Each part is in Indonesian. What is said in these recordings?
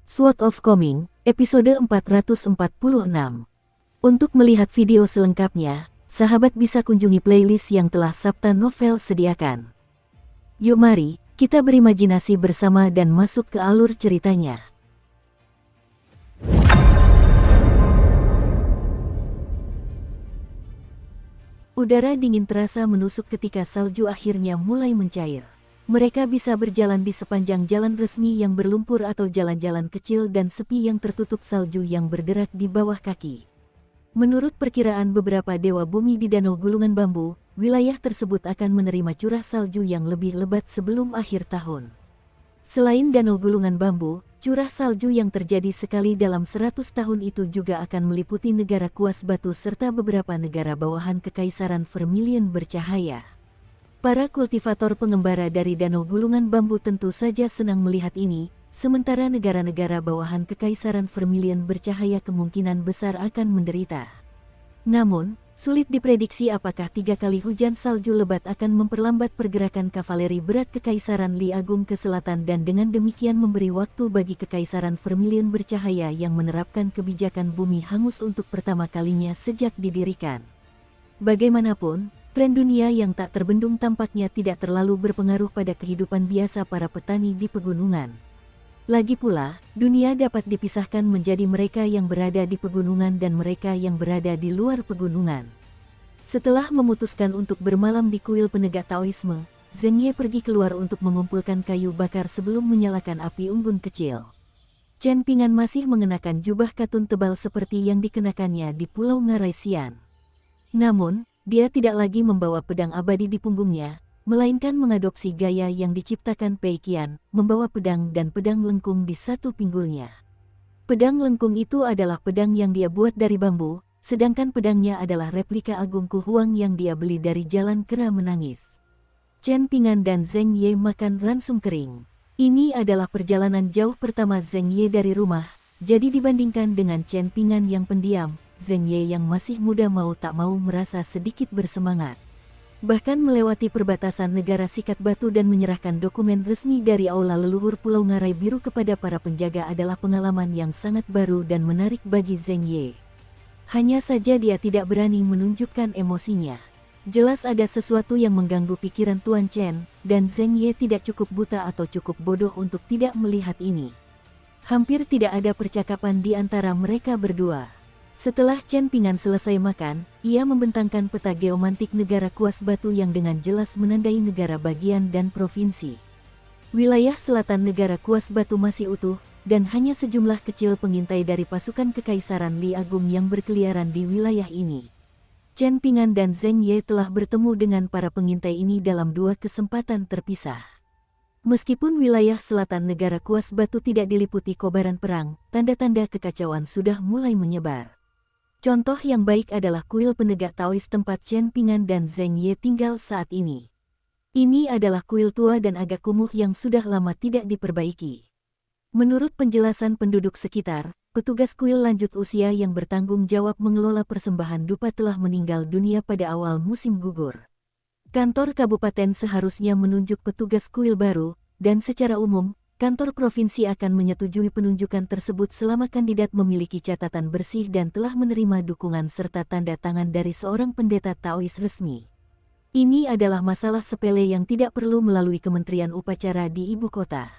Sword of Coming, episode 446. Untuk melihat video selengkapnya, sahabat bisa kunjungi playlist yang telah Sabta Novel sediakan. Yuk mari, kita berimajinasi bersama dan masuk ke alur ceritanya. Udara dingin terasa menusuk ketika salju akhirnya mulai mencair. Mereka bisa berjalan di sepanjang jalan resmi yang berlumpur atau jalan-jalan kecil dan sepi yang tertutup salju yang berderak di bawah kaki. Menurut perkiraan beberapa dewa bumi di Danau Gulungan Bambu, wilayah tersebut akan menerima curah salju yang lebih lebat sebelum akhir tahun. Selain Danau Gulungan Bambu, curah salju yang terjadi sekali dalam 100 tahun itu juga akan meliputi negara kuas batu serta beberapa negara bawahan Kekaisaran Vermilion bercahaya. Para kultivator pengembara dari Danau Gulungan Bambu tentu saja senang melihat ini, sementara negara-negara bawahan Kekaisaran Vermilion bercahaya kemungkinan besar akan menderita. Namun, sulit diprediksi apakah 3 kali hujan salju lebat akan memperlambat pergerakan kavaleri berat Kekaisaran Li Agung ke selatan dan dengan demikian memberi waktu bagi Kekaisaran Vermilion bercahaya yang menerapkan kebijakan bumi hangus untuk pertama kalinya sejak didirikan. Bagaimanapun, tren dunia yang tak terbendung tampaknya tidak terlalu berpengaruh pada kehidupan biasa para petani di pegunungan. Lagi pula, dunia dapat dipisahkan menjadi mereka yang berada di pegunungan dan mereka yang berada di luar pegunungan. Setelah memutuskan untuk bermalam di kuil penegak Taoisme, Zheng Ye pergi keluar untuk mengumpulkan kayu bakar sebelum menyalakan api unggun kecil. Chen Pingan masih mengenakan jubah katun tebal seperti yang dikenakannya di Pulau Ngarai Xian. Namun, dia tidak lagi membawa pedang abadi di punggungnya, melainkan mengadopsi gaya yang diciptakan Pei Qian, membawa pedang dan pedang lengkung di satu pinggulnya. Pedang lengkung itu adalah pedang yang dia buat dari bambu, sedangkan pedangnya adalah replika Agung Ku Huang yang dia beli dari Jalan Kera Menangis. Chen Pingan dan Zheng Ye makan ransum kering. Ini adalah perjalanan jauh pertama Zheng Ye dari rumah, jadi dibandingkan dengan Chen Pingan yang pendiam, Zheng Ye yang masih muda mau tak mau merasa sedikit bersemangat. Bahkan melewati perbatasan negara Sikat Batu dan menyerahkan dokumen resmi dari Aula Leluhur Pulau Ngarai Biru kepada para penjaga adalah pengalaman yang sangat baru dan menarik bagi Zheng Ye. Hanya saja dia tidak berani menunjukkan emosinya. Jelas ada sesuatu yang mengganggu pikiran Tuan Chen, dan Zheng Ye tidak cukup buta atau cukup bodoh untuk tidak melihat ini. Hampir tidak ada percakapan di antara mereka berdua. Setelah Chen Pingan selesai makan, ia membentangkan peta geomantik negara kuas batu yang dengan jelas menandai negara bagian dan provinsi. Wilayah selatan negara kuas batu masih utuh, dan hanya sejumlah kecil pengintai dari pasukan Kekaisaran Li Agung yang berkeliaran di wilayah ini. Chen Pingan dan Zheng Ye telah bertemu dengan para pengintai ini dalam 2 kesempatan terpisah. Meskipun wilayah selatan negara kuas batu tidak diliputi kobaran perang, tanda-tanda kekacauan sudah mulai menyebar. Contoh yang baik adalah kuil penegak Taois tempat Chen Pingan dan Zheng Ye tinggal saat ini. Ini adalah kuil tua dan agak kumuh yang sudah lama tidak diperbaiki. Menurut penjelasan penduduk sekitar, petugas kuil lanjut usia yang bertanggung jawab mengelola persembahan dupa telah meninggal dunia pada awal musim gugur. Kantor kabupaten seharusnya menunjuk petugas kuil baru, dan secara umum, kantor provinsi akan menyetujui penunjukan tersebut selama kandidat memiliki catatan bersih dan telah menerima dukungan serta tanda tangan dari seorang pendeta Taois resmi. Ini adalah masalah sepele yang tidak perlu melalui Kementerian Upacara di ibu kota.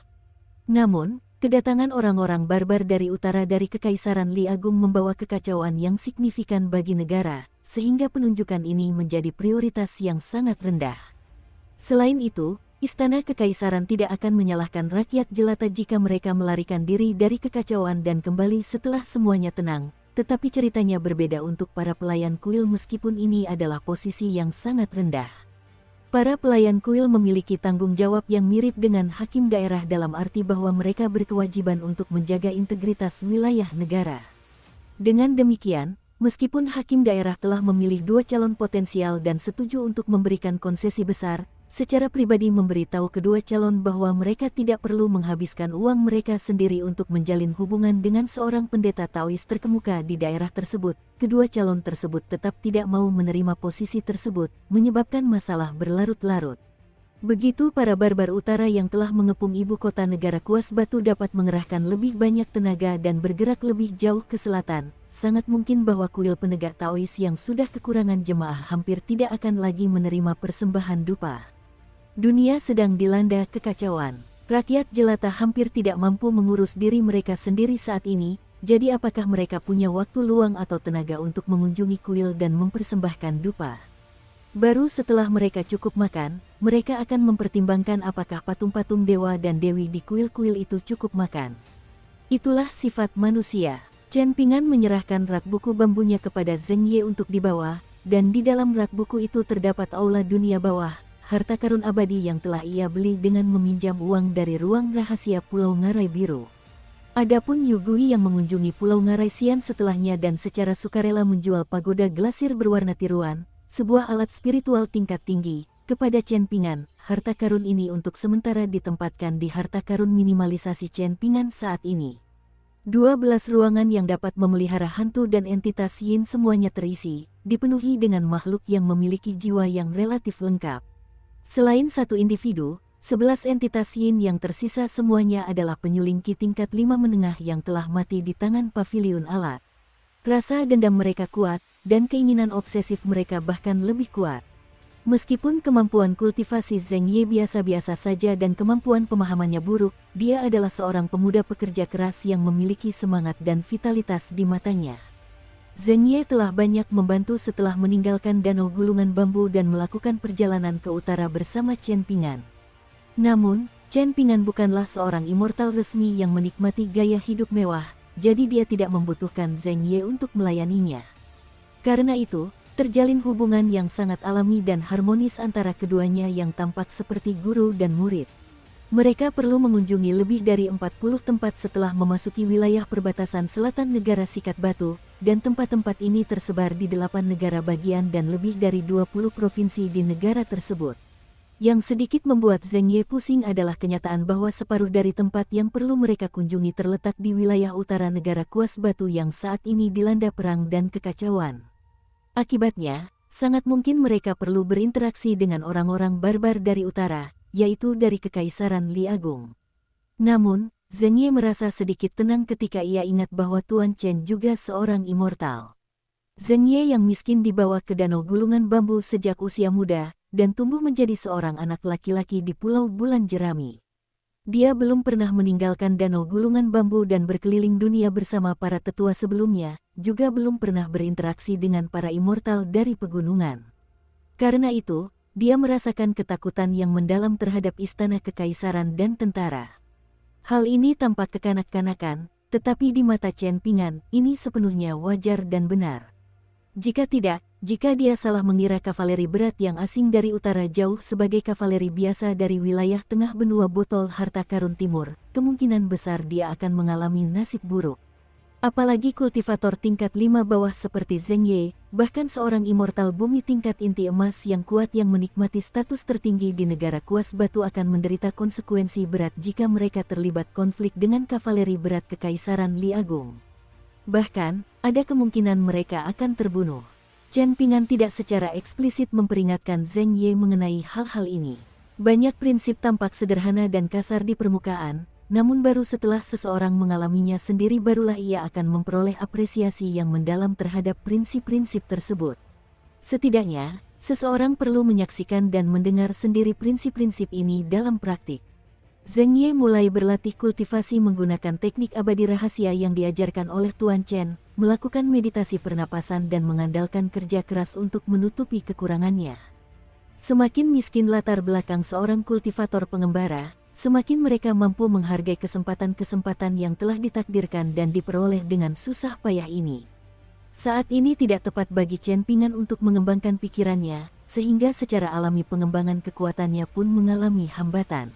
Namun, kedatangan orang-orang barbar dari utara dari Kekaisaran Li Agung membawa kekacauan yang signifikan bagi negara, sehingga penunjukan ini menjadi prioritas yang sangat rendah. Selain itu, Istana Kekaisaran tidak akan menyalahkan rakyat jelata jika mereka melarikan diri dari kekacauan dan kembali setelah semuanya tenang, tetapi ceritanya berbeda untuk para pelayan kuil meskipun ini adalah posisi yang sangat rendah. Para pelayan kuil memiliki tanggung jawab yang mirip dengan hakim daerah dalam arti bahwa mereka berkewajiban untuk menjaga integritas wilayah negara. Dengan demikian, meskipun hakim daerah telah memilih 2 calon potensial dan setuju untuk memberikan konsesi besar, secara pribadi memberitahu kedua calon bahwa mereka tidak perlu menghabiskan uang mereka sendiri untuk menjalin hubungan dengan seorang pendeta Taois terkemuka di daerah tersebut. Kedua calon tersebut tetap tidak mau menerima posisi tersebut, menyebabkan masalah berlarut-larut. Begitu para barbar utara yang telah mengepung ibu kota negara kuas batu dapat mengerahkan lebih banyak tenaga dan bergerak lebih jauh ke selatan, sangat mungkin bahwa kuil penegak Taois yang sudah kekurangan jemaah hampir tidak akan lagi menerima persembahan dupa. Dunia sedang dilanda kekacauan. Rakyat jelata hampir tidak mampu mengurus diri mereka sendiri saat ini, jadi apakah mereka punya waktu luang atau tenaga untuk mengunjungi kuil dan mempersembahkan dupa? Baru setelah mereka cukup makan, mereka akan mempertimbangkan apakah patung-patung dewa dan dewi di kuil-kuil itu cukup makan. Itulah sifat manusia. Chen Ping'an menyerahkan rak buku bambunya kepada Zheng Ye untuk dibawa, dan di dalam rak buku itu terdapat aula dunia bawah, harta karun abadi yang telah ia beli dengan meminjam uang dari ruang rahasia Pulau Ngarai Biru. Adapun Yu Gui yang mengunjungi Pulau Ngarai Sian setelahnya dan secara sukarela menjual pagoda glasir berwarna tiruan, sebuah alat spiritual tingkat tinggi, kepada Chen Ping'an. Harta karun ini untuk sementara ditempatkan di harta karun minimalisasi Chen Ping'an saat ini. 12 ruangan yang dapat memelihara hantu dan entitas yin semuanya terisi, dipenuhi dengan makhluk yang memiliki jiwa yang relatif lengkap. Selain satu individu, 11 entitas yin yang tersisa semuanya adalah penyuling ki tingkat 5 menengah yang telah mati di tangan paviliun alat. Rasa dendam mereka kuat, dan keinginan obsesif mereka bahkan lebih kuat. Meskipun kemampuan kultivasi Zheng Ye biasa-biasa saja dan kemampuan pemahamannya buruk, dia adalah seorang pemuda pekerja keras yang memiliki semangat dan vitalitas di matanya. Zheng Ye telah banyak membantu setelah meninggalkan danau gulungan bambu dan melakukan perjalanan ke utara bersama Chen Ping'an. Namun, Chen Ping'an bukanlah seorang immortal resmi yang menikmati gaya hidup mewah, jadi dia tidak membutuhkan Zheng Ye untuk melayaninya. Karena itu, terjalin hubungan yang sangat alami dan harmonis antara keduanya yang tampak seperti guru dan murid. Mereka perlu mengunjungi lebih dari 40 tempat setelah memasuki wilayah perbatasan selatan negara Sikat Batu, dan tempat-tempat ini tersebar di 8 negara bagian dan lebih dari 20 provinsi di negara tersebut. Yang sedikit membuat Zheng Ye pusing adalah kenyataan bahwa separuh dari tempat yang perlu mereka kunjungi terletak di wilayah utara negara kuas batu yang saat ini dilanda perang dan kekacauan. Akibatnya, sangat mungkin mereka perlu berinteraksi dengan orang-orang barbar dari utara, yaitu dari Kekaisaran Li Agung. Namun, Zheng Ye merasa sedikit tenang ketika ia ingat bahwa Tuan Chen juga seorang immortal. Zheng Ye yang miskin dibawa ke danau gulungan bambu sejak usia muda, dan tumbuh menjadi seorang anak laki-laki di Pulau Bulan Jerami. Dia belum pernah meninggalkan danau gulungan bambu dan berkeliling dunia bersama para tetua sebelumnya, juga belum pernah berinteraksi dengan para immortal dari pegunungan. Karena itu, dia merasakan ketakutan yang mendalam terhadap istana kekaisaran dan tentara. Hal ini tampak kekanak-kanakan, tetapi di mata Chen Ping'an, ini sepenuhnya wajar dan benar. Jika tidak, jika dia salah mengira kavaleri berat yang asing dari utara jauh sebagai kavaleri biasa dari wilayah tengah benua botol harta karun timur, kemungkinan besar dia akan mengalami nasib buruk. Apalagi kultivator tingkat 5 bawah seperti Zheng Ye, bahkan seorang immortal bumi tingkat inti emas yang kuat yang menikmati status tertinggi di negara kuas batu akan menderita konsekuensi berat jika mereka terlibat konflik dengan kavaleri berat Kekaisaran Li Agung. Bahkan, ada kemungkinan mereka akan terbunuh. Chen Ping'an tidak secara eksplisit memperingatkan Zheng Ye mengenai hal-hal ini. Banyak prinsip tampak sederhana dan kasar di permukaan, namun baru setelah seseorang mengalaminya sendiri barulah ia akan memperoleh apresiasi yang mendalam terhadap prinsip-prinsip tersebut. Setidaknya, seseorang perlu menyaksikan dan mendengar sendiri prinsip-prinsip ini dalam praktik. Zheng Ye mulai berlatih kultivasi menggunakan teknik abadi rahasia yang diajarkan oleh Tuan Chen, melakukan meditasi pernapasan dan mengandalkan kerja keras untuk menutupi kekurangannya. Semakin miskin latar belakang seorang kultivator pengembara, semakin mereka mampu menghargai kesempatan-kesempatan yang telah ditakdirkan dan diperoleh dengan susah payah ini. Saat ini tidak tepat bagi Chen Ping'an untuk mengembangkan pikirannya, sehingga secara alami pengembangan kekuatannya pun mengalami hambatan.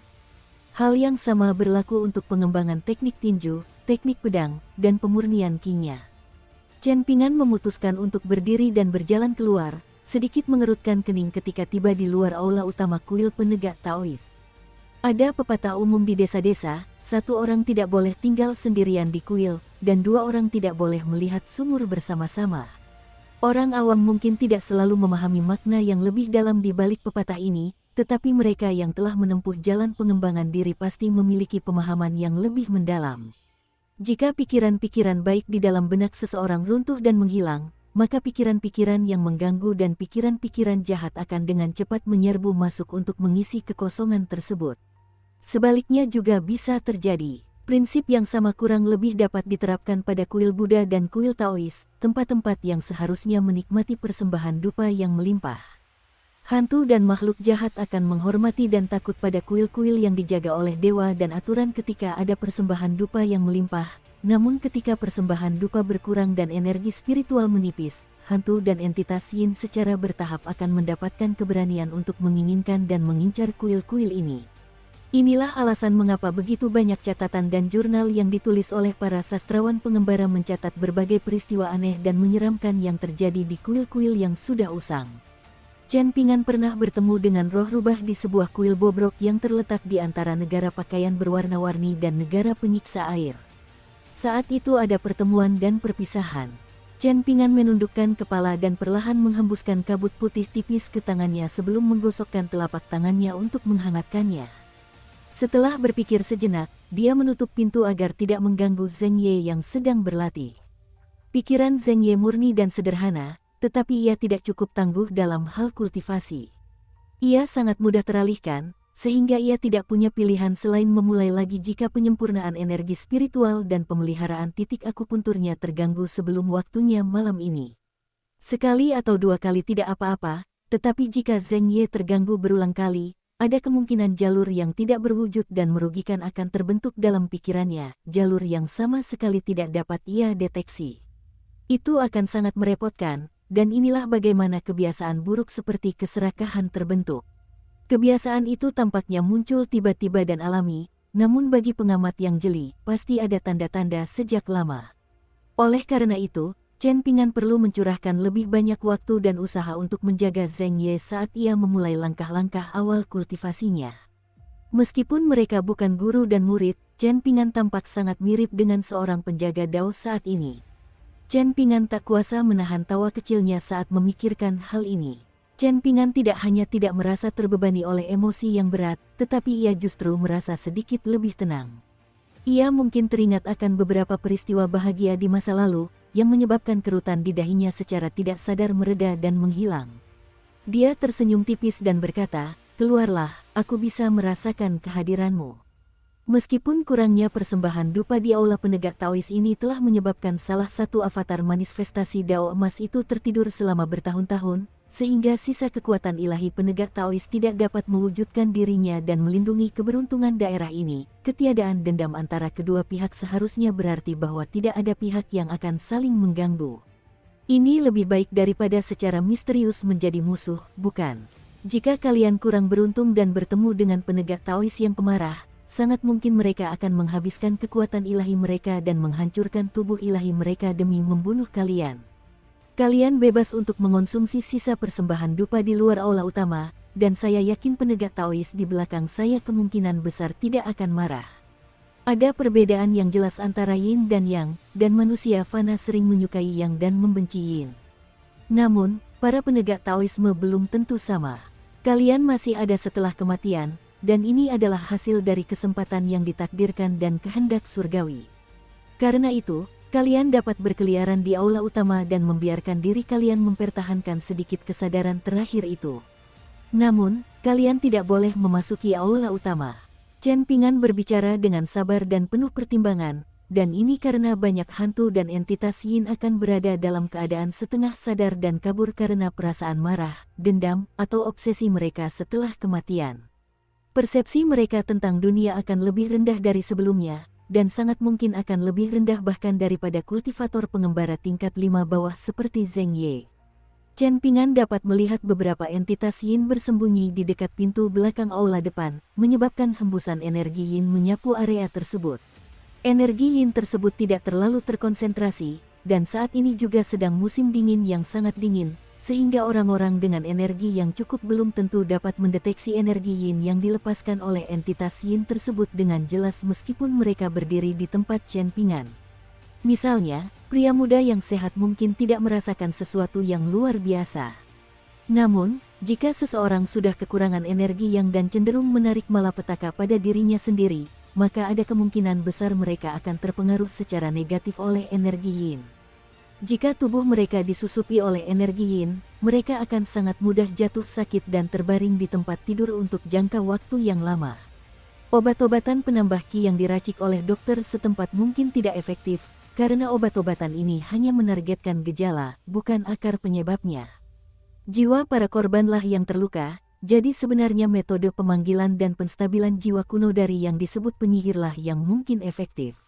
Hal yang sama berlaku untuk pengembangan teknik tinju, teknik pedang, dan pemurnian ki-nya. Chen Ping'an memutuskan untuk berdiri dan berjalan keluar, sedikit mengerutkan kening ketika tiba di luar aula utama kuil penegak Taois. Ada pepatah umum di desa-desa, satu orang tidak boleh tinggal sendirian di kuil, dan dua orang tidak boleh melihat sumur bersama-sama. Orang awam mungkin tidak selalu memahami makna yang lebih dalam di balik pepatah ini, tetapi mereka yang telah menempuh jalan pengembangan diri pasti memiliki pemahaman yang lebih mendalam. Jika pikiran-pikiran baik di dalam benak seseorang runtuh dan menghilang, maka pikiran-pikiran yang mengganggu dan pikiran-pikiran jahat akan dengan cepat menyerbu masuk untuk mengisi kekosongan tersebut. Sebaliknya juga bisa terjadi. Prinsip yang sama kurang lebih dapat diterapkan pada kuil Buddha dan kuil Taois, tempat-tempat yang seharusnya menikmati persembahan dupa yang melimpah. Hantu dan makhluk jahat akan menghormati dan takut pada kuil-kuil yang dijaga oleh dewa dan aturan ketika ada persembahan dupa yang melimpah. Namun ketika persembahan dupa berkurang dan energi spiritual menipis, hantu dan entitas yin secara bertahap akan mendapatkan keberanian untuk menginginkan dan mengincar kuil-kuil ini. Inilah alasan mengapa begitu banyak catatan dan jurnal yang ditulis oleh para sastrawan pengembara mencatat berbagai peristiwa aneh dan menyeramkan yang terjadi di kuil-kuil yang sudah usang. Chen Pingan pernah bertemu dengan roh rubah di sebuah kuil bobrok yang terletak di antara negara pakaian berwarna-warni dan negara penyiksa air. Saat itu ada pertemuan dan perpisahan. Chen Pingan menundukkan kepala dan perlahan menghembuskan kabut putih tipis ke tangannya sebelum menggosokkan telapak tangannya untuk menghangatkannya. Setelah berpikir sejenak, dia menutup pintu agar tidak mengganggu Zheng Ye yang sedang berlatih. Pikiran Zheng Ye murni dan sederhana, tetapi ia tidak cukup tangguh dalam hal kultivasi. Ia sangat mudah teralihkan, sehingga ia tidak punya pilihan selain memulai lagi jika penyempurnaan energi spiritual dan pemeliharaan titik akupunturnya terganggu sebelum waktunya malam ini. Sekali atau dua kali tidak apa-apa, tetapi jika Zheng Ye terganggu berulang kali, ada kemungkinan jalur yang tidak berwujud dan merugikan akan terbentuk dalam pikirannya, jalur yang sama sekali tidak dapat ia deteksi. Itu akan sangat merepotkan. Dan inilah bagaimana kebiasaan buruk seperti keserakahan terbentuk. Kebiasaan itu tampaknya muncul tiba-tiba dan alami, namun bagi pengamat yang jeli, pasti ada tanda-tanda sejak lama. Oleh karena itu, Chen Pingan perlu mencurahkan lebih banyak waktu dan usaha untuk menjaga Zheng Ye saat ia memulai langkah-langkah awal kultivasinya. Meskipun mereka bukan guru dan murid, Chen Pingan tampak sangat mirip dengan seorang penjaga Dao saat ini. Chen Pingan tak kuasa menahan tawa kecilnya saat memikirkan hal ini. Chen Pingan tidak hanya tidak merasa terbebani oleh emosi yang berat, tetapi ia justru merasa sedikit lebih tenang. Ia mungkin teringat akan beberapa peristiwa bahagia di masa lalu, yang menyebabkan kerutan di dahinya secara tidak sadar mereda dan menghilang. Dia tersenyum tipis dan berkata, "Keluarlah, aku bisa merasakan kehadiranmu." Meskipun kurangnya persembahan dupa di aula penegak Taois ini telah menyebabkan salah satu avatar manifestasi Dao emas itu tertidur selama bertahun-tahun, sehingga sisa kekuatan ilahi penegak Taois tidak dapat mewujudkan dirinya dan melindungi keberuntungan daerah ini, ketiadaan dendam antara kedua pihak seharusnya berarti bahwa tidak ada pihak yang akan saling mengganggu. Ini lebih baik daripada secara misterius menjadi musuh, bukan? Jika kalian kurang beruntung dan bertemu dengan penegak Taois yang pemarah, sangat mungkin mereka akan menghabiskan kekuatan ilahi mereka dan menghancurkan tubuh ilahi mereka demi membunuh kalian. Kalian bebas untuk mengonsumsi sisa persembahan dupa di luar aula utama, dan saya yakin penegak Taois di belakang saya kemungkinan besar tidak akan marah. Ada perbedaan yang jelas antara yin dan yang, dan manusia fana sering menyukai yang dan membenci yin. Namun, para penegak Taoisme belum tentu sama. Kalian masih ada setelah kematian, dan ini adalah hasil dari kesempatan yang ditakdirkan dan kehendak surgawi. Karena itu, kalian dapat berkeliaran di aula utama dan membiarkan diri kalian mempertahankan sedikit kesadaran terakhir itu. Namun, kalian tidak boleh memasuki aula utama. Chen Pingan berbicara dengan sabar dan penuh pertimbangan, dan ini karena banyak hantu dan entitas yin akan berada dalam keadaan setengah sadar dan kabur karena perasaan marah, dendam, atau obsesi mereka setelah kematian. Persepsi mereka tentang dunia akan lebih rendah dari sebelumnya, dan sangat mungkin akan lebih rendah bahkan daripada kultivator pengembara tingkat 5 bawah seperti Zheng Ye. Chen Pingan dapat melihat beberapa entitas yin bersembunyi di dekat pintu belakang aula depan, menyebabkan hembusan energi yin menyapu area tersebut. Energi yin tersebut tidak terlalu terkonsentrasi, dan saat ini juga sedang musim dingin yang sangat dingin, sehingga orang-orang dengan energi yang cukup belum tentu dapat mendeteksi energi yin yang dilepaskan oleh entitas yin tersebut dengan jelas meskipun mereka berdiri di tempat Chen Pingan. Misalnya, pria muda yang sehat mungkin tidak merasakan sesuatu yang luar biasa. Namun, jika seseorang sudah kekurangan energi yang dan cenderung menarik malapetaka pada dirinya sendiri, maka ada kemungkinan besar mereka akan terpengaruh secara negatif oleh energi yin. Jika tubuh mereka disusupi oleh energi yin, mereka akan sangat mudah jatuh sakit dan terbaring di tempat tidur untuk jangka waktu yang lama. Obat-obatan penambah qi yang diracik oleh dokter setempat mungkin tidak efektif, karena obat-obatan ini hanya menargetkan gejala, bukan akar penyebabnya. Jiwa para korbanlah yang terluka, jadi sebenarnya metode pemanggilan dan penstabilan jiwa kuno dari yang disebut penyihirlah yang mungkin efektif.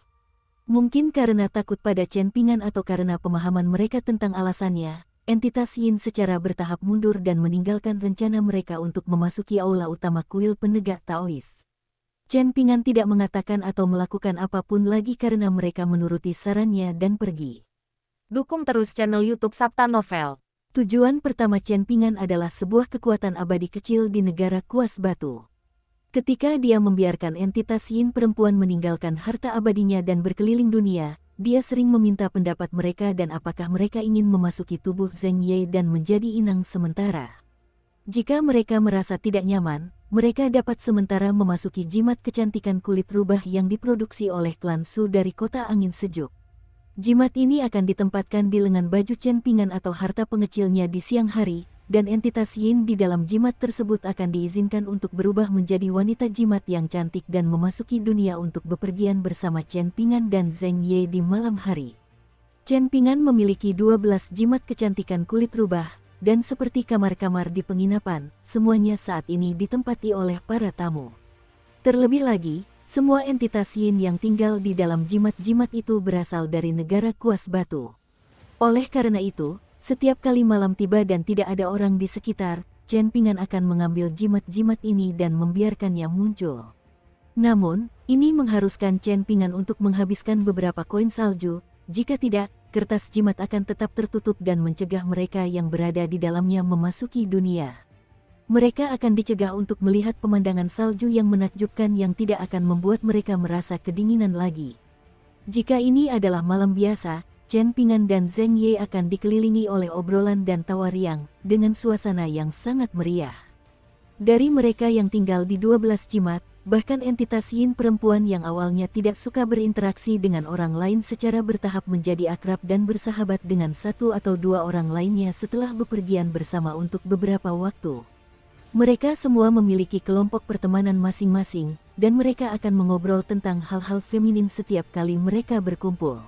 Mungkin karena takut pada Chen Pingan atau karena pemahaman mereka tentang alasannya, entitas yin secara bertahap mundur dan meninggalkan rencana mereka untuk memasuki aula utama kuil penegak Taois. Chen Pingan tidak mengatakan atau melakukan apapun lagi karena mereka menuruti sarannya dan pergi. Dukung terus channel YouTube Sabta Novel. Tujuan pertama Chen Pingan adalah sebuah kekuatan abadi kecil di negara kuas batu. Ketika dia membiarkan entitas yin perempuan meninggalkan harta abadinya dan berkeliling dunia, dia sering meminta pendapat mereka dan apakah mereka ingin memasuki tubuh Zheng Ye dan menjadi inang sementara. Jika mereka merasa tidak nyaman, mereka dapat sementara memasuki jimat kecantikan kulit rubah yang diproduksi oleh klan Su dari kota angin sejuk. Jimat ini akan ditempatkan di lengan baju Chen Pingan atau harta pengecilnya di siang hari, dan entitas yin di dalam jimat tersebut akan diizinkan untuk berubah menjadi wanita jimat yang cantik dan memasuki dunia untuk bepergian bersama Chen Pingan dan Zheng Ye di malam hari. Chen Pingan memiliki 12 jimat kecantikan kulit rubah, dan seperti kamar-kamar di penginapan, semuanya saat ini ditempati oleh para tamu. Terlebih lagi, semua entitas yin yang tinggal di dalam jimat-jimat itu berasal dari negara kuas batu. Oleh karena itu, setiap kali malam tiba dan tidak ada orang di sekitar, Chen Pingan akan mengambil jimat-jimat ini dan membiarkannya muncul. Namun, ini mengharuskan Chen Pingan untuk menghabiskan beberapa koin salju, jika tidak, kertas jimat akan tetap tertutup dan mencegah mereka yang berada di dalamnya memasuki dunia. Mereka akan dicegah untuk melihat pemandangan salju yang menakjubkan yang tidak akan membuat mereka merasa kedinginan lagi. Jika ini adalah malam biasa, Chen Pingan dan Zheng Ye akan dikelilingi oleh obrolan dan tawa riang, dengan suasana yang sangat meriah. Dari mereka yang tinggal di 12 jimat, bahkan entitas yin perempuan yang awalnya tidak suka berinteraksi dengan orang lain secara bertahap menjadi akrab dan bersahabat dengan satu atau dua orang lainnya setelah bepergian bersama untuk beberapa waktu. Mereka semua memiliki kelompok pertemanan masing-masing, dan mereka akan mengobrol tentang hal-hal feminin setiap kali mereka berkumpul.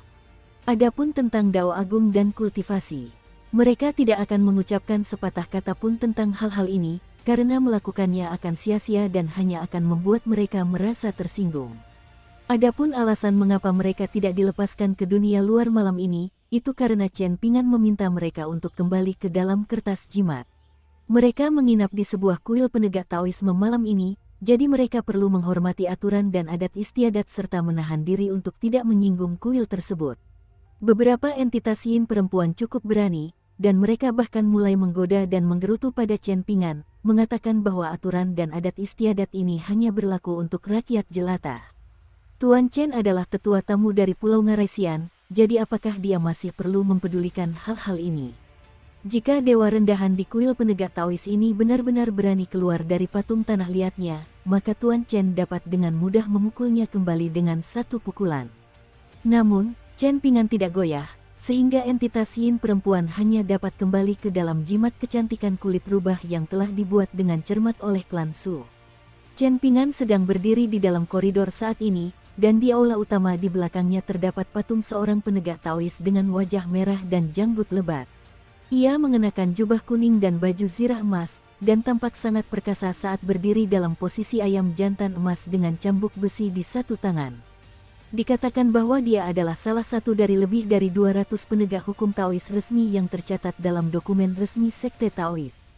Adapun tentang Dao Agung dan kultivasi, mereka tidak akan mengucapkan sepatah kata pun tentang hal-hal ini, karena melakukannya akan sia-sia dan hanya akan membuat mereka merasa tersinggung. Adapun alasan mengapa mereka tidak dilepaskan ke dunia luar malam ini, itu karena Chen Pingan meminta mereka untuk kembali ke dalam kertas jimat. Mereka menginap di sebuah kuil penegak Taoisme malam ini, jadi mereka perlu menghormati aturan dan adat istiadat serta menahan diri untuk tidak menyinggung kuil tersebut. Beberapa entitas yin perempuan cukup berani, dan mereka bahkan mulai menggoda dan menggerutu pada Chen Pingan, mengatakan bahwa aturan dan adat istiadat ini hanya berlaku untuk rakyat jelata. Tuan Chen adalah tetua tamu dari Pulau Ngaraisian, jadi apakah dia masih perlu mempedulikan hal-hal ini? Jika dewa rendahan di kuil penegak Taois ini benar-benar berani keluar dari patung tanah liatnya, maka Tuan Chen dapat dengan mudah memukulnya kembali dengan satu pukulan. Namun, Chen Pingan tidak goyah, sehingga entitas yin perempuan hanya dapat kembali ke dalam jimat kecantikan kulit rubah yang telah dibuat dengan cermat oleh klan Su. Chen Pingan sedang berdiri di dalam koridor saat ini, dan di aula utama di belakangnya terdapat patung seorang penegak Taois dengan wajah merah dan janggut lebat. Ia mengenakan jubah kuning dan baju zirah emas, dan tampak sangat perkasa saat berdiri dalam posisi ayam jantan emas dengan cambuk besi di satu tangan. Dikatakan bahwa dia adalah salah satu dari lebih dari 200 penegak hukum Taois resmi yang tercatat dalam dokumen resmi Sekte Taois.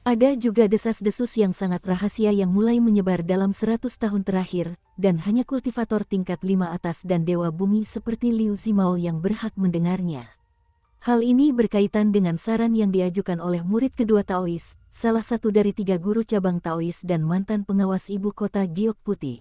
Ada juga desas-desus yang sangat rahasia yang mulai menyebar dalam 100 tahun terakhir, dan hanya kultivator tingkat 5 atas dan Dewa Bumi seperti Liu Zimao yang berhak mendengarnya. Hal ini berkaitan dengan saran yang diajukan oleh murid kedua Taois, salah satu dari 3 guru cabang Taois dan mantan pengawas ibu kota Giok Putih.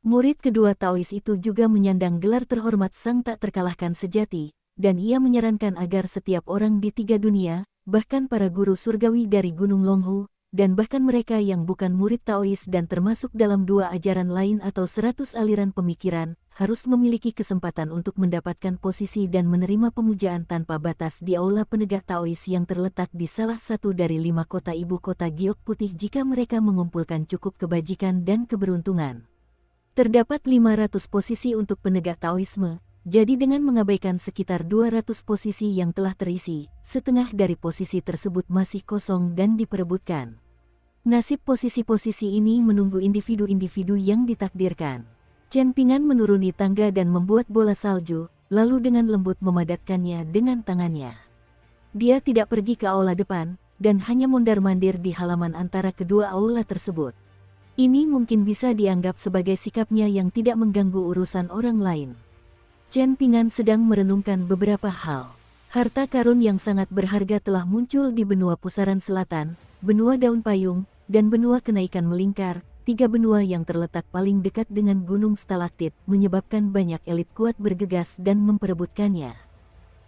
Murid kedua Taois itu juga menyandang gelar terhormat sang tak terkalahkan sejati, dan ia menyarankan agar setiap orang di 3 dunia, bahkan para guru surgawi dari Gunung Longhu, dan bahkan mereka yang bukan murid Taois dan termasuk dalam 2 ajaran lain atau 100 aliran pemikiran, harus memiliki kesempatan untuk mendapatkan posisi dan menerima pemujaan tanpa batas di aula penegak Taois yang terletak di salah satu dari 5 kota ibu kota Giok Putih jika mereka mengumpulkan cukup kebajikan dan keberuntungan. Terdapat 500 posisi untuk penegak Taoisme, jadi dengan mengabaikan sekitar 200 posisi yang telah terisi, setengah dari posisi tersebut masih kosong dan diperebutkan. Nasib posisi-posisi ini menunggu individu-individu yang ditakdirkan. Chen Ping'an menuruni tangga dan membuat bola salju, lalu dengan lembut memadatkannya dengan tangannya. Dia tidak pergi ke aula depan, dan hanya mondar-mandir di halaman antara kedua aula tersebut. Ini mungkin bisa dianggap sebagai sikapnya yang tidak mengganggu urusan orang lain. Chen Ping'an sedang merenungkan beberapa hal. Harta karun yang sangat berharga telah muncul di benua pusaran selatan, benua daun payung, dan benua kenaikan melingkar, 3 benua yang terletak paling dekat dengan gunung stalaktit, menyebabkan banyak elit kuat bergegas dan memperebutkannya.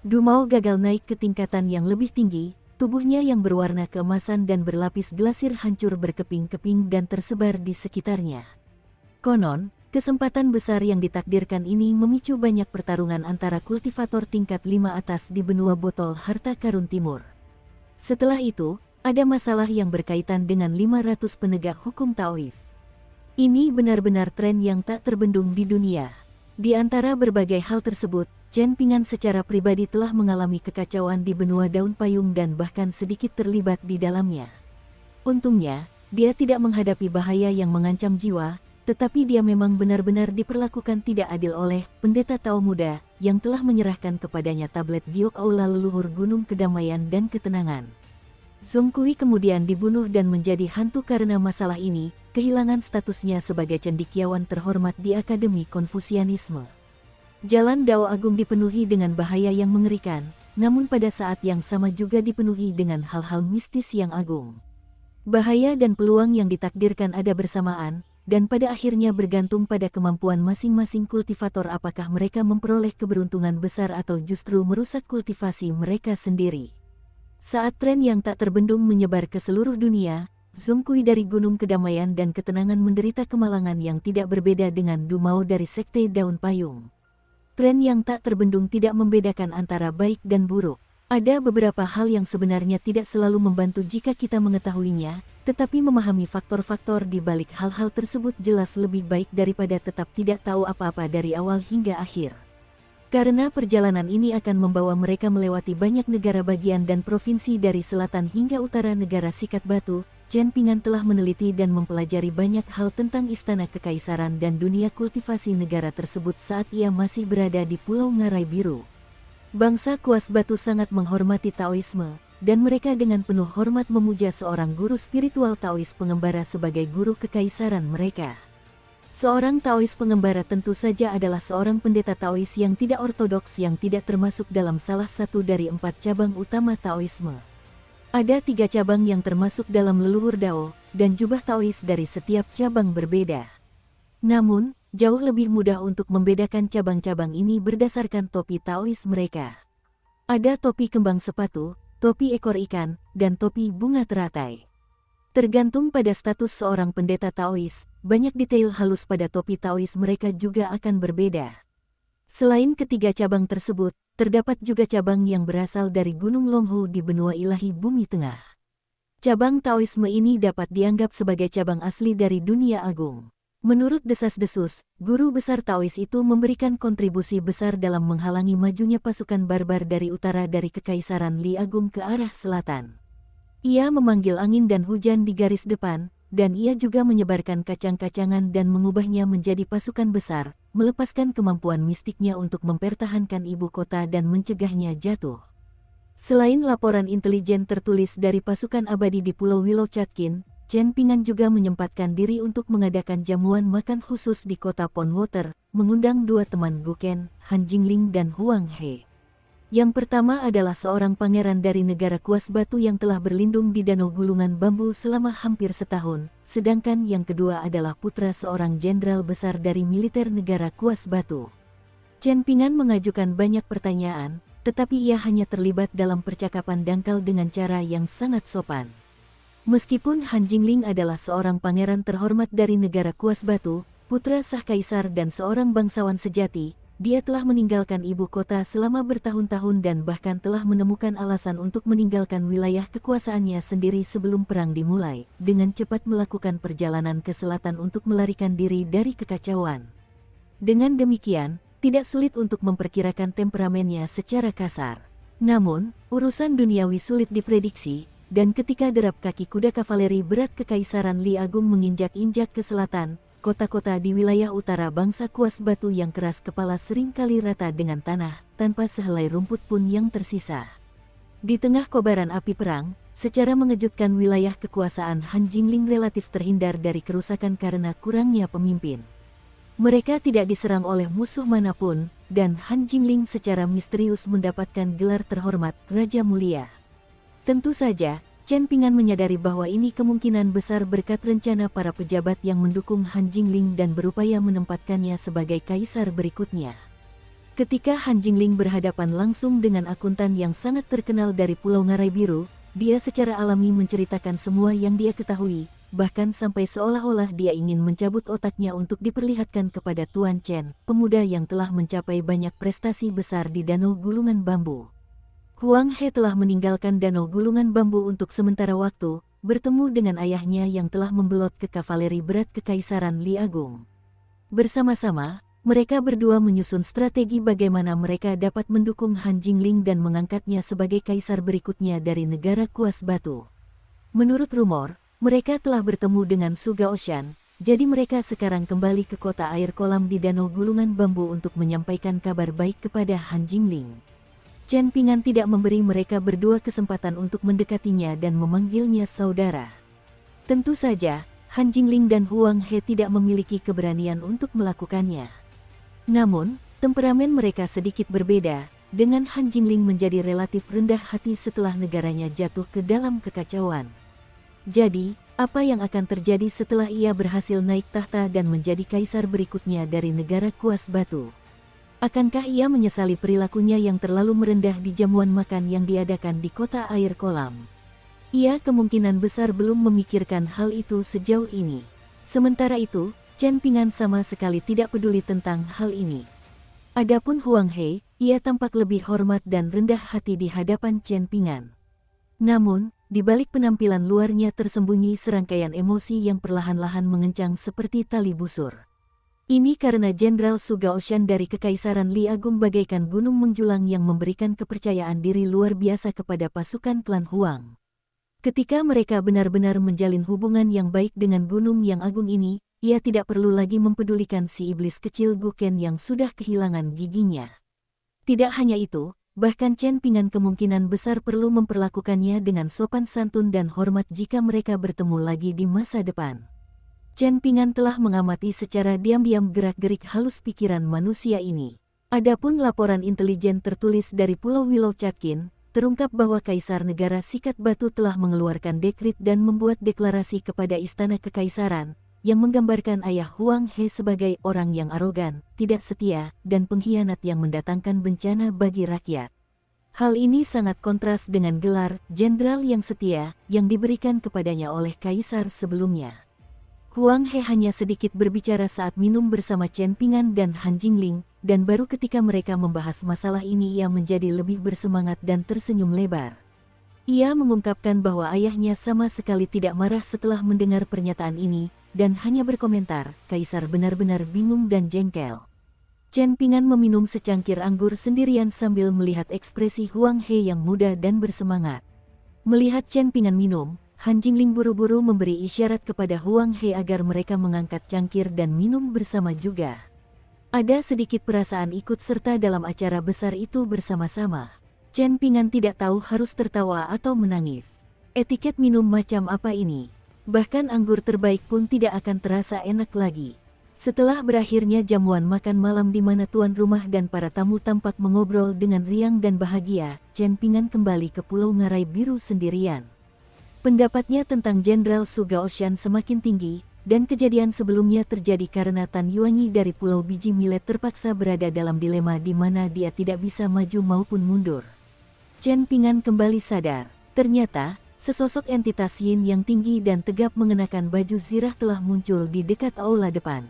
Du Mao gagal naik ke tingkatan yang lebih tinggi, tubuhnya yang berwarna keemasan dan berlapis glasir hancur berkeping-keping dan tersebar di sekitarnya. Konon, kesempatan besar yang ditakdirkan ini memicu banyak pertarungan antara kultivator tingkat 5 atas di benua botol harta karun timur. Setelah itu, ada masalah yang berkaitan dengan 500 penegak hukum Taois. Ini benar-benar tren yang tak terbendung di dunia. Di antara berbagai hal tersebut, Chen Ping'an secara pribadi telah mengalami kekacauan di benua daun payung dan bahkan sedikit terlibat di dalamnya. Untungnya, dia tidak menghadapi bahaya yang mengancam jiwa, tetapi dia memang benar-benar diperlakukan tidak adil oleh pendeta Tao muda yang telah menyerahkan kepadanya tablet giok aula leluhur Gunung Kedamaian dan Ketenangan. Zhong Kui kemudian dibunuh dan menjadi hantu karena masalah ini, kehilangan statusnya sebagai cendekiawan terhormat di Akademi Konfusianisme. Jalan Dao Agung dipenuhi dengan bahaya yang mengerikan, namun pada saat yang sama juga dipenuhi dengan hal-hal mistis yang agung. Bahaya dan peluang yang ditakdirkan ada bersamaan, dan pada akhirnya bergantung pada kemampuan masing-masing kultivator apakah mereka memperoleh keberuntungan besar atau justru merusak kultivasi mereka sendiri. Saat tren yang tak terbendung menyebar ke seluruh dunia, Zhong Kui dari Gunung Kedamaian dan Ketenangan menderita kemalangan yang tidak berbeda dengan Du Mao dari Sekte Daun Payung. Tren yang tak terbendung tidak membedakan antara baik dan buruk. Ada beberapa hal yang sebenarnya tidak selalu membantu jika kita mengetahuinya, tetapi memahami faktor-faktor di balik hal-hal tersebut jelas lebih baik daripada tetap tidak tahu apa-apa dari awal hingga akhir. Karena perjalanan ini akan membawa mereka melewati banyak negara bagian dan provinsi dari selatan hingga utara negara Sikat Batu, Chen Ping'an telah meneliti dan mempelajari banyak hal tentang istana kekaisaran dan dunia kultivasi negara tersebut saat ia masih berada di Pulau Ngarai Biru. Bangsa Kuas Batu sangat menghormati Taoisme, dan mereka dengan penuh hormat memuja seorang guru spiritual Taois pengembara sebagai guru kekaisaran mereka. Seorang Taois pengembara tentu saja adalah seorang pendeta Taois yang tidak ortodoks yang tidak termasuk dalam salah satu dari 4 cabang utama Taoisme. Ada 3 cabang yang termasuk dalam leluhur Dao, dan jubah Taois dari setiap cabang berbeda. Namun, jauh lebih mudah untuk membedakan cabang-cabang ini berdasarkan topi Taois mereka. Ada topi kembang sepatu, topi ekor ikan, dan topi bunga teratai. Tergantung pada status seorang pendeta Taois, banyak detail halus pada topi Taois mereka juga akan berbeda. Selain ketiga cabang tersebut, terdapat juga cabang yang berasal dari Gunung Longhu di benua ilahi Bumi Tengah. Cabang Taoisme ini dapat dianggap sebagai cabang asli dari dunia agung. Menurut desas-desus, guru besar Taois itu memberikan kontribusi besar dalam menghalangi majunya pasukan barbar dari utara dari Kekaisaran Li Agung ke arah selatan. Ia memanggil angin dan hujan di garis depan, dan ia juga menyebarkan kacang-kacangan dan mengubahnya menjadi pasukan besar, melepaskan kemampuan mistiknya untuk mempertahankan ibu kota dan mencegahnya jatuh. Selain laporan intelijen tertulis dari pasukan abadi di Pulau Willow Chatkin, Chen Ping'an juga menyempatkan diri untuk mengadakan jamuan makan khusus di kota Pondwater, mengundang 2 teman Guken, Han Jingling dan Huang He. Yang pertama adalah seorang pangeran dari negara Kuas Batu yang telah berlindung di danau gulungan bambu selama hampir setahun, sedangkan yang kedua adalah putra seorang jenderal besar dari militer negara Kuas Batu. Chen Ping'an mengajukan banyak pertanyaan, tetapi ia hanya terlibat dalam percakapan dangkal dengan cara yang sangat sopan. Meskipun Han Jingling adalah seorang pangeran terhormat dari negara Kuas Batu, putra sah kaisar dan seorang bangsawan sejati, dia telah meninggalkan ibu kota selama bertahun-tahun dan bahkan telah menemukan alasan untuk meninggalkan wilayah kekuasaannya sendiri sebelum perang dimulai, dengan cepat melakukan perjalanan ke selatan untuk melarikan diri dari kekacauan. Dengan demikian, tidak sulit untuk memperkirakan temperamennya secara kasar. Namun, urusan duniawi sulit diprediksi, dan ketika derap kaki kuda kavaleri berat Kekaisaran Li Agung menginjak-injak ke selatan, kota-kota di wilayah utara bangsa Kuas Batu yang keras kepala seringkali rata dengan tanah, tanpa sehelai rumput pun yang tersisa. Di tengah kobaran api perang, secara mengejutkan wilayah kekuasaan Han Jingling relatif terhindar dari kerusakan karena kurangnya pemimpin. Mereka tidak diserang oleh musuh manapun, dan Han Jingling secara misterius mendapatkan gelar terhormat Raja Mulia. Tentu saja, Chen Ping'an menyadari bahwa ini kemungkinan besar berkat rencana para pejabat yang mendukung Han Jingling dan berupaya menempatkannya sebagai kaisar berikutnya. Ketika Han Jingling berhadapan langsung dengan akuntan yang sangat terkenal dari Pulau Ngarai Biru, dia secara alami menceritakan semua yang dia ketahui, bahkan sampai seolah-olah dia ingin mencabut otaknya untuk diperlihatkan kepada Tuan Chen, pemuda yang telah mencapai banyak prestasi besar di Danau Gulungan Bambu. Huang He telah meninggalkan Danau Gulungan Bambu untuk sementara waktu, bertemu dengan ayahnya yang telah membelot ke kavaleri berat Kekaisaran Li Agung. Bersama-sama, mereka berdua menyusun strategi bagaimana mereka dapat mendukung Han Jingling dan mengangkatnya sebagai kaisar berikutnya dari negara Kuas Batu. Menurut rumor, mereka telah bertemu dengan Su Gaoshan, jadi mereka sekarang kembali ke kota air kolam di Danau Gulungan Bambu untuk menyampaikan kabar baik kepada Han Jingling. Chen Ping'an tidak memberi mereka berdua kesempatan untuk mendekatinya dan memanggilnya saudara. Tentu saja, Han Jingling dan Huang He tidak memiliki keberanian untuk melakukannya. Namun, temperamen mereka sedikit berbeda, dengan Han Jingling menjadi relatif rendah hati setelah negaranya jatuh ke dalam kekacauan. Jadi, apa yang akan terjadi setelah ia berhasil naik tahta dan menjadi kaisar berikutnya dari negara Kuas Batu? Akankah ia menyesali perilakunya yang terlalu merendah di jamuan makan yang diadakan di kota air kolam? Ia kemungkinan besar belum memikirkan hal itu sejauh ini. Sementara itu, Chen Ping'an sama sekali tidak peduli tentang hal ini. Adapun Huang He, ia tampak lebih hormat dan rendah hati di hadapan Chen Ping'an. Namun, di balik penampilan luarnya tersembunyi serangkaian emosi yang perlahan-lahan mengencang seperti tali busur. Ini karena Jenderal Su Gaoshan dari Kekaisaran Li Agung bagaikan gunung menjulang yang memberikan kepercayaan diri luar biasa kepada pasukan klan Huang. Ketika mereka benar-benar menjalin hubungan yang baik dengan gunung yang agung ini, ia tidak perlu lagi mempedulikan si iblis kecil Guken yang sudah kehilangan giginya. Tidak hanya itu, bahkan Chen Ping'an kemungkinan besar perlu memperlakukannya dengan sopan santun dan hormat jika mereka bertemu lagi di masa depan. Chen Ping'an telah mengamati secara diam-diam gerak-gerik halus pikiran manusia ini. Adapun laporan intelijen tertulis dari Pulau Willow Chatkin, terungkap bahwa Kaisar Negara Sikat Batu telah mengeluarkan dekrit dan membuat deklarasi kepada Istana Kekaisaran, yang menggambarkan ayah Huang He sebagai orang yang arogan, tidak setia, dan pengkhianat yang mendatangkan bencana bagi rakyat. Hal ini sangat kontras dengan gelar Jenderal yang Setia yang diberikan kepadanya oleh Kaisar sebelumnya. Huang He hanya sedikit berbicara saat minum bersama Chen Ping'an dan Han Jingling, dan baru ketika mereka membahas masalah ini ia menjadi lebih bersemangat dan tersenyum lebar. Ia mengungkapkan bahwa ayahnya sama sekali tidak marah setelah mendengar pernyataan ini, dan hanya berkomentar, Kaisar benar-benar bingung dan jengkel. Chen Ping'an meminum secangkir anggur sendirian sambil melihat ekspresi Huang He yang muda dan bersemangat. Melihat Chen Ping'an minum, Han Jingling buru-buru memberi isyarat kepada Huang He agar mereka mengangkat cangkir dan minum bersama juga. Ada sedikit perasaan ikut serta dalam acara besar itu bersama-sama. Chen Ping'an tidak tahu harus tertawa atau menangis. Etiket minum macam apa ini? Bahkan anggur terbaik pun tidak akan terasa enak lagi. Setelah berakhirnya jamuan makan malam di mana tuan rumah dan para tamu tampak mengobrol dengan riang dan bahagia, Chen Ping'an kembali ke Pulau Ngarai Biru sendirian. Pendapatnya tentang Jenderal Su Gaoshan semakin tinggi, dan kejadian sebelumnya terjadi karena Tan Yuanyi dari Pulau Biji Millet terpaksa berada dalam dilema di mana dia tidak bisa maju maupun mundur. Chen Pingan kembali sadar. Ternyata, sesosok entitas Yin yang tinggi dan tegap mengenakan baju zirah telah muncul di dekat aula depan.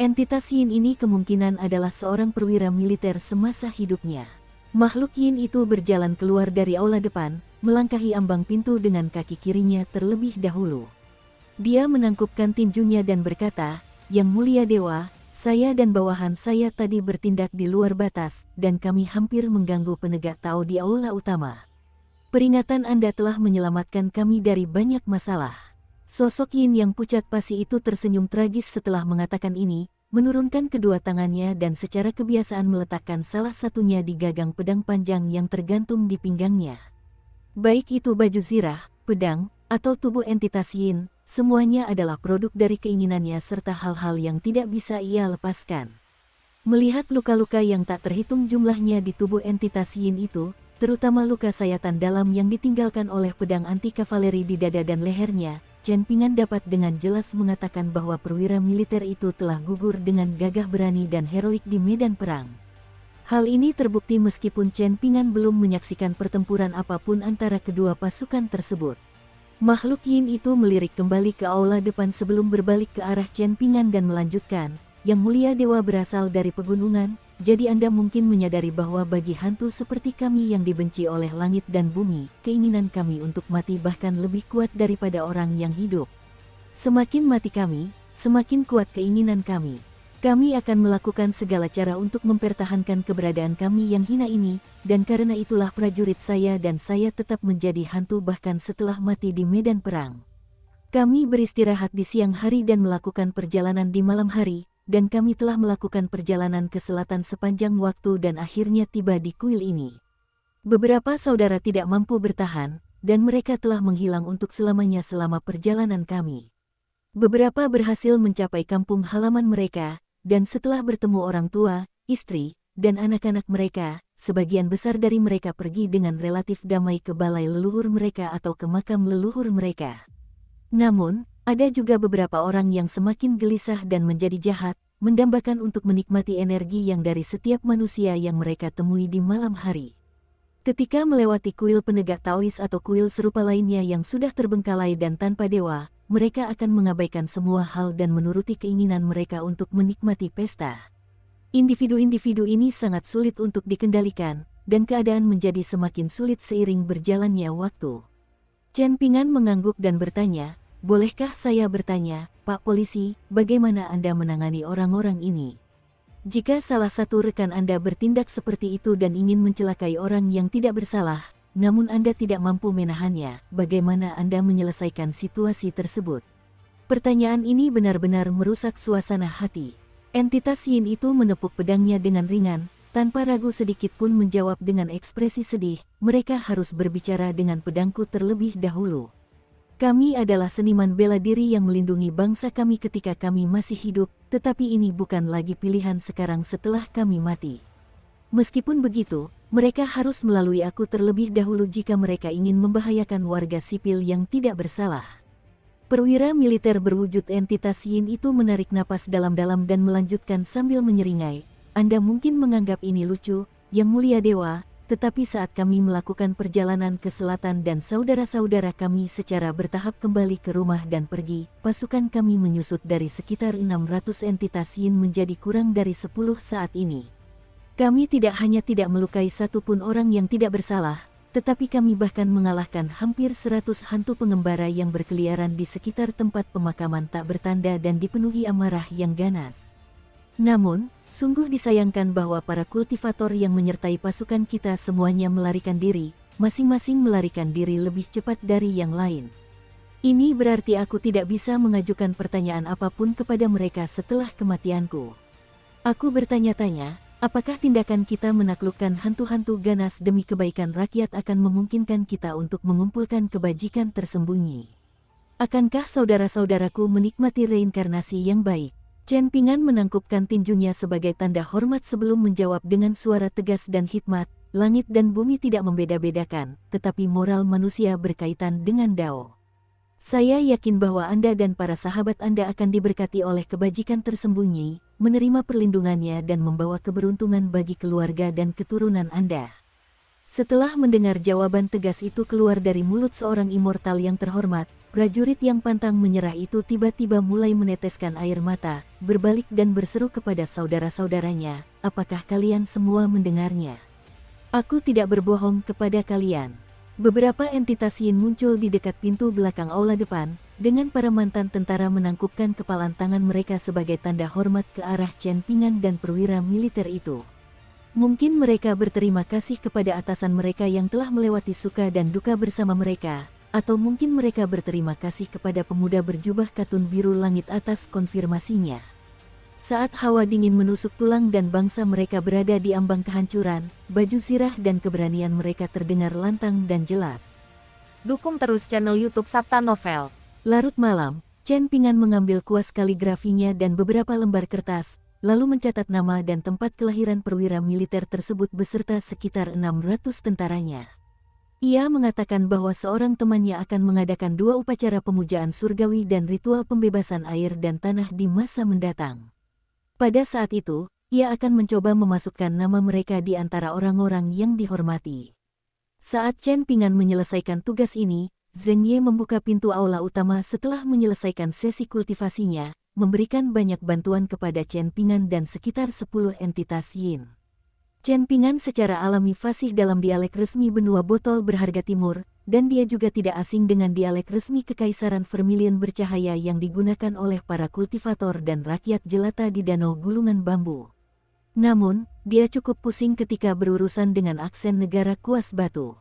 Entitas Yin ini kemungkinan adalah seorang perwira militer semasa hidupnya. Makhluk Yin itu berjalan keluar dari aula depan, melangkahi ambang pintu dengan kaki kirinya terlebih dahulu. Dia menangkupkan tinjunya dan berkata, "Yang mulia dewa, saya dan bawahan saya tadi bertindak di luar batas, dan kami hampir mengganggu penegak Tao di aula utama. Peringatan Anda telah menyelamatkan kami dari banyak masalah." Sosok Yin yang pucat pasi itu tersenyum tragis setelah mengatakan ini, menurunkan kedua tangannya dan secara kebiasaan meletakkan salah satunya di gagang pedang panjang yang tergantung di pinggangnya. Baik itu baju zirah, pedang, atau tubuh entitas Yin, semuanya adalah produk dari keinginannya serta hal-hal yang tidak bisa ia lepaskan. Melihat luka-luka yang tak terhitung jumlahnya di tubuh entitas Yin itu, terutama luka sayatan dalam yang ditinggalkan oleh pedang anti kavaleri di dada dan lehernya, Chen Pingan dapat dengan jelas mengatakan bahwa perwira militer itu telah gugur dengan gagah berani dan heroik di medan perang. Hal ini terbukti meskipun Chen Pingan belum menyaksikan pertempuran apapun antara kedua pasukan tersebut. Makhluk Yin itu melirik kembali ke aula depan sebelum berbalik ke arah Chen Pingan dan melanjutkan, "Yang mulia dewa berasal dari pegunungan, jadi Anda mungkin menyadari bahwa bagi hantu seperti kami yang dibenci oleh langit dan bumi, keinginan kami untuk mati bahkan lebih kuat daripada orang yang hidup. Semakin mati kami, semakin kuat keinginan kami. Kami akan melakukan segala cara untuk mempertahankan keberadaan kami yang hina ini, dan karena itulah prajurit saya dan saya tetap menjadi hantu bahkan setelah mati di medan perang. Kami beristirahat di siang hari dan melakukan perjalanan di malam hari, dan kami telah melakukan perjalanan ke selatan sepanjang waktu dan akhirnya tiba di kuil ini. Beberapa saudara tidak mampu bertahan, dan mereka telah menghilang untuk selamanya selama perjalanan kami. Beberapa berhasil mencapai kampung halaman mereka, dan setelah bertemu orang tua, istri, dan anak-anak mereka, sebagian besar dari mereka pergi dengan relatif damai ke balai leluhur mereka atau ke makam leluhur mereka. Namun, ada juga beberapa orang yang semakin gelisah dan menjadi jahat, mendambakan untuk menikmati energi yang dari setiap manusia yang mereka temui di malam hari. Ketika melewati kuil penegak Taois atau kuil serupa lainnya yang sudah terbengkalai dan tanpa dewa, mereka akan mengabaikan semua hal dan menuruti keinginan mereka untuk menikmati pesta. Individu-individu ini sangat sulit untuk dikendalikan, dan keadaan menjadi semakin sulit seiring berjalannya waktu. Chen Pingan mengangguk dan bertanya, "Bolehkah saya bertanya, Pak Polisi, bagaimana Anda menangani orang-orang ini? Jika salah satu rekan Anda bertindak seperti itu dan ingin mencelakai orang yang tidak bersalah, namun Anda tidak mampu menahannya, bagaimana Anda menyelesaikan situasi tersebut?" Pertanyaan ini benar-benar merusak suasana hati. Entitas Yin itu menepuk pedangnya dengan ringan, tanpa ragu sedikit pun menjawab dengan ekspresi sedih, "Mereka harus berbicara dengan pedangku terlebih dahulu. Kami adalah seniman bela diri yang melindungi bangsa kami ketika kami masih hidup, tetapi ini bukan lagi pilihan sekarang setelah kami mati. Meskipun begitu, mereka harus melalui aku terlebih dahulu jika mereka ingin membahayakan warga sipil yang tidak bersalah." Perwira militer berwujud entitas Yin itu menarik napas dalam-dalam dan melanjutkan sambil menyeringai, "Anda mungkin menganggap ini lucu, Yang Mulia Dewa, tetapi saat kami melakukan perjalanan ke selatan dan saudara-saudara kami secara bertahap kembali ke rumah dan pergi, pasukan kami menyusut dari sekitar 600 entitas Yin menjadi kurang dari 10 saat ini. Kami tidak hanya tidak melukai satupun orang yang tidak bersalah, tetapi kami bahkan mengalahkan hampir 100 hantu pengembara yang berkeliaran di sekitar tempat pemakaman tak bertanda dan dipenuhi amarah yang ganas. Namun, sungguh disayangkan bahwa para kultivator yang menyertai pasukan kita semuanya melarikan diri, masing-masing melarikan diri lebih cepat dari yang lain. Ini berarti aku tidak bisa mengajukan pertanyaan apapun kepada mereka setelah kematianku. Aku bertanya-tanya, apakah tindakan kita menaklukkan hantu-hantu ganas demi kebaikan rakyat akan memungkinkan kita untuk mengumpulkan kebajikan tersembunyi? Akankah saudara-saudaraku menikmati reinkarnasi yang baik? Chen Pingan menangkupkan tinjunya sebagai tanda hormat sebelum menjawab dengan suara tegas dan hikmat, "Langit dan bumi tidak membeda-bedakan, tetapi moral manusia berkaitan dengan Dao. Saya yakin bahwa Anda dan para sahabat Anda akan diberkati oleh kebajikan tersembunyi, menerima perlindungannya dan membawa keberuntungan bagi keluarga dan keturunan Anda. Setelah mendengar jawaban tegas itu keluar dari mulut seorang immortal yang terhormat, prajurit yang pantang menyerah itu tiba-tiba mulai meneteskan air mata, berbalik dan berseru kepada saudara-saudaranya, "Apakah kalian semua mendengarnya? Aku tidak berbohong kepada kalian." Beberapa entitas yin muncul di dekat pintu belakang aula depan, dengan para mantan tentara menangkupkan kepalan tangan mereka sebagai tanda hormat ke arah Chen Pingan dan perwira militer itu. Mungkin mereka berterima kasih kepada atasan mereka yang telah melewati suka dan duka bersama mereka, atau mungkin mereka berterima kasih kepada pemuda berjubah katun biru langit atas konfirmasinya. Saat hawa dingin menusuk tulang dan bangsa mereka berada di ambang kehancuran, baju zirah dan keberanian mereka terdengar lantang dan jelas. Dukung terus channel YouTube Sabta Novel. Larut malam, Chen Pingan mengambil kuas kaligrafinya dan beberapa lembar kertas, lalu mencatat nama dan tempat kelahiran perwira militer tersebut beserta sekitar 600 tentaranya. Ia mengatakan bahwa seorang temannya akan mengadakan 2 upacara pemujaan surgawi dan ritual pembebasan air dan tanah di masa mendatang. Pada saat itu, ia akan mencoba memasukkan nama mereka di antara orang-orang yang dihormati. Saat Chen Pingan menyelesaikan tugas ini, Zheng Ye membuka pintu aula utama setelah menyelesaikan sesi kultivasinya, memberikan banyak bantuan kepada Chen Pingan dan sekitar 10 entitas yin. Chen Pingan secara alami fasih dalam dialek resmi benua botol berharga timur, dan dia juga tidak asing dengan dialek resmi Kekaisaran Vermilion bercahaya yang digunakan oleh para kultivator dan rakyat jelata di danau gulungan bambu. Namun, dia cukup pusing ketika berurusan dengan aksen negara kuas batu.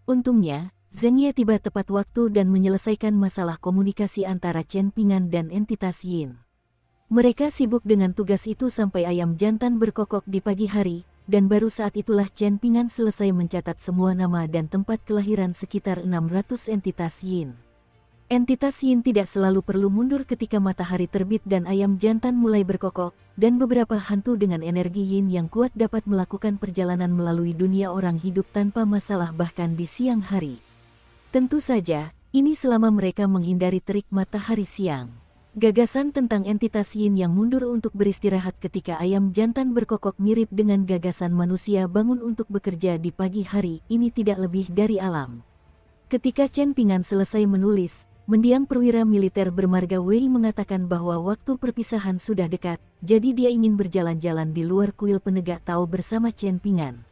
Untungnya, Zheng Ye tiba tepat waktu dan menyelesaikan masalah komunikasi antara Chen Pingan dan entitas yin. Mereka sibuk dengan tugas itu sampai ayam jantan berkokok di pagi hari, dan baru saat itulah Chen Pingan selesai mencatat semua nama dan tempat kelahiran sekitar 600 entitas yin. Entitas yin tidak selalu perlu mundur ketika matahari terbit dan ayam jantan mulai berkokok, dan beberapa hantu dengan energi yin yang kuat dapat melakukan perjalanan melalui dunia orang hidup tanpa masalah bahkan di siang hari. Tentu saja, ini selama mereka menghindari terik matahari siang. Gagasan tentang entitas yin yang mundur untuk beristirahat ketika ayam jantan berkokok mirip dengan gagasan manusia bangun untuk bekerja di pagi hari, ini tidak lebih dari alam. Ketika Chen Pingan selesai menulis, mendiang perwira militer bermarga Wei mengatakan bahwa waktu perpisahan sudah dekat, jadi dia ingin berjalan-jalan di luar kuil penegak Tao bersama Chen Pingan.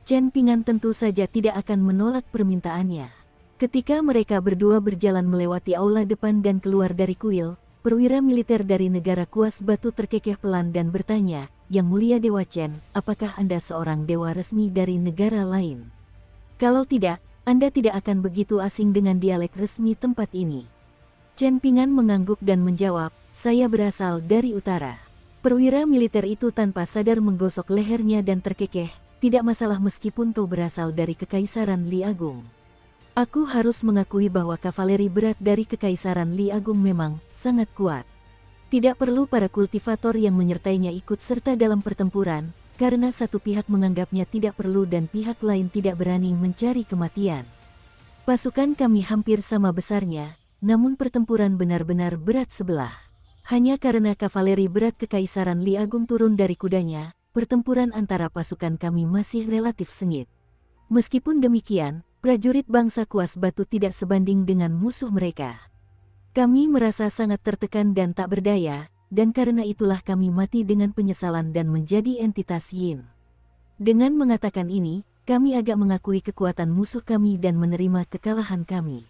Chen Pingan tentu saja tidak akan menolak permintaannya. Ketika mereka berdua berjalan melewati aula depan dan keluar dari kuil, perwira militer dari negara kuas batu terkekeh pelan dan bertanya, "Yang mulia Dewa Chen, apakah Anda seorang dewa resmi dari negara lain? Kalau tidak, Anda tidak akan begitu asing dengan dialek resmi tempat ini." Chen Pingan mengangguk dan menjawab, "Saya berasal dari utara." Perwira militer itu tanpa sadar menggosok lehernya dan terkekeh, "Tidak masalah meskipun kau berasal dari Kekaisaran Li Agung. Aku harus mengakui bahwa kavaleri berat dari Kekaisaran Li Agung memang sangat kuat. Tidak perlu para kultivator yang menyertainya ikut serta dalam pertempuran, karena satu pihak menganggapnya tidak perlu dan pihak lain tidak berani mencari kematian. Pasukan kami hampir sama besarnya, namun pertempuran benar-benar berat sebelah. Hanya karena kavaleri berat Kekaisaran Li Agung turun dari kudanya, pertempuran antara pasukan kami masih relatif sengit. Meskipun demikian, prajurit bangsa kuas batu tidak sebanding dengan musuh mereka. Kami merasa sangat tertekan dan tak berdaya, dan karena itulah kami mati dengan penyesalan dan menjadi entitas yin." Dengan mengatakan ini, kami agak mengakui kekuatan musuh kami dan menerima kekalahan kami.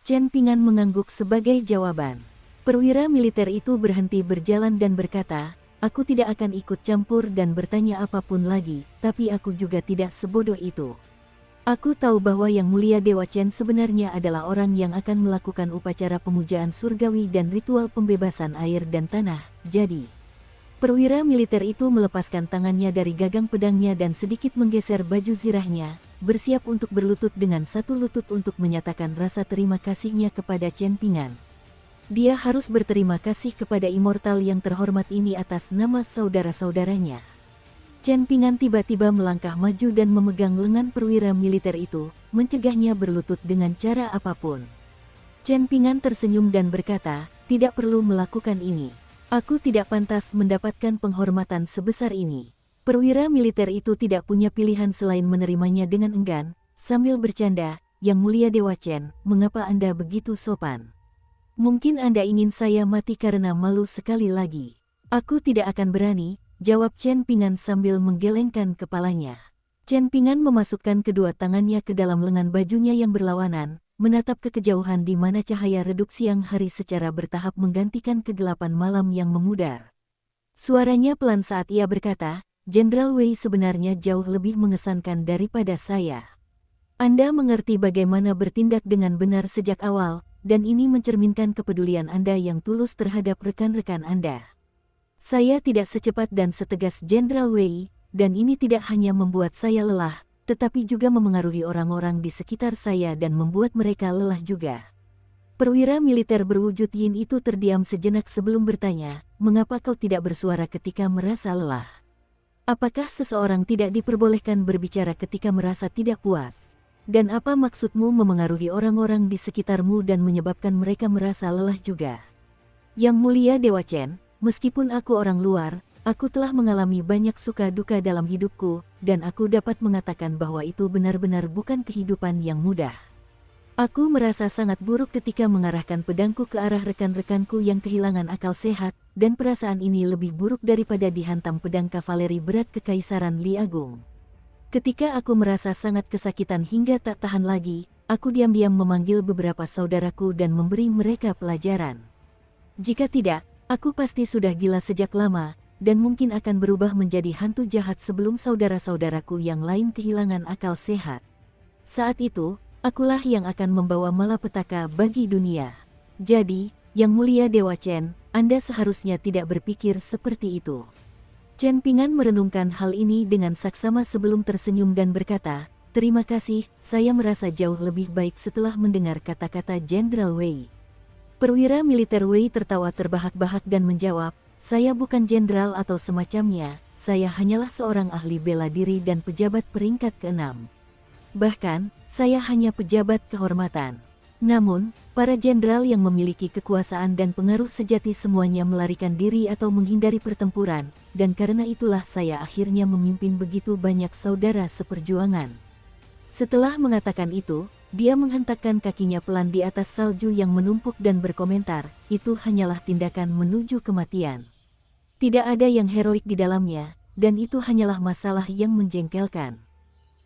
Chen Pingan mengangguk sebagai jawaban. Perwira militer itu berhenti berjalan dan berkata, "Aku tidak akan ikut campur dan bertanya apapun lagi, tapi aku juga tidak sebodoh itu. Aku tahu bahwa Yang Mulia Dewa Chen sebenarnya adalah orang yang akan melakukan upacara pemujaan surgawi dan ritual pembebasan air dan tanah, jadi..." Perwira militer itu melepaskan tangannya dari gagang pedangnya dan sedikit menggeser baju zirahnya, bersiap untuk berlutut dengan satu lutut untuk menyatakan rasa terima kasihnya kepada Chen Pingan. Dia harus berterima kasih kepada immortal yang terhormat ini atas nama saudara-saudaranya. Chen Pingan tiba-tiba melangkah maju dan memegang lengan perwira militer itu, mencegahnya berlutut dengan cara apapun. Chen Pingan tersenyum dan berkata, tidak perlu melakukan ini. Aku tidak pantas mendapatkan penghormatan sebesar ini. Perwira militer itu tidak punya pilihan selain menerimanya dengan enggan, sambil bercanda, Yang Mulia Dewa Chen, mengapa Anda begitu sopan? Mungkin Anda ingin saya mati karena malu sekali lagi. Aku tidak akan berani, jawab Chen Pingan sambil menggelengkan kepalanya. Chen Pingan memasukkan kedua tangannya ke dalam lengan bajunya yang berlawanan, menatap ke kejauhan di mana cahaya redup siang hari secara bertahap menggantikan kegelapan malam yang memudar. Suaranya pelan saat ia berkata, Jenderal Wei sebenarnya jauh lebih mengesankan daripada saya. Anda mengerti bagaimana bertindak dengan benar sejak awal, dan ini mencerminkan kepedulian Anda yang tulus terhadap rekan-rekan Anda. Saya tidak secepat dan setegas Jenderal Wei, dan ini tidak hanya membuat saya lelah, tetapi juga memengaruhi orang-orang di sekitar saya dan membuat mereka lelah juga. Perwira militer berwujud yin itu terdiam sejenak sebelum bertanya, mengapa kau tidak bersuara ketika merasa lelah? Apakah seseorang tidak diperbolehkan berbicara ketika merasa tidak puas? Dan apa maksudmu memengaruhi orang-orang di sekitarmu dan menyebabkan mereka merasa lelah juga? Yang Mulia Dewa Chen, meskipun aku orang luar, aku telah mengalami banyak suka duka dalam hidupku, dan aku dapat mengatakan bahwa itu benar-benar bukan kehidupan yang mudah. Aku merasa sangat buruk ketika mengarahkan pedangku ke arah rekan-rekanku yang kehilangan akal sehat, dan perasaan ini lebih buruk daripada dihantam pedang kavaleri berat Kekaisaran Li Agung. Ketika aku merasa sangat kesakitan hingga tak tahan lagi, aku diam-diam memanggil beberapa saudaraku dan memberi mereka pelajaran. Jika tidak, aku pasti sudah gila sejak lama, dan mungkin akan berubah menjadi hantu jahat sebelum saudara-saudaraku yang lain kehilangan akal sehat. Saat itu, akulah yang akan membawa malapetaka bagi dunia. Jadi, Yang Mulia Dewa Chen, Anda seharusnya tidak berpikir seperti itu. Chen Pingan merenungkan hal ini dengan saksama sebelum tersenyum dan berkata, terima kasih, saya merasa jauh lebih baik setelah mendengar kata-kata Jenderal Wei. Perwira militer Wei tertawa terbahak-bahak dan menjawab, saya bukan jenderal atau semacamnya, saya hanyalah seorang ahli bela diri dan pejabat peringkat ke-6. Bahkan, saya hanya pejabat kehormatan. Namun, para jenderal yang memiliki kekuasaan dan pengaruh sejati semuanya melarikan diri atau menghindari pertempuran, dan karena itulah saya akhirnya memimpin begitu banyak saudara seperjuangan. Setelah mengatakan itu, dia menghentakkan kakinya pelan di atas salju yang menumpuk dan berkomentar, itu hanyalah tindakan menuju kematian. Tidak ada yang heroik di dalamnya, dan itu hanyalah masalah yang menjengkelkan.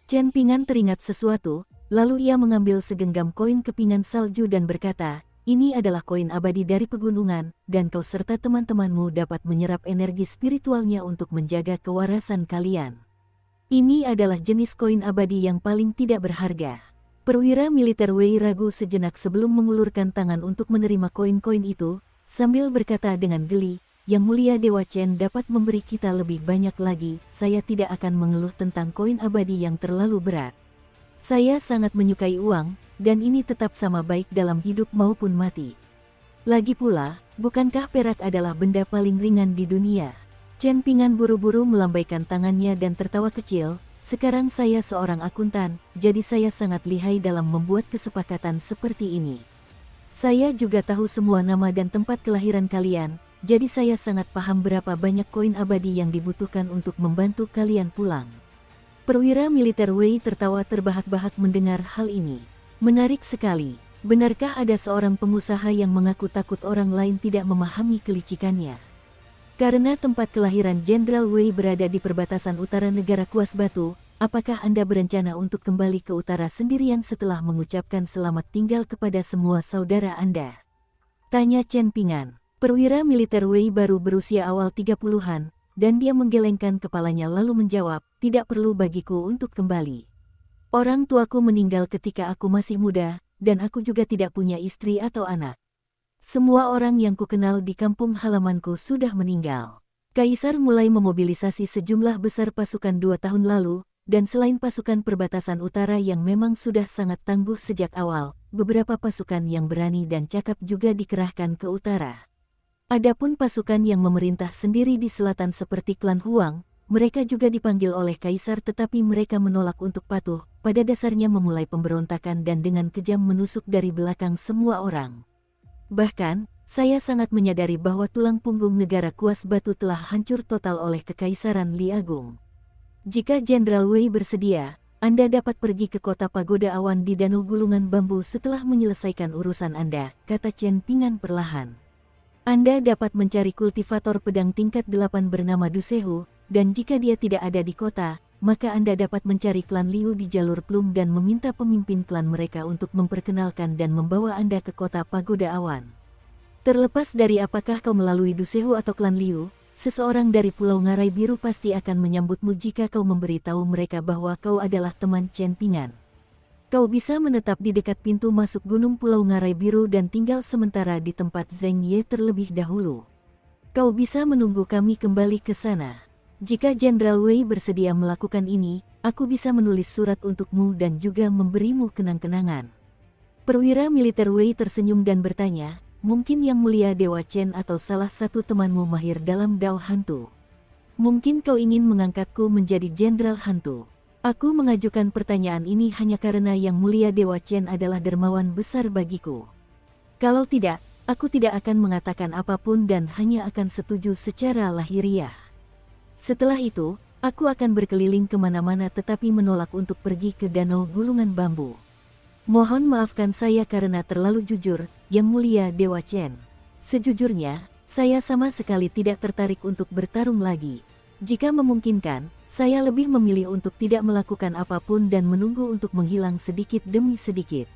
Chen Pingan teringat sesuatu, lalu ia mengambil segenggam koin kepingan salju dan berkata, ini adalah koin abadi dari pegunungan, dan kau serta teman-temanmu dapat menyerap energi spiritualnya untuk menjaga kewarasan kalian. Ini adalah jenis koin abadi yang paling tidak berharga. Perwira militer Wei ragu sejenak sebelum mengulurkan tangan untuk menerima koin-koin itu, sambil berkata dengan geli, Yang Mulia Dewa Chen dapat memberi kita lebih banyak lagi, saya tidak akan mengeluh tentang koin abadi yang terlalu berat. Saya sangat menyukai uang, dan ini tetap sama baik dalam hidup maupun mati. Lagi pula, bukankah perak adalah benda paling ringan di dunia? Chen Pingan buru-buru melambaikan tangannya dan tertawa kecil, sekarang saya seorang akuntan, jadi saya sangat lihai dalam membuat kesepakatan seperti ini. Saya juga tahu semua nama dan tempat kelahiran kalian, jadi saya sangat paham berapa banyak koin abadi yang dibutuhkan untuk membantu kalian pulang. Perwira militer Wei tertawa terbahak-bahak mendengar hal ini. Menarik sekali. Benarkah ada seorang pengusaha yang mengaku takut orang lain tidak memahami kelicikannya? Karena tempat kelahiran Jenderal Wei berada di perbatasan utara negara Kuas Batu, apakah Anda berencana untuk kembali ke utara sendirian setelah mengucapkan selamat tinggal kepada semua saudara Anda? Tanya Chen Pingan. Perwira militer Wei baru berusia awal 30-an, dan dia menggelengkan kepalanya lalu menjawab, tidak perlu bagiku untuk kembali. Orang tuaku meninggal ketika aku masih muda, dan aku juga tidak punya istri atau anak. Semua orang yang kukenal di kampung halamanku sudah meninggal. Kaisar mulai memobilisasi sejumlah besar pasukan 2 tahun lalu, dan selain pasukan perbatasan utara yang memang sudah sangat tangguh sejak awal, beberapa pasukan yang berani dan cakap juga dikerahkan ke utara. Adapun pasukan yang memerintah sendiri di selatan seperti klan Huang, mereka juga dipanggil oleh kaisar tetapi mereka menolak untuk patuh, pada dasarnya memulai pemberontakan dan dengan kejam menusuk dari belakang semua orang. Bahkan, saya sangat menyadari bahwa tulang punggung negara Kuas Batu telah hancur total oleh Kekaisaran Li Agung. Jika Jenderal Wei bersedia, Anda dapat pergi ke kota Pagoda Awan di Danau Gulungan Bambu setelah menyelesaikan urusan Anda, kata Chen Pingan perlahan. Anda dapat mencari kultivator pedang tingkat 8 bernama Dusehu, dan jika dia tidak ada di kota, maka Anda dapat mencari klan Liu di jalur Plum dan meminta pemimpin klan mereka untuk memperkenalkan dan membawa Anda ke kota Pagoda Awan. Terlepas dari apakah kau melalui Dusehu atau klan Liu, seseorang dari Pulau Ngarai Biru pasti akan menyambutmu jika kau memberitahu mereka bahwa kau adalah teman Chen Pingan. Kau bisa menetap di dekat pintu masuk Gunung Pulau Ngarai Biru dan tinggal sementara di tempat Zheng Ye terlebih dahulu. Kau bisa menunggu kami kembali ke sana. Jika Jenderal Wei bersedia melakukan ini, aku bisa menulis surat untukmu dan juga memberimu kenang-kenangan. Perwira militer Wei tersenyum dan bertanya, mungkin Yang Mulia Dewa Chen atau salah satu temanmu mahir dalam dao hantu. Mungkin kau ingin mengangkatku menjadi Jenderal Hantu. Aku mengajukan pertanyaan ini hanya karena Yang Mulia Dewa Chen adalah dermawan besar bagiku. Kalau tidak, aku tidak akan mengatakan apapun dan hanya akan setuju secara lahiriah. Setelah itu, aku akan berkeliling kemana-mana tetapi menolak untuk pergi ke Danau Gulungan Bambu. Mohon maafkan saya karena terlalu jujur, Yang Mulia Dewa Chen. Sejujurnya, saya sama sekali tidak tertarik untuk bertarung lagi. Jika memungkinkan, saya lebih memilih untuk tidak melakukan apapun dan menunggu untuk menghilang sedikit demi sedikit.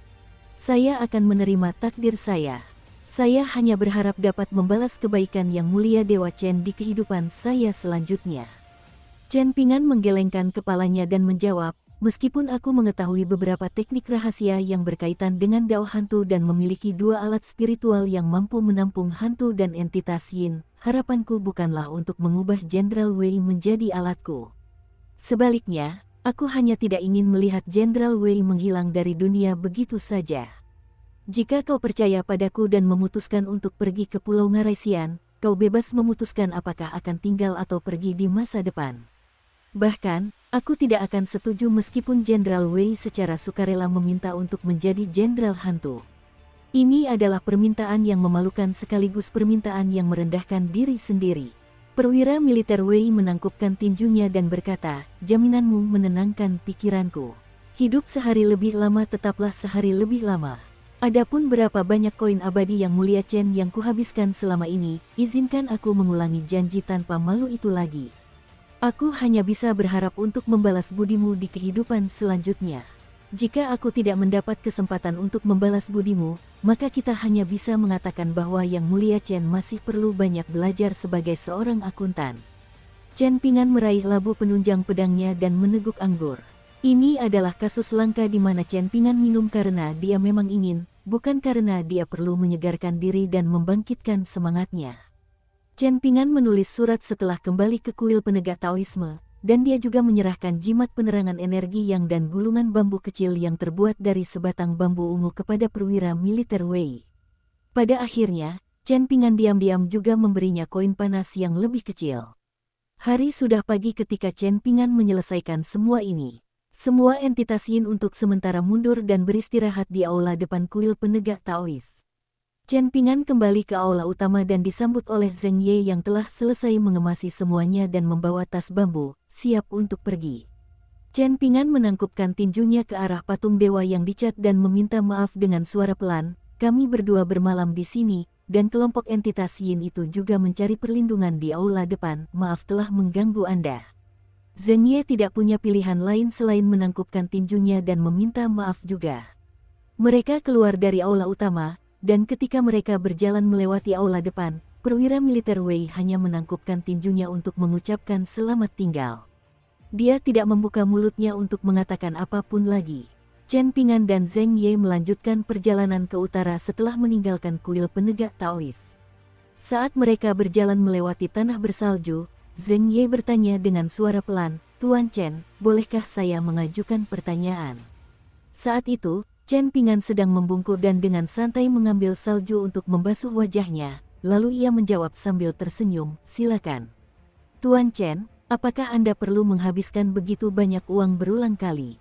Saya akan menerima takdir saya. Saya hanya berharap dapat membalas kebaikan Yang Mulia Dewa Chen di kehidupan saya selanjutnya. Chen Pingan menggelengkan kepalanya dan menjawab, meskipun aku mengetahui beberapa teknik rahasia yang berkaitan dengan dao hantu dan memiliki 2 alat spiritual yang mampu menampung hantu dan entitas yin, harapanku bukanlah untuk mengubah Jenderal Wei menjadi alatku. Sebaliknya, aku hanya tidak ingin melihat Jenderal Wei menghilang dari dunia begitu saja. Jika kau percaya padaku dan memutuskan untuk pergi ke Pulau Ngarai Xian, kau bebas memutuskan apakah akan tinggal atau pergi di masa depan. Bahkan, aku tidak akan setuju meskipun Jenderal Wei secara sukarela meminta untuk menjadi Jenderal Hantu. Ini adalah permintaan yang memalukan sekaligus permintaan yang merendahkan diri sendiri. Perwira militer Wei menangkupkan tinjunya dan berkata, jaminanmu menenangkan pikiranku. Hidup sehari lebih lama tetaplah sehari lebih lama. Adapun berapa banyak koin abadi Yang Mulia Chen yang kuhabiskan selama ini, izinkan aku mengulangi janji tanpa malu itu lagi. Aku hanya bisa berharap untuk membalas budimu di kehidupan selanjutnya. Jika aku tidak mendapat kesempatan untuk membalas budimu, maka kita hanya bisa mengatakan bahwa Yang Mulia Chen masih perlu banyak belajar sebagai seorang akuntan. Chen Pingan meraih labu penunjang pedangnya dan meneguk anggur. Ini adalah kasus langka di mana Chen Pingan minum karena dia memang ingin, bukan karena dia perlu menyegarkan diri dan membangkitkan semangatnya. Chen Pingan menulis surat setelah kembali ke kuil penegak Taoisme, dan dia juga menyerahkan jimat penerangan energi yang dan gulungan bambu kecil yang terbuat dari sebatang bambu ungu kepada perwira militer Wei. Pada akhirnya, Chen Pingan diam-diam juga memberinya koin panas yang lebih kecil. Hari sudah pagi ketika Chen Pingan menyelesaikan semua ini. Semua entitas yin untuk sementara mundur dan beristirahat di aula depan kuil penegak Taois. Chen Pingan kembali ke aula utama dan disambut oleh Zheng Ye yang telah selesai mengemasi semuanya dan membawa tas bambu, siap untuk pergi. Chen Pingan menangkupkan tinjunya ke arah patung dewa yang dicat dan meminta maaf dengan suara pelan, kami berdua bermalam di sini, dan kelompok entitas yin itu juga mencari perlindungan di aula depan, maaf telah mengganggu Anda. Zheng Ye tidak punya pilihan lain selain menangkupkan tinjunya dan meminta maaf juga. Mereka keluar dari aula utama, dan ketika mereka berjalan melewati aula depan, perwira militer Wei hanya menangkupkan tinjunya untuk mengucapkan selamat tinggal. Dia tidak membuka mulutnya untuk mengatakan apapun lagi. Chen Pingan dan Zheng Ye melanjutkan perjalanan ke utara setelah meninggalkan kuil penegak Taois. Saat mereka berjalan melewati tanah bersalju, Zheng Ye bertanya dengan suara pelan, Tuan Chen, bolehkah saya mengajukan pertanyaan? Saat itu, Chen Pingan sedang membungkuk dan dengan santai mengambil salju untuk membasuh wajahnya, lalu ia menjawab sambil tersenyum, silakan. Tuan Chen, apakah Anda perlu menghabiskan begitu banyak uang berulang kali?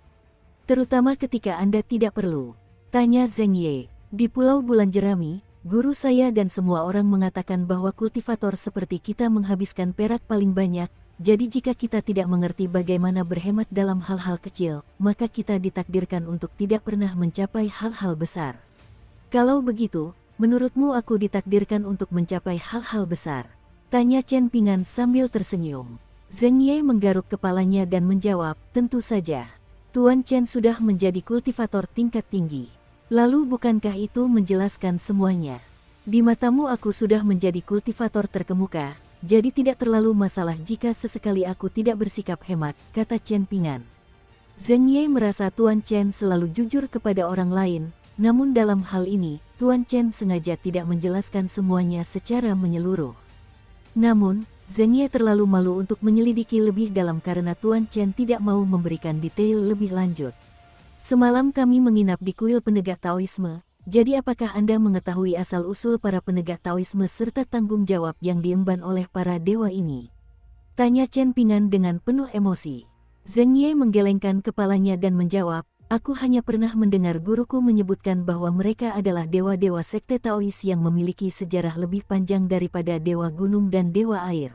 Terutama ketika Anda tidak perlu. Tanya Zheng Ye. Di Pulau Bulan Jerami, guru saya dan semua orang mengatakan bahwa kultivator seperti kita menghabiskan perak paling banyak, jadi jika kita tidak mengerti bagaimana berhemat dalam hal-hal kecil, maka kita ditakdirkan untuk tidak pernah mencapai hal-hal besar. Kalau begitu, menurutmu aku ditakdirkan untuk mencapai hal-hal besar? Tanya Chen Pingan sambil tersenyum. Zheng Ye menggaruk kepalanya dan menjawab, tentu saja. Tuan Chen sudah menjadi kultivator tingkat tinggi. Lalu bukankah itu menjelaskan semuanya? Di matamu aku sudah menjadi kultivator terkemuka, jadi tidak terlalu masalah jika sesekali aku tidak bersikap hemat, kata Chen Pingan. Zheng Ye merasa Tuan Chen selalu jujur kepada orang lain, namun dalam hal ini, Tuan Chen sengaja tidak menjelaskan semuanya secara menyeluruh. Namun, Zheng Ye terlalu malu untuk menyelidiki lebih dalam karena Tuan Chen tidak mau memberikan detail lebih lanjut. Semalam kami menginap di kuil penegak Taoisme, jadi apakah Anda mengetahui asal-usul para penegak Taoisme serta tanggung jawab yang diemban oleh para dewa ini? Tanya Chen Pingan dengan penuh emosi. Zheng Ye menggelengkan kepalanya dan menjawab, aku hanya pernah mendengar guruku menyebutkan bahwa mereka adalah dewa-dewa sekte Taois yang memiliki sejarah lebih panjang daripada dewa gunung dan dewa air.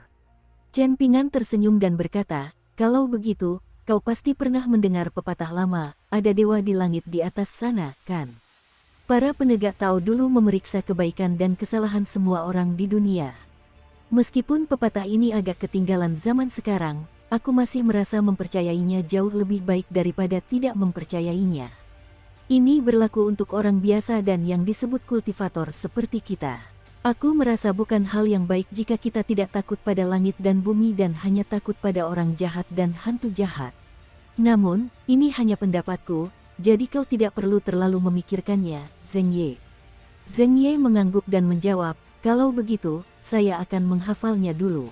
Chen Pingan tersenyum dan berkata, kalau begitu, kau pasti pernah mendengar pepatah lama, ada dewa di langit di atas sana, kan? Para penegak Tao dulu memeriksa kebaikan dan kesalahan semua orang di dunia. Meskipun pepatah ini agak ketinggalan zaman sekarang, aku masih merasa mempercayainya jauh lebih baik daripada tidak mempercayainya. Ini berlaku untuk orang biasa dan yang disebut kultivator seperti kita. Aku merasa bukan hal yang baik jika kita tidak takut pada langit dan bumi dan hanya takut pada orang jahat dan hantu jahat. Namun, ini hanya pendapatku, jadi kau tidak perlu terlalu memikirkannya, Zheng Ye. Zheng Ye mengangguk dan menjawab, kalau begitu, saya akan menghafalnya dulu.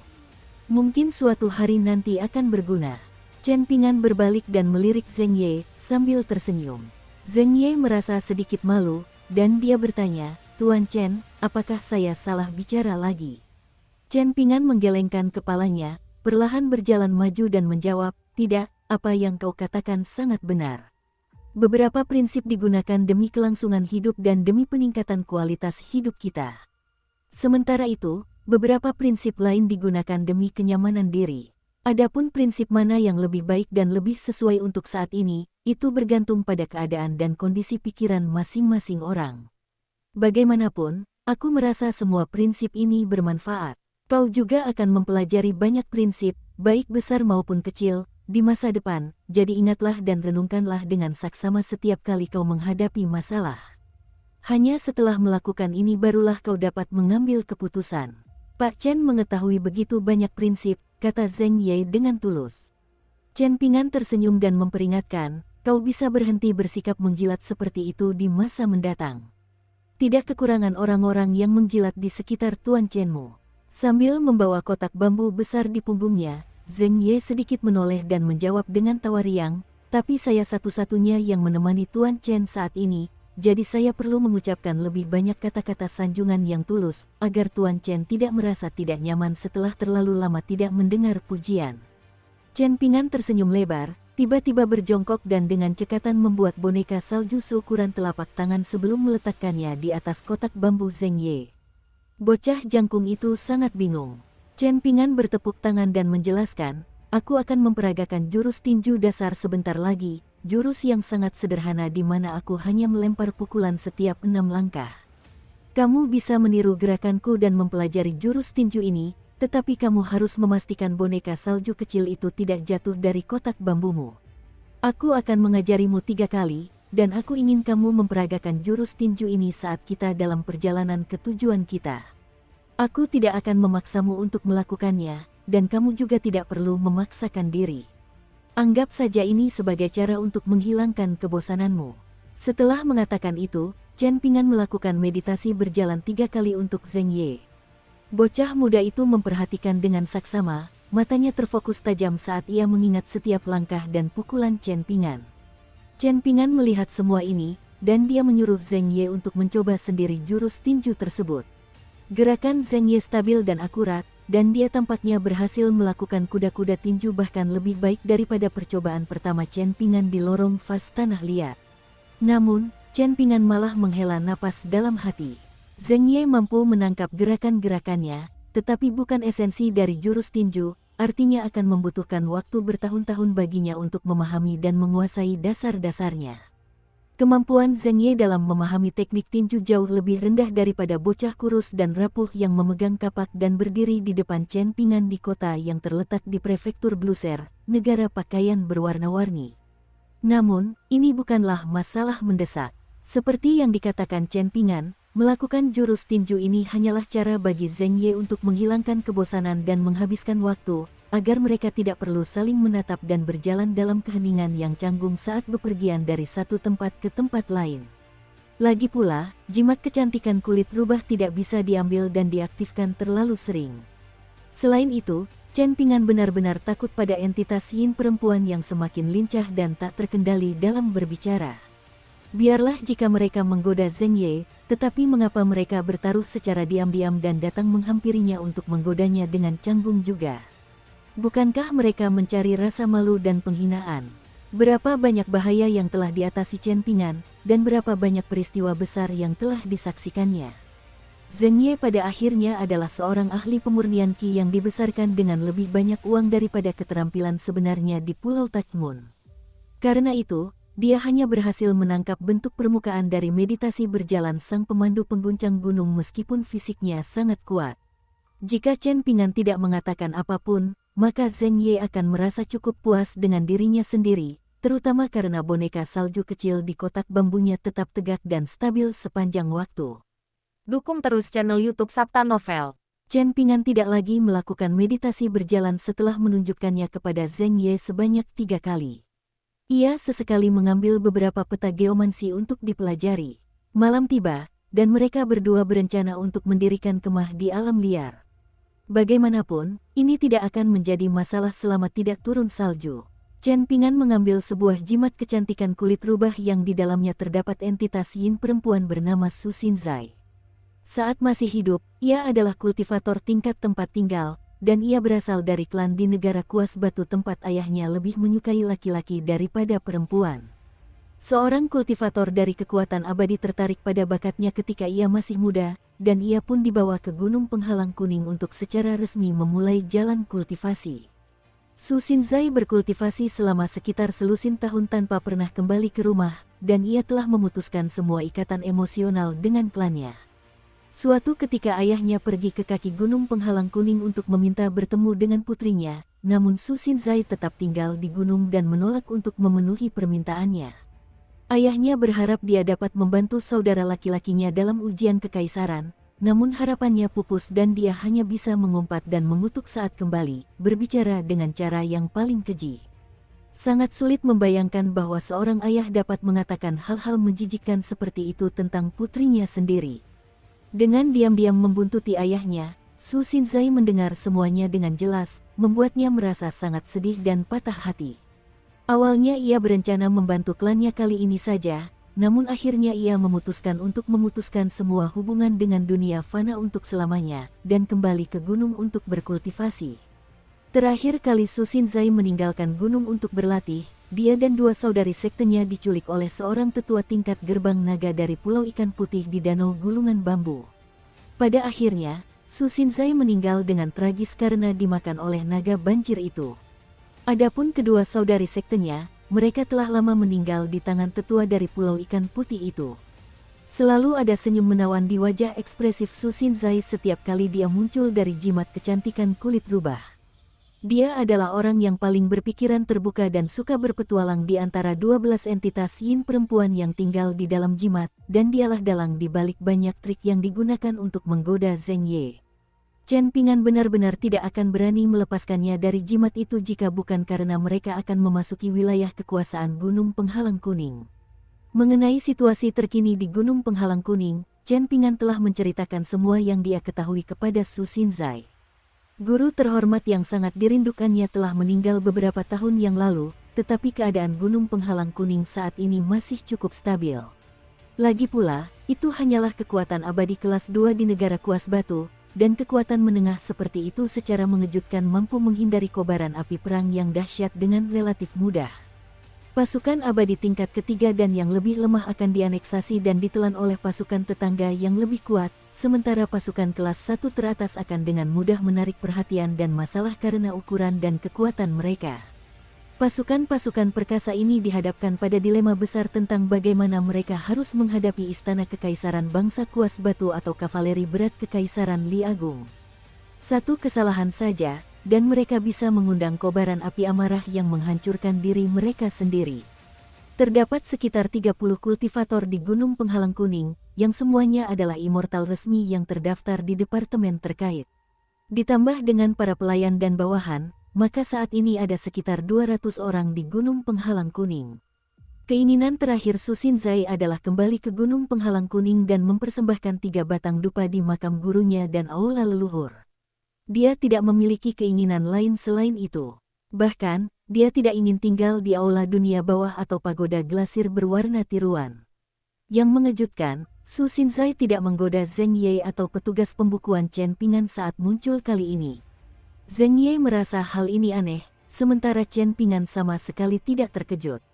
Mungkin suatu hari nanti akan berguna. Chen Pingan berbalik dan melirik Zheng Ye sambil tersenyum. Zheng Ye merasa sedikit malu, dan dia bertanya, Tuan Chen, apakah saya salah bicara lagi? Chen Pingan menggelengkan kepalanya, perlahan berjalan maju dan menjawab, tidak, apa yang kau katakan sangat benar. Beberapa prinsip digunakan demi kelangsungan hidup dan demi peningkatan kualitas hidup kita. Sementara itu, beberapa prinsip lain digunakan demi kenyamanan diri. Adapun prinsip mana yang lebih baik dan lebih sesuai untuk saat ini, itu bergantung pada keadaan dan kondisi pikiran masing-masing orang. Bagaimanapun, aku merasa semua prinsip ini bermanfaat. Kau juga akan mempelajari banyak prinsip, baik besar maupun kecil, di masa depan, jadi ingatlah dan renungkanlah dengan saksama setiap kali kau menghadapi masalah. Hanya setelah melakukan ini barulah kau dapat mengambil keputusan. Pak Chen mengetahui begitu banyak prinsip, kata Zheng Ye dengan tulus. Chen Pingan tersenyum dan memperingatkan, kau bisa berhenti bersikap menjilat seperti itu di masa mendatang. Tidak kekurangan orang-orang yang menjilat di sekitar Tuan Chenmu. Sambil membawa kotak bambu besar di punggungnya, Zheng Ye sedikit menoleh dan menjawab dengan tawa riang, tapi saya satu-satunya yang menemani Tuan Chen saat ini, jadi saya perlu mengucapkan lebih banyak kata-kata sanjungan yang tulus, agar Tuan Chen tidak merasa tidak nyaman setelah terlalu lama tidak mendengar pujian. Chen Pingan tersenyum lebar, tiba-tiba berjongkok dan dengan cekatan membuat boneka salju seukuran telapak tangan sebelum meletakkannya di atas kotak bambu Zheng Ye. Bocah jangkung itu sangat bingung. Chen Pingan bertepuk tangan dan menjelaskan, aku akan memperagakan jurus tinju dasar sebentar lagi, jurus yang sangat sederhana di mana aku hanya melempar pukulan setiap 6 langkah. Kamu bisa meniru gerakanku dan mempelajari jurus tinju ini, tetapi kamu harus memastikan boneka salju kecil itu tidak jatuh dari kotak bambumu. Aku akan mengajarimu 3 kali, dan aku ingin kamu memperagakan jurus tinju ini saat kita dalam perjalanan ke tujuan kita. Aku tidak akan memaksamu untuk melakukannya, dan kamu juga tidak perlu memaksakan diri. Anggap saja ini sebagai cara untuk menghilangkan kebosananmu. Setelah mengatakan itu, Chen Pingan melakukan meditasi berjalan 3 kali untuk Zheng Ye. Bocah muda itu memperhatikan dengan saksama, matanya terfokus tajam saat ia mengingat setiap langkah dan pukulan Chen Pingan. Chen Pingan melihat semua ini, dan dia menyuruh Zheng Ye untuk mencoba sendiri jurus tinju tersebut. Gerakan Zheng Ye stabil dan akurat, dan dia tampaknya berhasil melakukan kuda-kuda tinju bahkan lebih baik daripada percobaan pertama Chen Ping'an di lorong fas tanah liat. Namun, Chen Ping'an malah menghela napas dalam hati. Zheng Ye mampu menangkap gerakan-gerakannya, tetapi bukan esensi dari jurus tinju, artinya akan membutuhkan waktu bertahun-tahun baginya untuk memahami dan menguasai dasar-dasarnya. Kemampuan Zheng Ye dalam memahami teknik tinju jauh lebih rendah daripada bocah kurus dan rapuh yang memegang kapak dan berdiri di depan Chen Ping'an di kota yang terletak di prefektur Bluser, negara pakaian berwarna-warni. Namun, ini bukanlah masalah mendesak. Seperti yang dikatakan Chen Ping'an, melakukan jurus tinju ini hanyalah cara bagi Zheng Ye untuk menghilangkan kebosanan dan menghabiskan waktu, agar mereka tidak perlu saling menatap dan berjalan dalam keheningan yang canggung saat bepergian dari satu tempat ke tempat lain. Lagi pula, jimat kecantikan kulit rubah tidak bisa diambil dan diaktifkan terlalu sering. Selain itu, Chen Ping'an benar-benar takut pada entitas yin perempuan yang semakin lincah dan tak terkendali dalam berbicara. Biarlah jika mereka menggoda Zheng Ye, tetapi mengapa mereka bertaruh secara diam-diam dan datang menghampirinya untuk menggodanya dengan canggung juga? Bukankah mereka mencari rasa malu dan penghinaan? Berapa banyak bahaya yang telah diatasi Chen Ping'an, dan berapa banyak peristiwa besar yang telah disaksikannya? Zheng Ye pada akhirnya adalah seorang ahli pemurnian Qi yang dibesarkan dengan lebih banyak uang daripada keterampilan sebenarnya di Pulau Tajmun. Karena itu, dia hanya berhasil menangkap bentuk permukaan dari meditasi berjalan sang pemandu pengguncang gunung meskipun fisiknya sangat kuat. Jika Chen Ping'an tidak mengatakan apapun, maka Zheng Ye akan merasa cukup puas dengan dirinya sendiri, terutama karena boneka salju kecil di kotak bambunya tetap tegak dan stabil sepanjang waktu. Dukung terus channel YouTube Sabta Novel. Chen Ping'an tidak lagi melakukan meditasi berjalan setelah menunjukkannya kepada Zheng Ye sebanyak 3 kali. Ia sesekali mengambil beberapa peta geomansi untuk dipelajari. Malam tiba, dan mereka berdua berencana untuk mendirikan kemah di alam liar. Bagaimanapun, ini tidak akan menjadi masalah selama tidak turun salju. Chen Ping'an mengambil sebuah jimat kecantikan kulit rubah yang di dalamnya terdapat entitas yin perempuan bernama Su Xinzai. Saat masih hidup, ia adalah kultivator tingkat tempat tinggal, dan ia berasal dari klan di negara kuas batu tempat ayahnya lebih menyukai laki-laki daripada perempuan. Seorang kultivator dari kekuatan abadi tertarik pada bakatnya ketika ia masih muda, dan ia pun dibawa ke Gunung Penghalang Kuning untuk secara resmi memulai jalan kultivasi. Su Xinzai berkultivasi selama sekitar selusin tahun tanpa pernah kembali ke rumah, dan ia telah memutuskan semua ikatan emosional dengan klannya. Suatu ketika ayahnya pergi ke kaki Gunung Penghalang Kuning untuk meminta bertemu dengan putrinya, namun Su Xinzai tetap tinggal di gunung dan menolak untuk memenuhi permintaannya. Ayahnya berharap dia dapat membantu saudara laki-lakinya dalam ujian kekaisaran, namun harapannya pupus dan dia hanya bisa mengumpat dan mengutuk saat kembali, berbicara dengan cara yang paling keji. Sangat sulit membayangkan bahwa seorang ayah dapat mengatakan hal-hal menjijikkan seperti itu tentang putrinya sendiri. Dengan diam-diam membuntuti ayahnya, Su Xinzai mendengar semuanya dengan jelas, membuatnya merasa sangat sedih dan patah hati. Awalnya ia berencana membantu klannya kali ini saja, namun akhirnya ia memutuskan untuk memutuskan semua hubungan dengan dunia fana untuk selamanya, dan kembali ke gunung untuk berkultivasi. Terakhir kali Su Xinzai meninggalkan gunung untuk berlatih, dia dan 2 saudari sektenya diculik oleh seorang tetua tingkat gerbang naga dari Pulau Ikan Putih di Danau Gulungan Bambu. Pada akhirnya, Su Xinzai meninggal dengan tragis karena dimakan oleh naga banjir itu. Adapun kedua saudari sektenya, mereka telah lama meninggal di tangan tetua dari Pulau Ikan Putih itu. Selalu ada senyum menawan di wajah ekspresif Su Xinzai setiap kali dia muncul dari jimat kecantikan kulit rubah. Dia adalah orang yang paling berpikiran terbuka dan suka berpetualang di antara 12 entitas yin perempuan yang tinggal di dalam jimat, dan dialah dalang di balik banyak trik yang digunakan untuk menggoda Zheng Ye. Chen Ping'an benar-benar tidak akan berani melepaskannya dari jimat itu jika bukan karena mereka akan memasuki wilayah kekuasaan Gunung Penghalang Kuning. Mengenai situasi terkini di Gunung Penghalang Kuning, Chen Ping'an telah menceritakan semua yang dia ketahui kepada Su Xinzai. Guru terhormat yang sangat dirindukannya telah meninggal beberapa tahun yang lalu, tetapi keadaan Gunung Penghalang Kuning saat ini masih cukup stabil. Lagi pula, itu hanyalah kekuatan abadi kelas 2 di negara kuas batu, dan kekuatan menengah seperti itu secara mengejutkan mampu menghindari kobaran api perang yang dahsyat dengan relatif mudah. Pasukan abadi tingkat ketiga dan yang lebih lemah akan dianeksasi dan ditelan oleh pasukan tetangga yang lebih kuat, sementara pasukan kelas 1 teratas akan dengan mudah menarik perhatian dan masalah karena ukuran dan kekuatan mereka. Pasukan-pasukan perkasa ini dihadapkan pada dilema besar tentang bagaimana mereka harus menghadapi istana kekaisaran bangsa kuas batu atau kavaleri berat kekaisaran Li Agung. Satu kesalahan saja, dan mereka bisa mengundang kobaran api amarah yang menghancurkan diri mereka sendiri. Terdapat sekitar 30 kultivator di Gunung Penghalang Kuning, yang semuanya adalah immortal resmi yang terdaftar di departemen terkait. Ditambah dengan para pelayan dan bawahan, maka saat ini ada sekitar 200 orang di Gunung Penghalang Kuning. Keinginan terakhir Su Xinzai adalah kembali ke Gunung Penghalang Kuning dan mempersembahkan 3 batang dupa di makam gurunya dan aula leluhur. Dia tidak memiliki keinginan lain selain itu. Bahkan, dia tidak ingin tinggal di aula dunia bawah atau pagoda glasir berwarna tiruan. Yang mengejutkan, Su Xinzai tidak menggoda Zheng Ye atau petugas pembukuan Chen Pingan saat muncul kali ini. Zheng Ye merasa hal ini aneh, sementara Chen Pingan sama sekali tidak terkejut.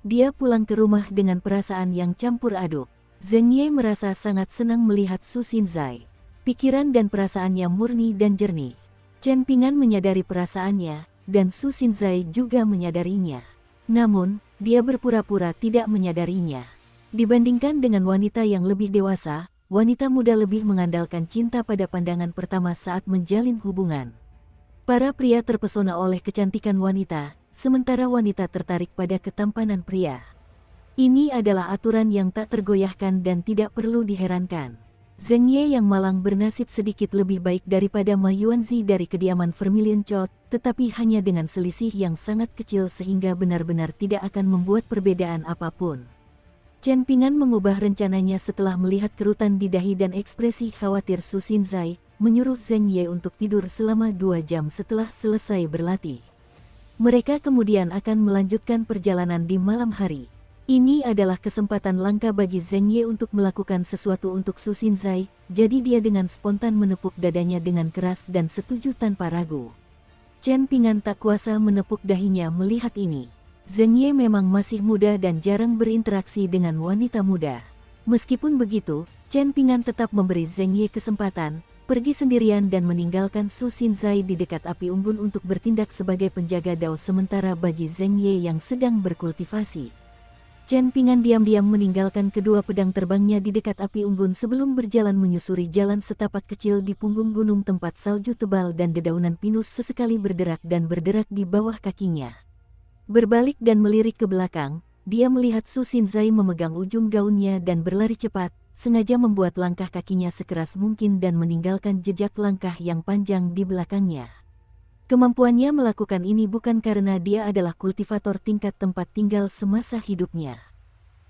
Dia pulang ke rumah dengan perasaan yang campur aduk. Zheng Ye merasa sangat senang melihat Su Xinzai. Pikiran dan perasaannya murni dan jernih. Chen Pingan menyadari perasaannya, dan Su Xinzai juga menyadarinya. Namun, dia berpura-pura tidak menyadarinya. Dibandingkan dengan wanita yang lebih dewasa, wanita muda lebih mengandalkan cinta pada pandangan pertama saat menjalin hubungan. Para pria terpesona oleh kecantikan wanita, sementara wanita tertarik pada ketampanan pria. Ini adalah aturan yang tak tergoyahkan dan tidak perlu diherankan. Zheng Ye yang malang bernasib sedikit lebih baik daripada Ma Yuanzi dari kediaman Vermilion Chot, tetapi hanya dengan selisih yang sangat kecil sehingga benar-benar tidak akan membuat perbedaan apapun. Chen Pingan mengubah rencananya setelah melihat kerutan di dahi dan ekspresi khawatir Su Xinzai, menyuruh Zheng Ye untuk tidur selama 2 jam setelah selesai berlatih. Mereka kemudian akan melanjutkan perjalanan di malam hari. Ini adalah kesempatan langka bagi Zheng Ye untuk melakukan sesuatu untuk Su Xinzai, jadi dia dengan spontan menepuk dadanya dengan keras dan setuju tanpa ragu. Chen Pingan tak kuasa menepuk dahinya melihat ini. Zheng Ye memang masih muda dan jarang berinteraksi dengan wanita muda. Meskipun begitu, Chen Pingan tetap memberi Zheng Ye kesempatan, pergi sendirian dan meninggalkan Su Xinzai di dekat api unggun untuk bertindak sebagai penjaga dao sementara bagi Zheng Ye yang sedang berkultivasi. Chen Pingan diam-diam meninggalkan kedua pedang terbangnya di dekat api unggun sebelum berjalan menyusuri jalan setapak kecil di punggung gunung tempat salju tebal dan dedaunan pinus sesekali berderak dan berderak di bawah kakinya. Berbalik dan melirik ke belakang, dia melihat Su Xinzai memegang ujung gaunnya dan berlari cepat, sengaja membuat langkah kakinya sekeras mungkin dan meninggalkan jejak langkah yang panjang di belakangnya. Kemampuannya melakukan ini bukan karena dia adalah kultivator tingkat tempat tinggal semasa hidupnya.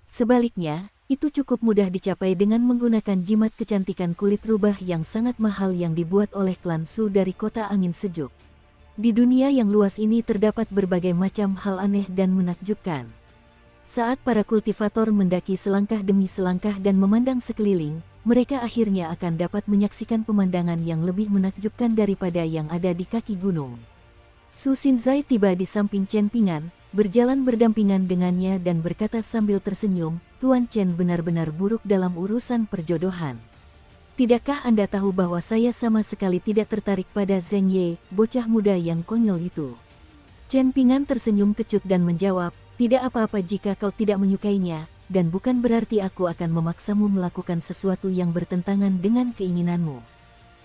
Sebaliknya, itu cukup mudah dicapai dengan menggunakan jimat kecantikan kulit rubah yang sangat mahal yang dibuat oleh klan Su dari kota angin sejuk. Di dunia yang luas ini terdapat berbagai macam hal aneh dan menakjubkan. Saat para kultivator mendaki selangkah demi selangkah dan memandang sekeliling, mereka akhirnya akan dapat menyaksikan pemandangan yang lebih menakjubkan daripada yang ada di kaki gunung. Su Xinzai tiba di samping Chen Pingan, berjalan berdampingan dengannya dan berkata sambil tersenyum, "Tuan Chen benar-benar buruk dalam urusan perjodohan. Tidakkah Anda tahu bahwa saya sama sekali tidak tertarik pada Zheng Ye, bocah muda yang konyol itu?" Chen Pingan tersenyum kecut dan menjawab, "Tidak apa-apa jika kau tidak menyukainya, dan bukan berarti aku akan memaksamu melakukan sesuatu yang bertentangan dengan keinginanmu.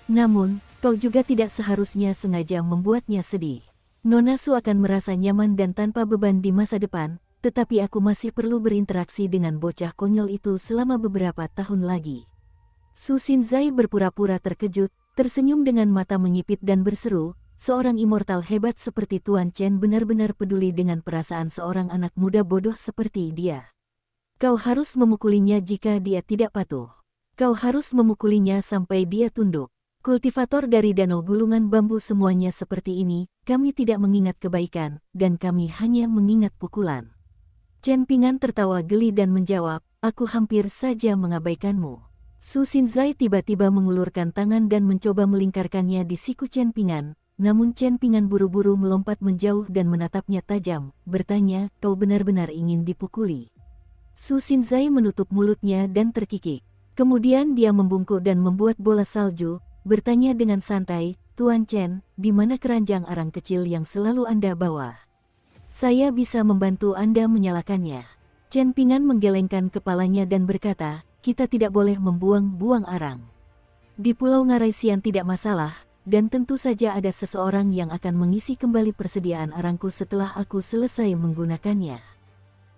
Namun, kau juga tidak seharusnya sengaja membuatnya sedih. Nona Su akan merasa nyaman dan tanpa beban di masa depan, tetapi aku masih perlu berinteraksi dengan bocah konyol itu selama beberapa tahun lagi." Su Xinzai berpura-pura terkejut, tersenyum dengan mata menyipit dan berseru, "Seorang immortal hebat seperti Tuan Chen benar-benar peduli dengan perasaan seorang anak muda bodoh seperti dia. Kau harus memukulinya jika dia tidak patuh. Kau harus memukulinya sampai dia tunduk. Kultivator dari danau gulungan bambu semuanya seperti ini, kami tidak mengingat kebaikan, dan kami hanya mengingat pukulan." Chen Pingan tertawa geli dan menjawab, "Aku hampir saja mengabaikanmu. Su Xinzai tiba-tiba mengulurkan tangan dan mencoba melingkarkannya di siku Chen Pingan, namun Chen Pingan buru-buru melompat menjauh dan menatapnya tajam, bertanya, kau benar-benar ingin dipukuli? Su Xinzai menutup mulutnya dan terkikik. Kemudian dia membungkuk dan membuat bola salju, bertanya dengan santai, Tuan Chen, di mana keranjang arang kecil yang selalu Anda bawa? Saya bisa membantu Anda menyalakannya. Chen Pingan menggelengkan kepalanya dan berkata, kita tidak boleh membuang-buang arang. Di Pulau Ngaraisian tidak masalah, dan tentu saja ada seseorang yang akan mengisi kembali persediaan arangku setelah aku selesai menggunakannya.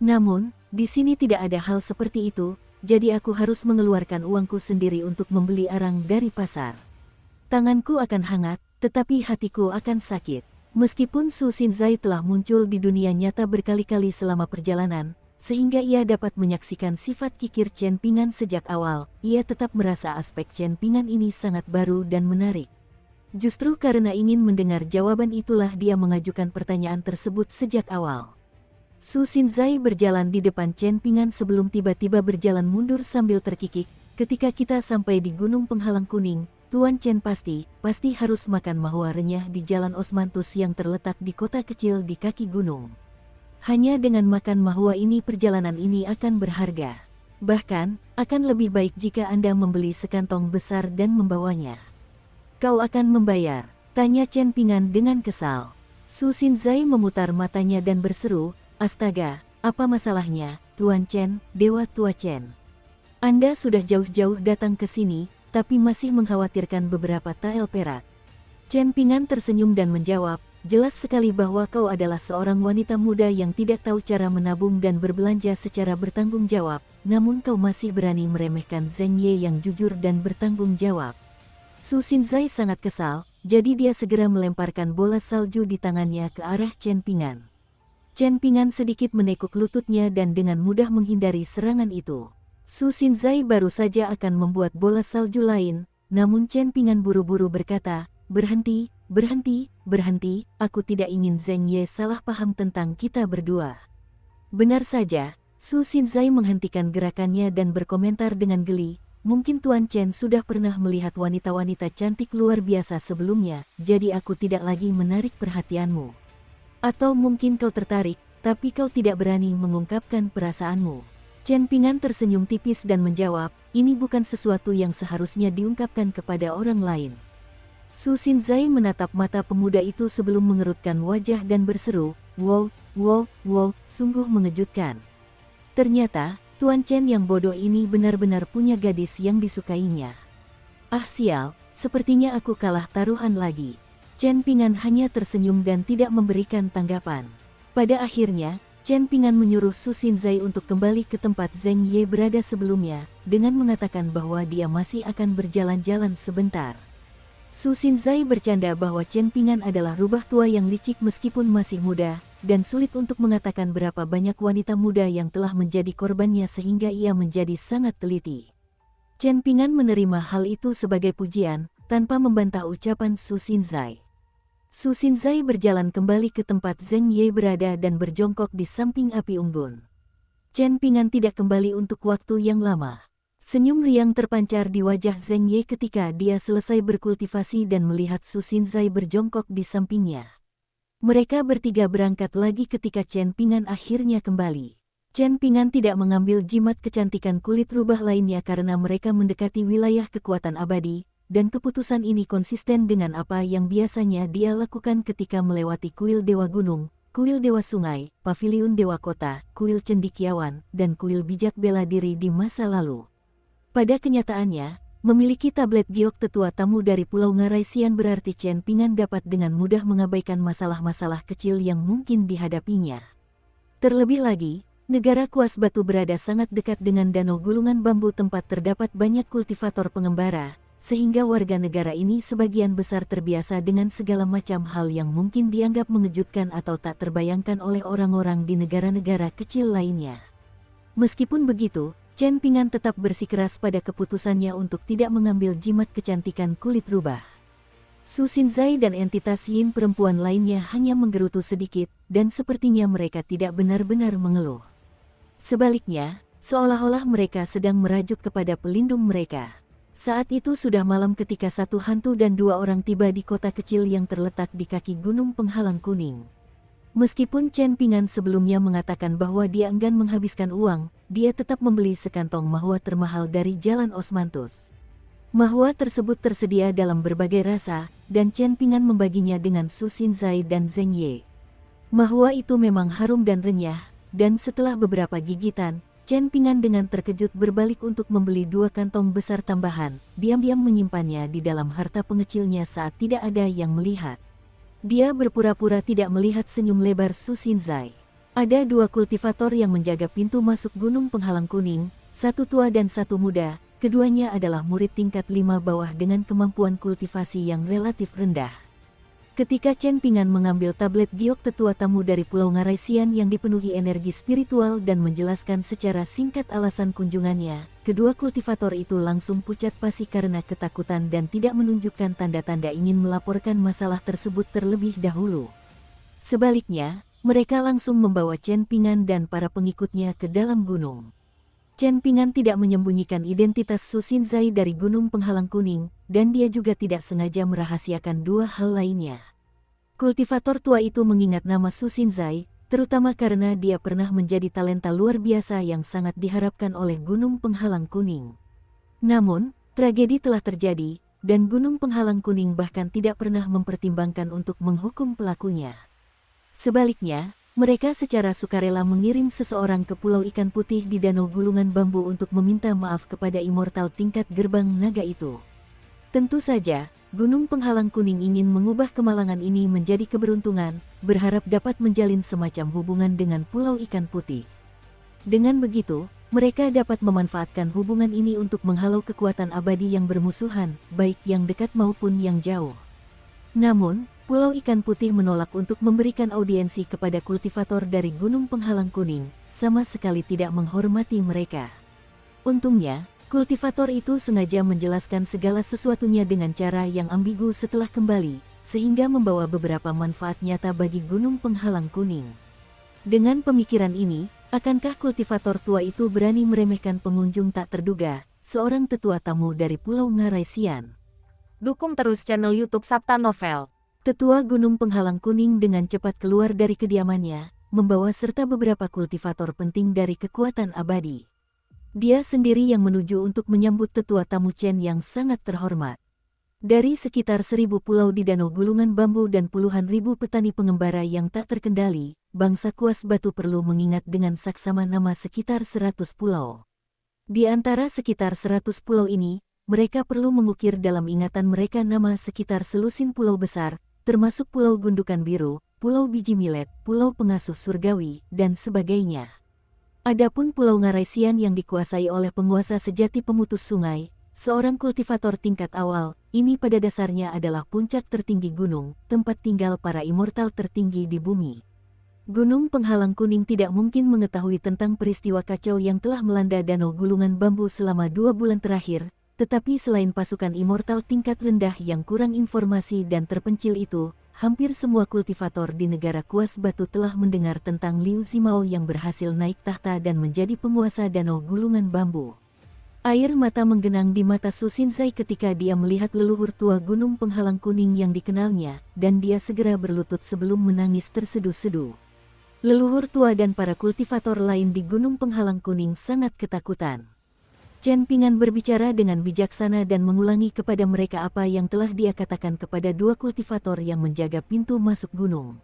Namun, di sini tidak ada hal seperti itu, jadi aku harus mengeluarkan uangku sendiri untuk membeli arang dari pasar. Tanganku akan hangat, tetapi hatiku akan sakit. Meskipun Su Xinzai telah muncul di dunia nyata berkali-kali selama perjalanan, sehingga ia dapat menyaksikan sifat kikir Chen Pingan sejak awal, ia tetap merasa aspek Chen Pingan ini sangat baru dan menarik. Justru karena ingin mendengar jawaban itulah dia mengajukan pertanyaan tersebut sejak awal. Su Xinzai berjalan di depan Chen Pingan sebelum tiba-tiba berjalan mundur sambil terkikik, ketika kita sampai di Gunung Penghalang Kuning, Tuan Chen pasti harus makan mahua renyah di Jalan Osmanthus yang terletak di kota kecil di kaki gunung. Hanya dengan makan mahua ini perjalanan ini akan berharga. Bahkan, akan lebih baik jika Anda membeli sekantong besar dan membawanya. Kau akan membayar? Tanya Chen Pingan dengan kesal. Su Xinzai memutar matanya dan berseru, astaga, apa masalahnya, Tuan Chen, Dewa Tua Chen? Anda sudah jauh-jauh datang ke sini, tapi masih mengkhawatirkan beberapa tael perak. Chen Pingan tersenyum dan menjawab, jelas sekali bahwa kau adalah seorang wanita muda yang tidak tahu cara menabung dan berbelanja secara bertanggung jawab, namun kau masih berani meremehkan Zheng Ye yang jujur dan bertanggung jawab. Su Xinzai sangat kesal, jadi dia segera melemparkan bola salju di tangannya ke arah Chen Pingan. Chen Pingan sedikit menekuk lututnya dan dengan mudah menghindari serangan itu. Su Xinzai baru saja akan membuat bola salju lain, namun Chen Pingan buru-buru berkata, berhenti, aku tidak ingin Zheng Ye salah paham tentang kita berdua. Benar saja, Su Xinzai menghentikan gerakannya dan berkomentar dengan geli, mungkin Tuan Chen sudah pernah melihat wanita-wanita cantik luar biasa sebelumnya, jadi aku tidak lagi menarik perhatianmu. Atau mungkin kau tertarik, tapi kau tidak berani mengungkapkan perasaanmu. Chen Pingan tersenyum tipis dan menjawab, ini bukan sesuatu yang seharusnya diungkapkan kepada orang lain. Su Xinzai menatap mata pemuda itu sebelum mengerutkan wajah dan berseru, wow, sungguh mengejutkan. Ternyata, Tuan Chen yang bodoh ini benar-benar punya gadis yang disukainya. Ah sial, sepertinya aku kalah taruhan lagi. Chen Pingan hanya tersenyum dan tidak memberikan tanggapan. Pada akhirnya, Chen Pingan menyuruh Su Xinzai untuk kembali ke tempat Zheng Ye berada sebelumnya, dengan mengatakan bahwa dia masih akan berjalan-jalan sebentar. Su Xinzai bercanda bahwa Chen Pingan adalah rubah tua yang licik meskipun masih muda, dan sulit untuk mengatakan berapa banyak wanita muda yang telah menjadi korbannya sehingga ia menjadi sangat teliti. Chen Pingan menerima hal itu sebagai pujian, tanpa membantah ucapan Su Xinzai. Su Xinzai berjalan kembali ke tempat Zheng Ye berada dan berjongkok di samping api unggun. Chen Pingan tidak kembali untuk waktu yang lama. Senyum riang terpancar di wajah Zheng Ye ketika dia selesai berkultivasi dan melihat Su Xinzai berjongkok di sampingnya. Mereka bertiga berangkat lagi ketika Chen Pingan akhirnya kembali. Chen Pingan tidak mengambil jimat kecantikan kulit rubah lainnya karena mereka mendekati wilayah kekuatan abadi, dan keputusan ini konsisten dengan apa yang biasanya dia lakukan ketika melewati kuil Dewa Gunung, kuil Dewa Sungai, paviliun Dewa Kota, kuil Cendikiawan, dan kuil Bijak Bela Diri di masa lalu. Pada kenyataannya, memiliki tablet giok tetua tamu dari Pulau Ngaraisian berarti Chen Pingan dapat dengan mudah mengabaikan masalah-masalah kecil yang mungkin dihadapinya. Terlebih lagi, negara Kuas Batu berada sangat dekat dengan danau gulungan bambu tempat terdapat banyak kultivator pengembara, sehingga warga negara ini sebagian besar terbiasa dengan segala macam hal yang mungkin dianggap mengejutkan atau tak terbayangkan oleh orang-orang di negara-negara kecil lainnya. Meskipun begitu, Chen Pingan tetap bersikeras pada keputusannya untuk tidak mengambil jimat kecantikan kulit rubah. Su Xinzai dan entitas yin perempuan lainnya hanya menggerutu sedikit, dan sepertinya mereka tidak benar-benar mengeluh. Sebaliknya, seolah-olah mereka sedang merajuk kepada pelindung mereka. Saat itu sudah malam ketika satu hantu dan dua orang tiba di kota kecil yang terletak di kaki gunung penghalang kuning. Meskipun Chen Pingan sebelumnya mengatakan bahwa dia enggan menghabiskan uang, dia tetap membeli sekantong mahua termahal dari Jalan Osmanthus. Mahua tersebut tersedia dalam berbagai rasa, dan Chen Pingan membaginya dengan Su Xinzai dan Zheng Ye. Mahua itu memang harum dan renyah, dan setelah beberapa gigitan, Chen Pingan dengan terkejut berbalik untuk membeli 2 kantong besar tambahan, diam-diam menyimpannya di dalam harta pengecilnya saat tidak ada yang melihat. Dia berpura-pura tidak melihat senyum lebar Su Xinzai. Ada 2 kultivator yang menjaga pintu masuk gunung penghalang kuning, satu tua dan satu muda, keduanya adalah murid tingkat 5 bawah dengan kemampuan kultivasi yang relatif rendah. Ketika Chen Pingan mengambil tablet giok tetua tamu dari Pulau Ngaraisian yang dipenuhi energi spiritual dan menjelaskan secara singkat alasan kunjungannya, kedua kultivator itu langsung pucat pasi karena ketakutan dan tidak menunjukkan tanda-tanda ingin melaporkan masalah tersebut terlebih dahulu. Sebaliknya, mereka langsung membawa Chen Pingan dan para pengikutnya ke dalam gunung. Chen Pingan tidak menyembunyikan identitas Su Xinzai dari gunung penghalang kuning, dan dia juga tidak sengaja merahasiakan 2 hal lainnya. Kultivator tua itu mengingat nama Su Xinzai, terutama karena dia pernah menjadi talenta luar biasa yang sangat diharapkan oleh gunung penghalang kuning. Namun, tragedi telah terjadi, dan gunung penghalang kuning bahkan tidak pernah mempertimbangkan untuk menghukum pelakunya. Sebaliknya, mereka secara sukarela mengirim seseorang ke Pulau Ikan Putih di Danau Gulungan Bambu untuk meminta maaf kepada immortal tingkat gerbang naga itu. Tentu saja, Gunung Penghalang Kuning ingin mengubah kemalangan ini menjadi keberuntungan, berharap dapat menjalin semacam hubungan dengan Pulau Ikan Putih. Dengan begitu, mereka dapat memanfaatkan hubungan ini untuk menghalau kekuatan abadi yang bermusuhan, baik yang dekat maupun yang jauh. Namun, Pulau Ikan Putih menolak untuk memberikan audiensi kepada kultivator dari Gunung Penghalang Kuning, sama sekali tidak menghormati mereka. Untungnya, kultivator itu sengaja menjelaskan segala sesuatunya dengan cara yang ambigu setelah kembali, sehingga membawa beberapa manfaat nyata bagi Gunung Penghalang Kuning. Dengan pemikiran ini, akankah kultivator tua itu berani meremehkan pengunjung tak terduga, seorang tetua tamu dari Pulau Ngaraisian? Dukung terus channel YouTube Sabta Novel. Tetua Gunung Penghalang Kuning dengan cepat keluar dari kediamannya, membawa serta beberapa kultivator penting dari kekuatan abadi. Dia sendiri yang menuju untuk menyambut tetua tamu Chen yang sangat terhormat. Dari sekitar 1000 pulau di Danau Gulungan Bambu dan puluhan ribu petani pengembara yang tak terkendali, bangsa Kuas Batu perlu mengingat dengan saksama nama sekitar 100 pulau. Di antara sekitar 100 pulau ini, mereka perlu mengukir dalam ingatan mereka nama sekitar selusin pulau besar, termasuk Pulau Gundukan Biru, Pulau Biji Milet, Pulau Pengasuh Surgawi, dan sebagainya. Adapun Pulau Ngaraisian yang dikuasai oleh penguasa sejati pemutus sungai, seorang kultivator tingkat awal, ini pada dasarnya adalah puncak tertinggi gunung, tempat tinggal para immortal tertinggi di bumi. Gunung Penghalang Kuning tidak mungkin mengetahui tentang peristiwa kacau yang telah melanda Danau Gulungan Bambu selama 2 bulan terakhir, tetapi selain pasukan immortal tingkat rendah yang kurang informasi dan terpencil itu, hampir semua kultivator di negara Kuas Batu telah mendengar tentang Liu Zimao yang berhasil naik tahta dan menjadi penguasa Danau Gulungan Bambu. Air mata menggenang di mata Su Xinzai ketika dia melihat leluhur tua Gunung Penghalang Kuning yang dikenalnya, dan dia segera berlutut sebelum menangis terseduh-seduh. Leluhur tua dan para kultivator lain di Gunung Penghalang Kuning sangat ketakutan. Chen Pingan berbicara dengan bijaksana dan mengulangi kepada mereka apa yang telah dia katakan kepada 2 kultivator yang menjaga pintu masuk gunung.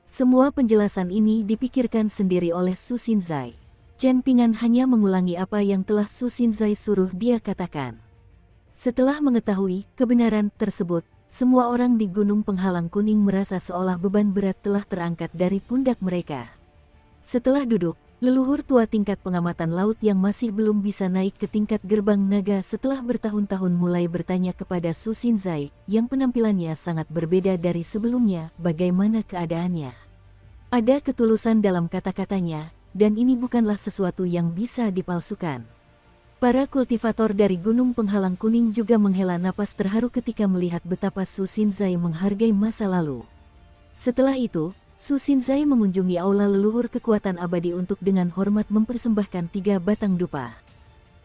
Semua penjelasan ini dipikirkan sendiri oleh Su Xinzai. Chen Pingan hanya mengulangi apa yang telah Su Xinzai suruh dia katakan. Setelah mengetahui kebenaran tersebut, semua orang di Gunung Penghalang Kuning merasa seolah beban berat telah terangkat dari pundak mereka. Setelah duduk, leluhur tua tingkat pengamatan laut yang masih belum bisa naik ke tingkat gerbang naga setelah bertahun-tahun mulai bertanya kepada Su Xinzai, yang penampilannya sangat berbeda dari sebelumnya, bagaimana keadaannya. Ada ketulusan dalam kata-katanya, dan ini bukanlah sesuatu yang bisa dipalsukan. Para kultivator dari Gunung Penghalang Kuning juga menghela napas terharu ketika melihat betapa Su Xinzai menghargai masa lalu. Setelah itu, Su Xinzai mengunjungi aula leluhur kekuatan abadi untuk dengan hormat mempersembahkan 3 batang dupa.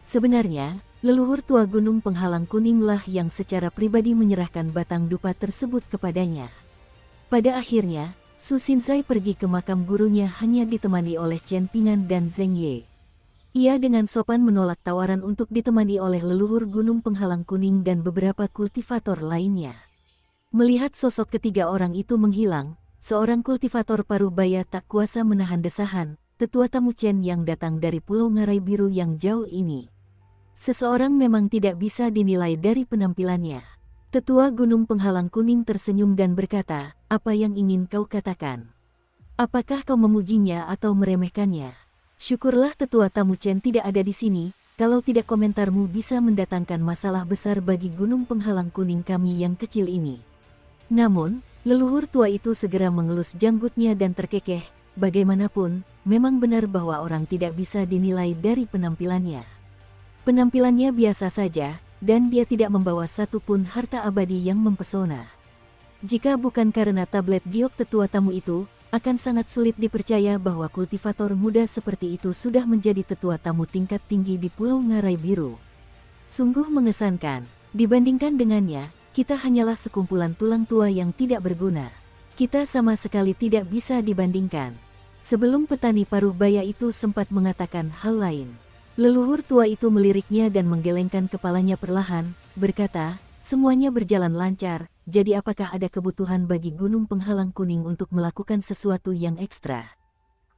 Sebenarnya, leluhur tua Gunung Penghalang Kuninglah yang secara pribadi menyerahkan batang dupa tersebut kepadanya. Pada akhirnya, Su Xinzai pergi ke makam gurunya hanya ditemani oleh Chen Pingan dan Zheng Ye. Ia dengan sopan menolak tawaran untuk ditemani oleh leluhur Gunung Penghalang Kuning dan beberapa kultivator lainnya. Melihat sosok ketiga orang itu menghilang, seorang kultivator paruh baya tak kuasa menahan desahan, tetua tamu Chen yang datang dari Pulau Ngarai Biru yang jauh ini. Seseorang memang tidak bisa dinilai dari penampilannya. Tetua Gunung Penghalang Kuning tersenyum dan berkata, apa yang ingin kau katakan? Apakah kau memujinya atau meremehkannya? Syukurlah tetua tamu Chen tidak ada di sini, kalau tidak komentarmu bisa mendatangkan masalah besar bagi Gunung Penghalang Kuning kami yang kecil ini. Namun, leluhur tua itu segera mengelus janggutnya dan terkekeh, bagaimanapun, memang benar bahwa orang tidak bisa dinilai dari penampilannya. Penampilannya biasa saja, dan dia tidak membawa satupun harta abadi yang mempesona. Jika bukan karena tablet giok tetua tamu itu, akan sangat sulit dipercaya bahwa kultivator muda seperti itu sudah menjadi tetua tamu tingkat tinggi di Pulau Ngarai Biru. Sungguh mengesankan, dibandingkan dengannya, kita hanyalah sekumpulan tulang tua yang tidak berguna. Kita sama sekali tidak bisa dibandingkan. Sebelum petani paruh baya itu sempat mengatakan hal lain. Leluhur tua itu meliriknya dan menggelengkan kepalanya perlahan, berkata, semuanya berjalan lancar, jadi apakah ada kebutuhan bagi Gunung Penghalang Kuning untuk melakukan sesuatu yang ekstra?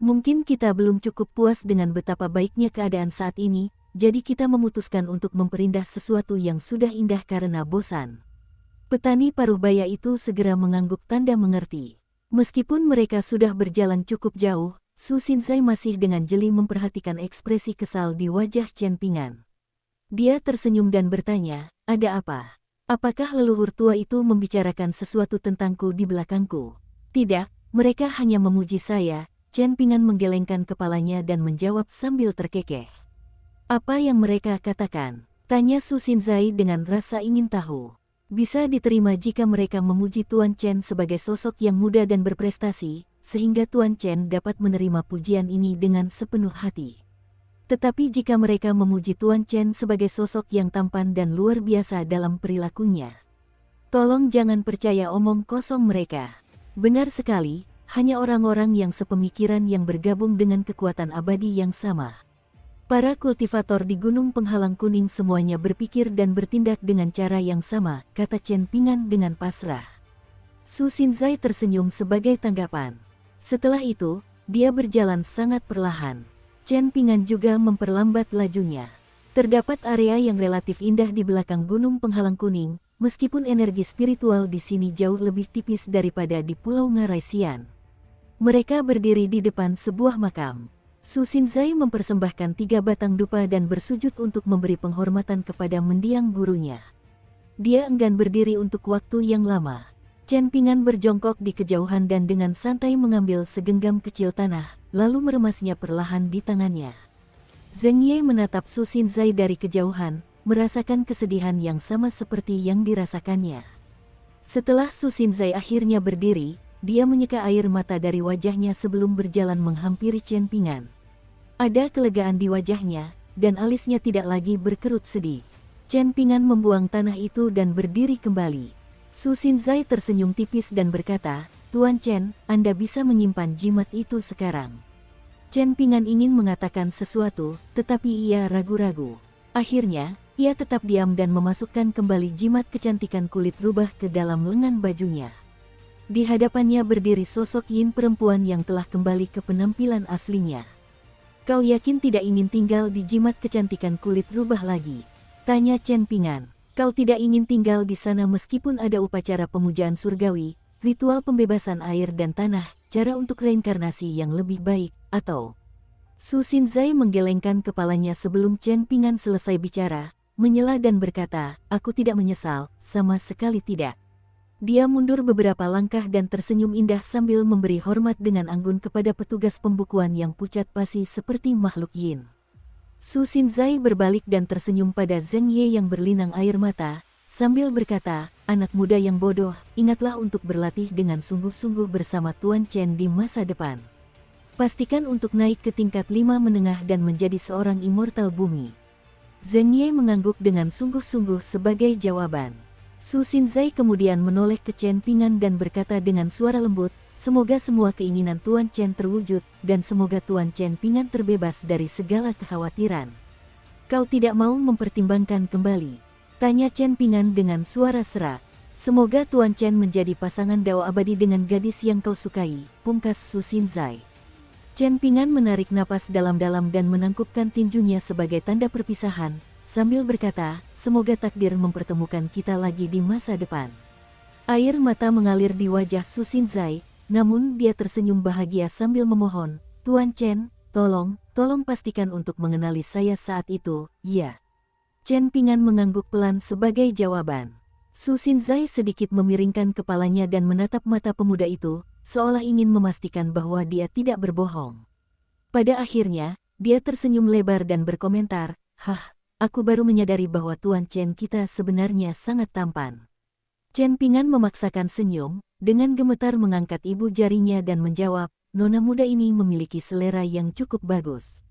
Mungkin kita belum cukup puas dengan betapa baiknya keadaan saat ini, jadi kita memutuskan untuk memperindah sesuatu yang sudah indah karena bosan. Petani paruh baya itu segera mengangguk tanda mengerti. Meskipun mereka sudah berjalan cukup jauh, Su Xinzai masih dengan jeli memperhatikan ekspresi kesal di wajah Chen Pingan. Dia tersenyum dan bertanya, ada apa? Apakah leluhur tua itu membicarakan sesuatu tentangku di belakangku? Tidak, mereka hanya memuji saya. Chen Pingan menggelengkan kepalanya dan menjawab sambil terkekeh. Apa yang mereka katakan? Tanya Su Xinzai dengan rasa ingin tahu. Bisa diterima jika mereka memuji Tuan Chen sebagai sosok yang muda dan berprestasi, sehingga Tuan Chen dapat menerima pujian ini dengan sepenuh hati. Tetapi jika mereka memuji Tuan Chen sebagai sosok yang tampan dan luar biasa dalam perilakunya, tolong jangan percaya omong kosong mereka. Benar sekali, hanya orang-orang yang sepemikiran yang bergabung dengan kekuatan abadi yang sama. Para kultivator di Gunung Penghalang Kuning semuanya berpikir dan bertindak dengan cara yang sama, kata Chen Pingan dengan pasrah. Su Xinzai tersenyum sebagai tanggapan. Setelah itu, dia berjalan sangat perlahan. Chen Pingan juga memperlambat lajunya. Terdapat area yang relatif indah di belakang Gunung Penghalang Kuning, meskipun energi spiritual di sini jauh lebih tipis daripada di Pulau Ngarai Sian. Mereka berdiri di depan sebuah makam. Su Xinzai mempersembahkan 3 batang dupa dan bersujud untuk memberi penghormatan kepada mendiang gurunya. Dia enggan berdiri untuk waktu yang lama. Chen Pingan berjongkok di kejauhan dan dengan santai mengambil segenggam kecil tanah, lalu meremasnya perlahan di tangannya. Zheng Ye menatap Su Xinzai dari kejauhan, merasakan kesedihan yang sama seperti yang dirasakannya. Setelah Su Xinzai akhirnya berdiri, dia menyeka air mata dari wajahnya sebelum berjalan menghampiri Chen Pingan. Ada kelegaan di wajahnya, dan alisnya tidak lagi berkerut sedih. Chen Pingan membuang tanah itu dan berdiri kembali. Su Xinzai tersenyum tipis dan berkata, Tuan Chen, Anda bisa menyimpan jimat itu sekarang. Chen Pingan ingin mengatakan sesuatu, tetapi ia ragu-ragu. Akhirnya, ia tetap diam dan memasukkan kembali jimat kecantikan kulit rubah ke dalam lengan bajunya. Di hadapannya berdiri sosok Yin perempuan yang telah kembali ke penampilan aslinya. Kau yakin tidak ingin tinggal di jimat kecantikan kulit rubah lagi? Tanya Chen Pingan. Kau tidak ingin tinggal di sana meskipun ada upacara pemujaan surgawi, ritual pembebasan air dan tanah, cara untuk reinkarnasi yang lebih baik, atau? Su Xinzai menggelengkan kepalanya sebelum Chen Pingan selesai bicara, menyela dan berkata, aku tidak menyesal, sama sekali tidak. Dia mundur beberapa langkah dan tersenyum indah sambil memberi hormat dengan anggun kepada petugas pembukuan yang pucat pasi seperti makhluk Yin. Su Xinzai berbalik dan tersenyum pada Zheng Ye yang berlinang air mata, sambil berkata, "Anak muda yang bodoh, ingatlah untuk berlatih dengan sungguh-sungguh bersama Tuan Chen di masa depan. Pastikan untuk naik ke tingkat 5 menengah dan menjadi seorang immortal bumi." Zheng Ye mengangguk dengan sungguh-sungguh sebagai jawaban. Su Xinzai kemudian menoleh ke Chen Pingan dan berkata dengan suara lembut, "Semoga semua keinginan Tuan Chen terwujud, dan semoga Tuan Chen Pingan terbebas dari segala kekhawatiran." "Kau tidak mau mempertimbangkan kembali?" tanya Chen Pingan dengan suara serak. "Semoga Tuan Chen menjadi pasangan dao abadi dengan gadis yang kau sukai," pungkas Su Xinzai. Chen Pingan menarik napas dalam-dalam dan menangkupkan tinjunya sebagai tanda perpisahan, sambil berkata, "Semoga takdir mempertemukan kita lagi di masa depan." Air mata mengalir di wajah Su Xinzai, namun dia tersenyum bahagia sambil memohon, "Tuan Chen, tolong pastikan untuk mengenali saya saat itu, ya." Chen Pingan mengangguk pelan sebagai jawaban. Su Xinzai sedikit memiringkan kepalanya dan menatap mata pemuda itu, seolah ingin memastikan bahwa dia tidak berbohong. Pada akhirnya, dia tersenyum lebar dan berkomentar, "Hah, aku baru menyadari bahwa Tuan Chen kita sebenarnya sangat tampan." Chen Pingan memaksakan senyum, dengan gemetar mengangkat ibu jarinya dan menjawab, "Nona muda ini memiliki selera yang cukup bagus."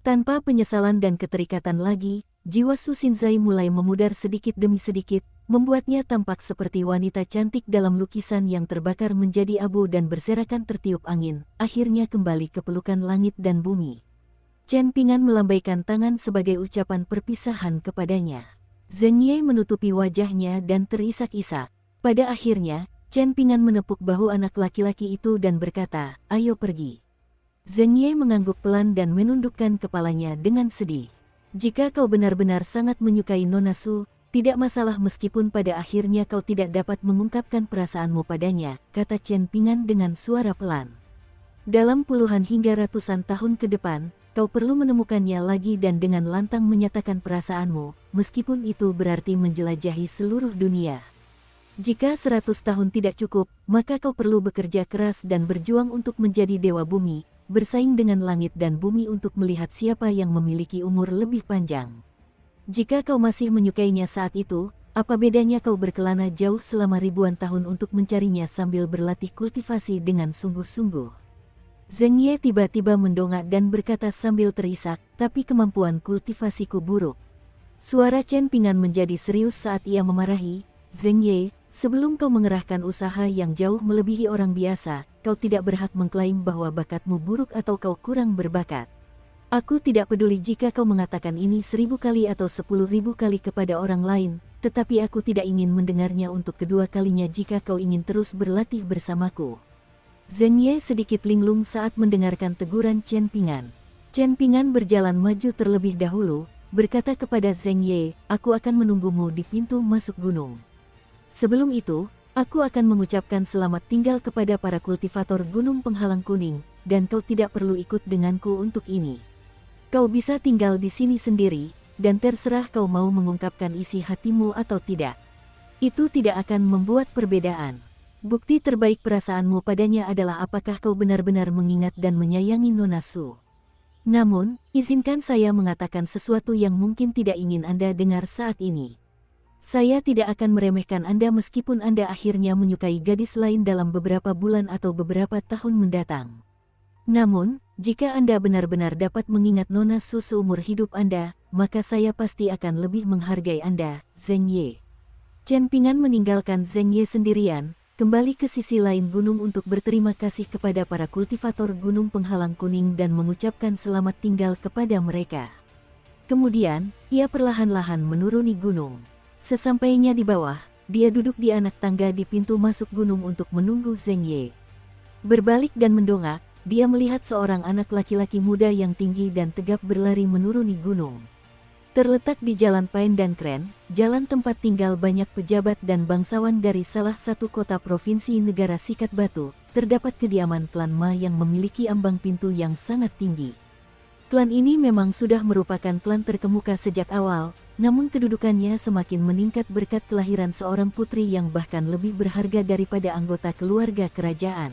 Tanpa penyesalan dan keterikatan lagi, jiwa Su Xinzai mulai memudar sedikit demi sedikit, membuatnya tampak seperti wanita cantik dalam lukisan yang terbakar menjadi abu dan berserakan tertiup angin, akhirnya kembali ke pelukan langit dan bumi. Chen Pingan melambaikan tangan sebagai ucapan perpisahan kepadanya. Zheng Ye menutupi wajahnya dan terisak-isak. Pada akhirnya, Chen Pingan menepuk bahu anak laki-laki itu dan berkata, "Ayo pergi." Zheng Ye mengangguk pelan dan menundukkan kepalanya dengan sedih. "Jika kau benar-benar sangat menyukai Nona Su, tidak masalah meskipun pada akhirnya kau tidak dapat mengungkapkan perasaanmu padanya," kata Chen Pingan dengan suara pelan. "Dalam puluhan hingga ratusan tahun ke depan, kau perlu menemukannya lagi dan dengan lantang menyatakan perasaanmu, meskipun itu berarti menjelajahi seluruh dunia. Jika 100 tahun tidak cukup, maka kau perlu bekerja keras dan berjuang untuk menjadi dewa bumi, bersaing dengan langit dan bumi untuk melihat siapa yang memiliki umur lebih panjang. Jika kau masih menyukainya saat itu, apa bedanya kau berkelana jauh selama ribuan tahun untuk mencarinya sambil berlatih kultivasi dengan sungguh-sungguh." Zheng Ye tiba-tiba mendongak dan berkata sambil terisak, "Tapi kemampuan kultivasiku buruk." Suara Chen Pingan menjadi serius saat ia memarahi, "Zheng Ye, sebelum kau mengerahkan usaha yang jauh melebihi orang biasa, kau tidak berhak mengklaim bahwa bakatmu buruk atau kau kurang berbakat. Aku tidak peduli jika kau mengatakan ini 1000 kali atau 10.000 kali kepada orang lain, tetapi aku tidak ingin mendengarnya untuk kedua kalinya jika kau ingin terus berlatih bersamaku." Zheng Ye sedikit linglung saat mendengarkan teguran Chen Pingan. Chen Pingan berjalan maju terlebih dahulu, berkata kepada Zheng Ye, "Aku akan menunggumu di pintu masuk gunung. Sebelum itu, aku akan mengucapkan selamat tinggal kepada para kultivator gunung penghalang kuning, dan kau tidak perlu ikut denganku untuk ini. Kau bisa tinggal di sini sendiri, dan terserah kau mau mengungkapkan isi hatimu atau tidak. Itu tidak akan membuat perbedaan. Bukti terbaik perasaanmu padanya adalah apakah kau benar-benar mengingat dan menyayangi Nona Su. Namun, izinkan saya mengatakan sesuatu yang mungkin tidak ingin Anda dengar saat ini. Saya tidak akan meremehkan Anda meskipun Anda akhirnya menyukai gadis lain dalam beberapa bulan atau beberapa tahun mendatang. Namun, jika Anda benar-benar dapat mengingat Nona Su seumur hidup Anda, maka saya pasti akan lebih menghargai Anda, Zheng Ye." Chen Pingan meninggalkan Zheng Ye sendirian, kembali ke sisi lain gunung untuk berterima kasih kepada para kultivator gunung penghalang kuning dan mengucapkan selamat tinggal kepada mereka. Kemudian, ia perlahan-lahan menuruni gunung. Sesampainya di bawah, dia duduk di anak tangga di pintu masuk gunung untuk menunggu Zheng Ye. Berbalik dan mendongak, dia melihat seorang anak laki-laki muda yang tinggi dan tegap berlari menuruni gunung. Terletak di Jalan Pain dan Kren, jalan tempat tinggal banyak pejabat dan bangsawan dari salah satu kota provinsi negara Sikat Batu, terdapat kediaman klan Ma yang memiliki ambang pintu yang sangat tinggi. Klan ini memang sudah merupakan klan terkemuka sejak awal, namun kedudukannya semakin meningkat berkat kelahiran seorang putri yang bahkan lebih berharga daripada anggota keluarga kerajaan.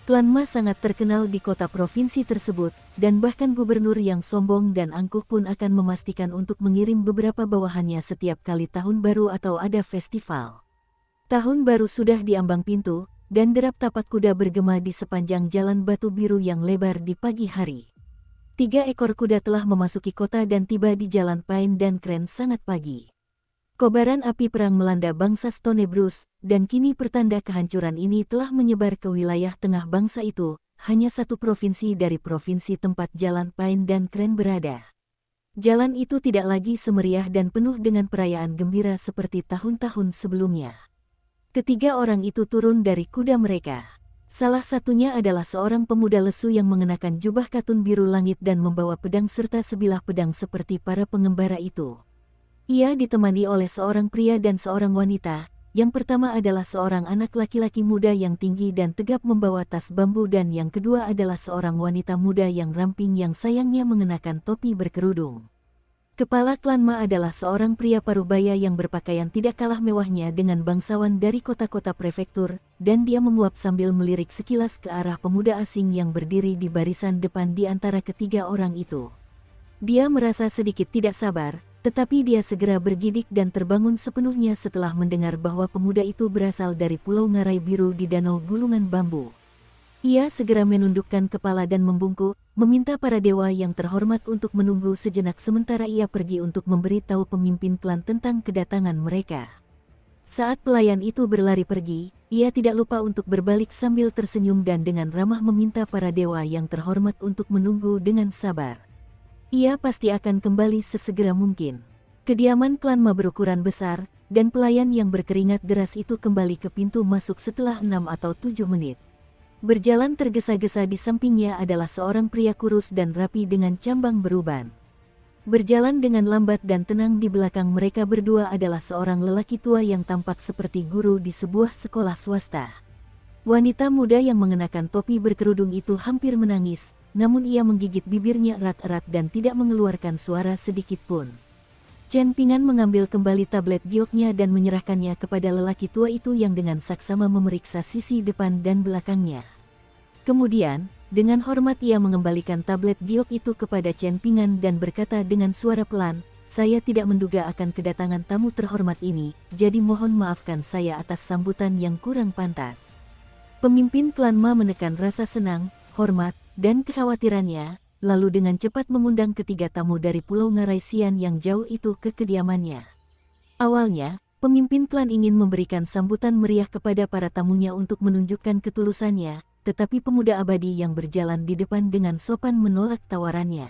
Klan Ma sangat terkenal di kota provinsi tersebut, dan bahkan gubernur yang sombong dan angkuh pun akan memastikan untuk mengirim beberapa bawahannya setiap kali tahun baru atau ada festival. Tahun baru sudah di ambang pintu, dan derap tapak kuda bergema di sepanjang jalan batu biru yang lebar di pagi hari. 3 ekor kuda telah memasuki kota dan tiba di jalan Pine dan Kren sangat pagi. Kobaran api perang melanda bangsa Stonebrus, dan kini pertanda kehancuran ini telah menyebar ke wilayah tengah bangsa itu, hanya satu provinsi dari provinsi tempat jalan Pine dan Kren berada. Jalan itu tidak lagi semeriah dan penuh dengan perayaan gembira seperti tahun-tahun sebelumnya. Ketiga orang itu turun dari kuda mereka. Salah satunya adalah seorang pemuda lesu yang mengenakan jubah katun biru langit dan membawa pedang serta sebilah pedang seperti para pengembara itu. Ia ditemani oleh seorang pria dan seorang wanita. Yang pertama adalah seorang anak laki-laki muda yang tinggi dan tegap membawa tas bambu dan yang kedua adalah seorang wanita muda yang ramping yang sayangnya mengenakan topi berkerudung. Kepala klan Ma adalah seorang pria parubaya yang berpakaian tidak kalah mewahnya dengan bangsawan dari kota-kota prefektur, dan dia menguap sambil melirik sekilas ke arah pemuda asing yang berdiri di barisan depan di antara ketiga orang itu. Dia merasa sedikit tidak sabar, tetapi dia segera bergidik dan terbangun sepenuhnya setelah mendengar bahwa pemuda itu berasal dari Pulau Ngarai Biru di Danau Gulungan Bambu. Ia segera menundukkan kepala dan membungkuk, meminta para dewa yang terhormat untuk menunggu sejenak sementara ia pergi untuk memberitahu pemimpin klan tentang kedatangan mereka. Saat pelayan itu berlari pergi, ia tidak lupa untuk berbalik sambil tersenyum dan dengan ramah meminta para dewa yang terhormat untuk menunggu dengan sabar. Ia pasti akan kembali sesegera mungkin. Kediaman klan Ma berukuran besar, dan pelayan yang berkeringat deras itu kembali ke pintu masuk setelah 6 atau 7 menit. Berjalan tergesa-gesa di sampingnya adalah seorang pria kurus dan rapi dengan cambang beruban. Berjalan dengan lambat dan tenang di belakang mereka berdua adalah seorang lelaki tua yang tampak seperti guru di sebuah sekolah swasta. Wanita muda yang mengenakan topi berkerudung itu hampir menangis, namun ia menggigit bibirnya erat-erat dan tidak mengeluarkan suara sedikit pun. Chen Pingan mengambil kembali tablet gioknya dan menyerahkannya kepada lelaki tua itu yang dengan saksama memeriksa sisi depan dan belakangnya. Kemudian, dengan hormat ia mengembalikan tablet giok itu kepada Chen Pingan dan berkata dengan suara pelan, "Saya tidak menduga akan kedatangan tamu terhormat ini, jadi mohon maafkan saya atas sambutan yang kurang pantas." Pemimpin klan Ma menekan rasa senang, hormat, dan kekhawatirannya, lalu dengan cepat mengundang ketiga tamu dari Pulau Ngarai Sian yang jauh itu ke kediamannya. Awalnya, pemimpin klan ingin memberikan sambutan meriah kepada para tamunya untuk menunjukkan ketulusannya, tetapi pemuda abadi yang berjalan di depan dengan sopan menolak tawarannya.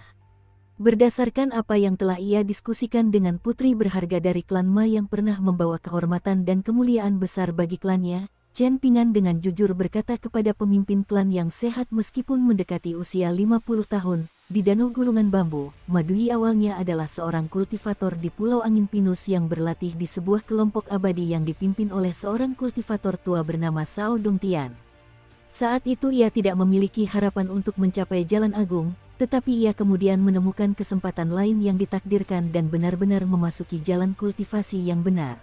Berdasarkan apa yang telah ia diskusikan dengan putri berharga dari klan Ma yang pernah membawa kehormatan dan kemuliaan besar bagi klannya, Chen Pingan dengan jujur berkata kepada pemimpin klan yang sehat meskipun mendekati usia 50 tahun, di Danau Gulungan Bambu, Madui awalnya adalah seorang kultivator di Pulau Angin Pinus yang berlatih di sebuah kelompok abadi yang dipimpin oleh seorang kultivator tua bernama Sao Dongtian. Saat itu ia tidak memiliki harapan untuk mencapai Jalan Agung, tetapi ia kemudian menemukan kesempatan lain yang ditakdirkan dan benar-benar memasuki jalan kultivasi yang benar.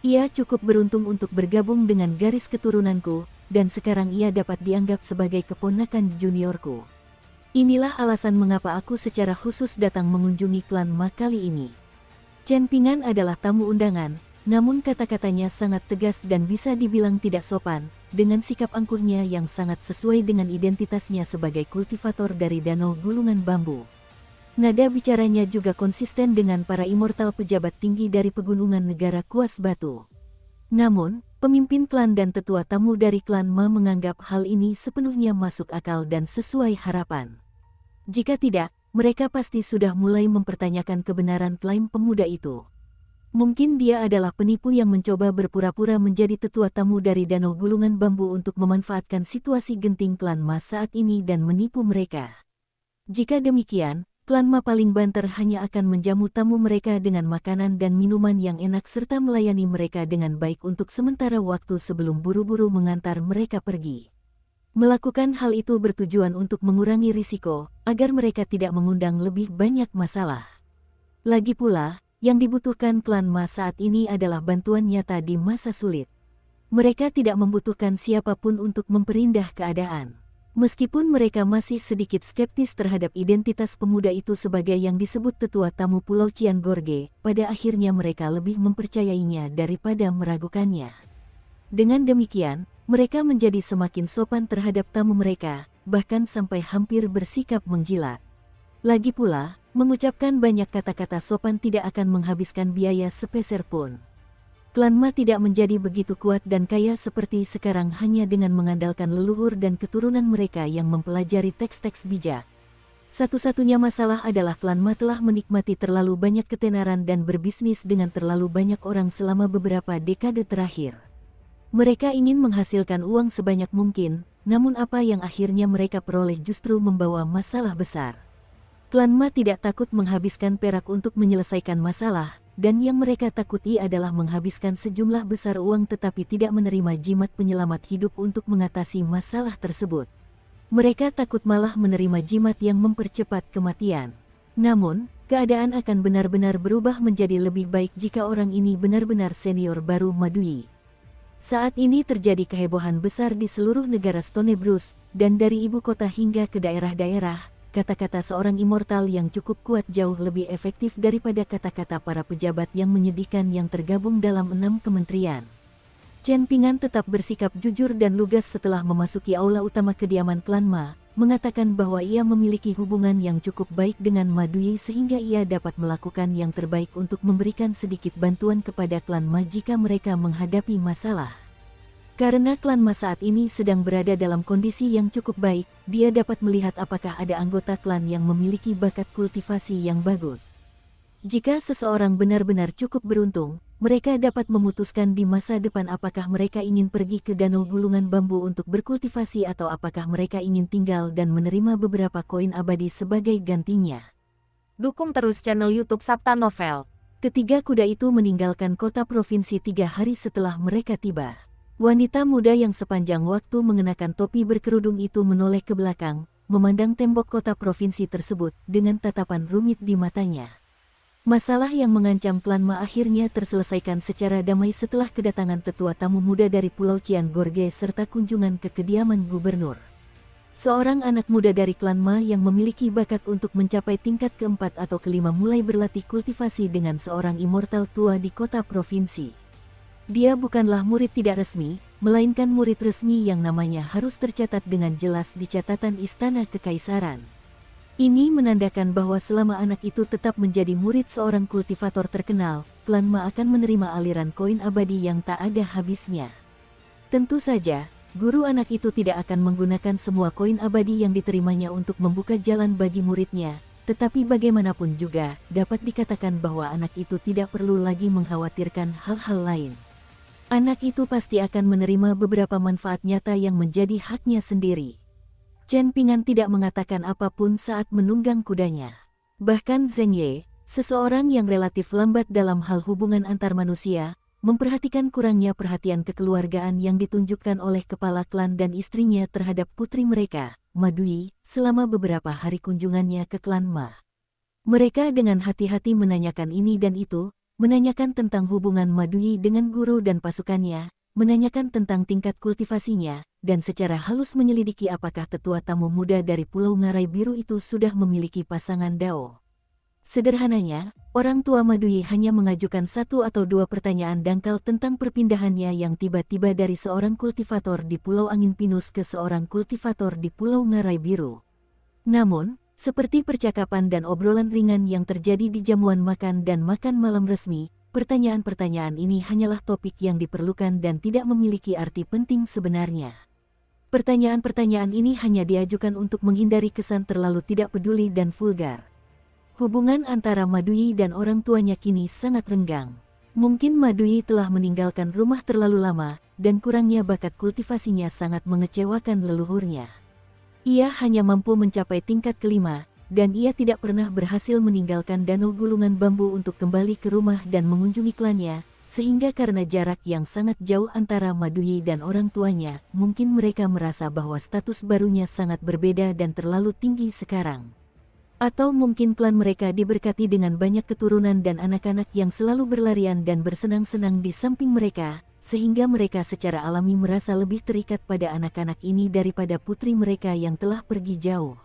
Ia cukup beruntung untuk bergabung dengan garis keturunanku, dan sekarang ia dapat dianggap sebagai keponakan juniorku. Inilah alasan mengapa aku secara khusus datang mengunjungi klan Ma kali ini. Chen Pingan adalah tamu undangan, namun kata-katanya sangat tegas dan bisa dibilang tidak sopan, dengan sikap angkuhnya yang sangat sesuai dengan identitasnya sebagai kultivator dari Danau Gulungan Bambu. Nada bicaranya juga konsisten dengan para immortal pejabat tinggi dari pegunungan negara Kuas Batu. Namun, pemimpin klan dan tetua tamu dari klan Ma menganggap hal ini sepenuhnya masuk akal dan sesuai harapan. Jika tidak, mereka pasti sudah mulai mempertanyakan kebenaran klaim pemuda itu. Mungkin dia adalah penipu yang mencoba berpura-pura menjadi tetua tamu dari Danau Gulungan Bambu untuk memanfaatkan situasi genting klan Ma saat ini dan menipu mereka. Jika demikian, klan Ma paling banter hanya akan menjamu tamu mereka dengan makanan dan minuman yang enak serta melayani mereka dengan baik untuk sementara waktu sebelum buru-buru mengantar mereka pergi. Melakukan hal itu bertujuan untuk mengurangi risiko, agar mereka tidak mengundang lebih banyak masalah. Lagi pula, yang dibutuhkan klan Ma saat ini adalah bantuan nyata di masa sulit. Mereka tidak membutuhkan siapapun untuk memperindah keadaan. Meskipun mereka masih sedikit skeptis terhadap identitas pemuda itu sebagai yang disebut tetua tamu Pulau Ciangorge, pada akhirnya mereka lebih mempercayainya daripada meragukannya. Dengan demikian, mereka menjadi semakin sopan terhadap tamu mereka, bahkan sampai hampir bersikap menjilat. Lagi pula, mengucapkan banyak kata-kata sopan tidak akan menghabiskan biaya sepeser pun. Klan Ma tidak menjadi begitu kuat dan kaya seperti sekarang hanya dengan mengandalkan leluhur dan keturunan mereka yang mempelajari teks-teks bijak. Satu-satunya masalah adalah klan Ma telah menikmati terlalu banyak ketenaran dan berbisnis dengan terlalu banyak orang selama beberapa dekade terakhir. Mereka ingin menghasilkan uang sebanyak mungkin, namun apa yang akhirnya mereka peroleh justru membawa masalah besar. Klan Ma tidak takut menghabiskan perak untuk menyelesaikan masalah, dan yang mereka takuti adalah menghabiskan sejumlah besar uang tetapi tidak menerima jimat penyelamat hidup untuk mengatasi masalah tersebut. Mereka takut malah menerima jimat yang mempercepat kematian. Namun, keadaan akan benar-benar berubah menjadi lebih baik jika orang ini benar-benar senior baru Madui. Saat ini terjadi kehebohan besar di seluruh negara Stone Bruce, dan dari ibu kota hingga ke daerah-daerah. Kata-kata seorang immortal yang cukup kuat jauh lebih efektif daripada kata-kata para pejabat yang menyedihkan yang tergabung dalam 6 kementerian. Chen Pingan tetap bersikap jujur dan lugas setelah memasuki aula utama kediaman klan Ma, mengatakan bahwa ia memiliki hubungan yang cukup baik dengan Madui sehingga ia dapat melakukan yang terbaik untuk memberikan sedikit bantuan kepada klan Ma jika mereka menghadapi masalah. Karena klan Ma saat ini sedang berada dalam kondisi yang cukup baik, dia dapat melihat apakah ada anggota klan yang memiliki bakat kultivasi yang bagus. Jika seseorang benar-benar cukup beruntung, mereka dapat memutuskan di masa depan apakah mereka ingin pergi ke danau gulungan bambu untuk berkultivasi atau apakah mereka ingin tinggal dan menerima beberapa koin abadi sebagai gantinya. Dukung terus channel YouTube Sabta Novel. Ketiga kuda itu meninggalkan kota provinsi 3 hari setelah mereka tiba. Wanita muda yang sepanjang waktu mengenakan topi berkerudung itu menoleh ke belakang, memandang tembok kota provinsi tersebut dengan tatapan rumit di matanya. Masalah yang mengancam klan Ma akhirnya terselesaikan secara damai setelah kedatangan tetua tamu muda dari Pulau Ciangorge serta kunjungan ke kediaman gubernur. Seorang anak muda dari klan Ma yang memiliki bakat untuk mencapai tingkat keempat atau kelima mulai berlatih kultivasi dengan seorang immortal tua di kota provinsi. Dia bukanlah murid tidak resmi, melainkan murid resmi yang namanya harus tercatat dengan jelas di catatan Istana Kekaisaran. Ini menandakan bahwa selama anak itu tetap menjadi murid seorang kultivator terkenal, klan Ma akan menerima aliran koin abadi yang tak ada habisnya. Tentu saja, guru anak itu tidak akan menggunakan semua koin abadi yang diterimanya untuk membuka jalan bagi muridnya, tetapi bagaimanapun juga, dapat dikatakan bahwa anak itu tidak perlu lagi mengkhawatirkan hal-hal lain. Anak itu pasti akan menerima beberapa manfaat nyata yang menjadi haknya sendiri. Chen Pingan tidak mengatakan apapun saat menunggang kudanya. Bahkan Zheng Ye, seseorang yang relatif lambat dalam hal hubungan antar manusia, memperhatikan kurangnya perhatian kekeluargaan yang ditunjukkan oleh kepala klan dan istrinya terhadap putri mereka, Madui, selama beberapa hari kunjungannya ke klan Ma. Mereka dengan hati-hati menanyakan ini dan itu, menanyakan tentang hubungan Madui dengan guru dan pasukannya, menanyakan tentang tingkat kultivasinya, dan secara halus menyelidiki apakah tetua tamu muda dari Pulau Ngarai Biru itu sudah memiliki pasangan Dao. Sederhananya, orang tua Madui hanya mengajukan 1 atau 2 pertanyaan dangkal tentang perpindahannya yang tiba-tiba dari seorang kultivator di Pulau Angin Pinus ke seorang kultivator di Pulau Ngarai Biru. Namun, seperti percakapan dan obrolan ringan yang terjadi di jamuan makan dan makan malam resmi, pertanyaan-pertanyaan ini hanyalah topik yang diperlukan dan tidak memiliki arti penting sebenarnya. Pertanyaan-pertanyaan ini hanya diajukan untuk menghindari kesan terlalu tidak peduli dan vulgar. Hubungan antara Madui dan orang tuanya kini sangat renggang. Mungkin Madui telah meninggalkan rumah terlalu lama, dan kurangnya bakat kultivasinya sangat mengecewakan leluhurnya. Ia hanya mampu mencapai tingkat kelima, dan ia tidak pernah berhasil meninggalkan danau gulungan bambu untuk kembali ke rumah dan mengunjungi klannya, sehingga karena jarak yang sangat jauh antara Madui dan orang tuanya, mungkin mereka merasa bahwa status barunya sangat berbeda dan terlalu tinggi sekarang. Atau mungkin klan mereka diberkati dengan banyak keturunan dan anak-anak yang selalu berlarian dan bersenang-senang di samping mereka, sehingga mereka secara alami merasa lebih terikat pada anak-anak ini daripada putri mereka yang telah pergi jauh.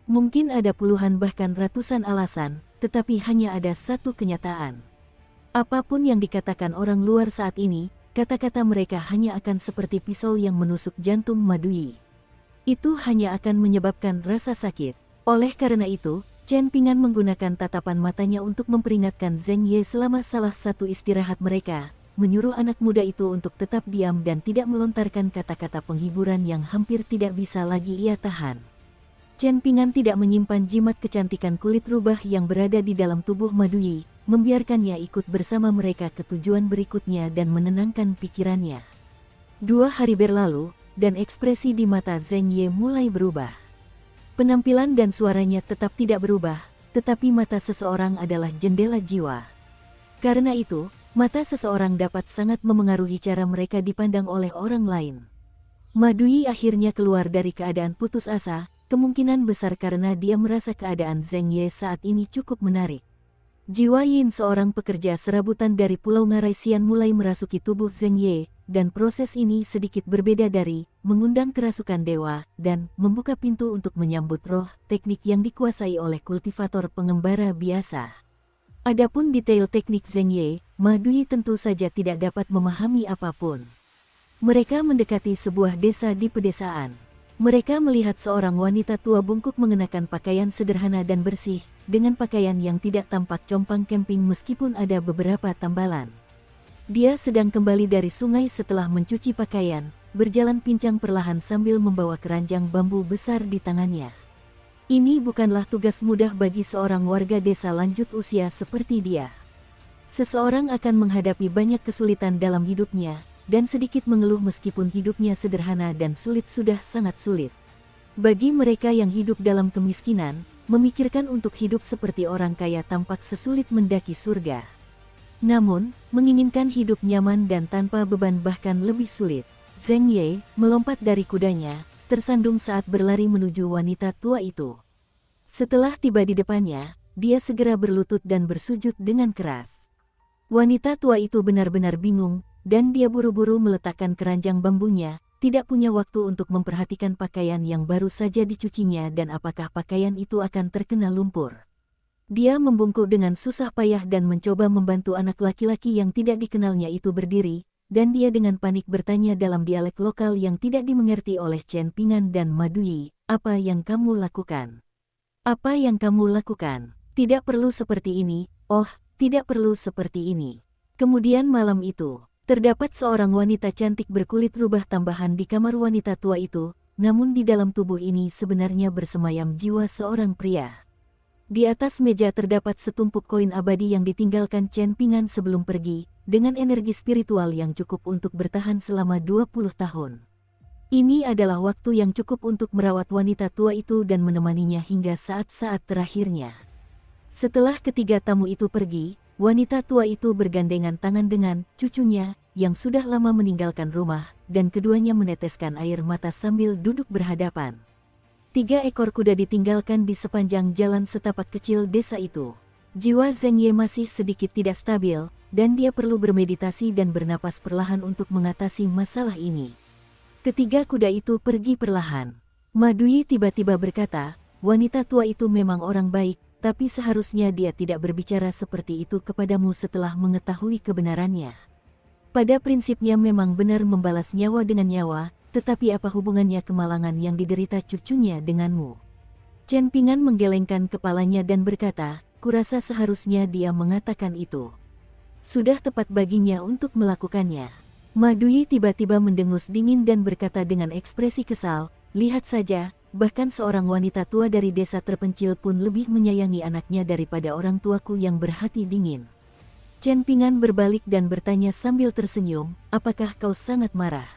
Mungkin ada puluhan bahkan ratusan alasan, tetapi hanya ada satu kenyataan. Apapun yang dikatakan orang luar saat ini, kata-kata mereka hanya akan seperti pisau yang menusuk jantung Madui. Itu hanya akan menyebabkan rasa sakit. Oleh karena itu, Chen Ping'an menggunakan tatapan matanya untuk memperingatkan Zheng Ye selama salah satu istirahat mereka, menyuruh anak muda itu untuk tetap diam dan tidak melontarkan kata-kata penghiburan yang hampir tidak bisa lagi ia tahan. Chen Ping'an tidak menyimpan jimat kecantikan kulit rubah yang berada di dalam tubuh Madui, membiarkannya ikut bersama mereka ke tujuan berikutnya dan menenangkan pikirannya. 2 hari berlalu, dan ekspresi di mata Zheng Ye mulai berubah. Penampilan dan suaranya tetap tidak berubah, tetapi mata seseorang adalah jendela jiwa. Karena itu, mata seseorang dapat sangat memengaruhi cara mereka dipandang oleh orang lain. Madui akhirnya keluar dari keadaan putus asa, kemungkinan besar karena dia merasa keadaan Zheng Ye saat ini cukup menarik. Jiwa Yin, seorang pekerja serabutan dari Pulau Ngaraisian, mulai merasuki tubuh Zheng Ye, dan proses ini sedikit berbeda dari mengundang kerasukan dewa dan membuka pintu untuk menyambut roh, teknik yang dikuasai oleh kultivator pengembara biasa. Adapun detail teknik Zheng Ye, Madui tentu saja tidak dapat memahami apapun. Mereka mendekati sebuah desa di pedesaan. Mereka melihat seorang wanita tua bungkuk mengenakan pakaian sederhana dan bersih, dengan pakaian yang tidak tampak compang camping meskipun ada beberapa tambalan. Dia sedang kembali dari sungai setelah mencuci pakaian, berjalan pincang perlahan sambil membawa keranjang bambu besar di tangannya. Ini bukanlah tugas mudah bagi seorang warga desa lanjut usia seperti dia. Seseorang akan menghadapi banyak kesulitan dalam hidupnya, dan sedikit mengeluh meskipun hidupnya sederhana dan sulit sudah sangat sulit. Bagi mereka yang hidup dalam kemiskinan, memikirkan untuk hidup seperti orang kaya tampak sesulit mendaki surga. Namun, menginginkan hidup nyaman dan tanpa beban bahkan lebih sulit. Zheng Ye melompat dari kudanya, tersandung saat berlari menuju wanita tua itu. Setelah tiba di depannya, dia segera berlutut dan bersujud dengan keras. Wanita tua itu benar-benar bingung, dan dia buru-buru meletakkan keranjang bambunya, tidak punya waktu untuk memperhatikan pakaian yang baru saja dicucinya dan apakah pakaian itu akan terkena lumpur. Dia membungkuk dengan susah payah dan mencoba membantu anak laki-laki yang tidak dikenalnya itu berdiri, dan dia dengan panik bertanya dalam dialek lokal yang tidak dimengerti oleh Chen Ping'an dan Madui, "Apa yang kamu lakukan? Apa yang kamu lakukan? Tidak perlu seperti ini, oh, tidak perlu seperti ini." Kemudian malam itu, terdapat seorang wanita cantik berkulit rubah tambahan di kamar wanita tua itu, namun di dalam tubuh ini sebenarnya bersemayam jiwa seorang pria. Di atas meja terdapat setumpuk koin abadi yang ditinggalkan Chen Ping'an sebelum pergi, dengan energi spiritual yang cukup untuk bertahan selama 20 tahun. Ini adalah waktu yang cukup untuk merawat wanita tua itu dan menemaninya hingga saat-saat terakhirnya. Setelah ketiga tamu itu pergi, wanita tua itu bergandengan tangan dengan cucunya, yang sudah lama meninggalkan rumah, dan keduanya meneteskan air mata sambil duduk berhadapan. 3 ekor kuda ditinggalkan di sepanjang jalan setapak kecil desa itu. Jiwa Zheng Ye masih sedikit tidak stabil, dan dia perlu bermeditasi dan bernapas perlahan untuk mengatasi masalah ini. Ketiga kuda itu pergi perlahan. Madui tiba-tiba berkata, "Wanita tua itu memang orang baik, tapi seharusnya dia tidak berbicara seperti itu kepadamu setelah mengetahui kebenarannya. Pada prinsipnya memang benar membalas nyawa dengan nyawa, tetapi apa hubungannya kemalangan yang diderita cucunya denganmu?" Chen Ping'an menggelengkan kepalanya dan berkata, "Kurasa seharusnya dia mengatakan itu. Sudah tepat baginya untuk melakukannya." Madui tiba-tiba mendengus dingin dan berkata dengan ekspresi kesal, "Lihat saja, bahkan seorang wanita tua dari desa terpencil pun lebih menyayangi anaknya daripada orang tuaku yang berhati dingin." Chen Ping'an berbalik dan bertanya sambil tersenyum, "Apakah kau sangat marah?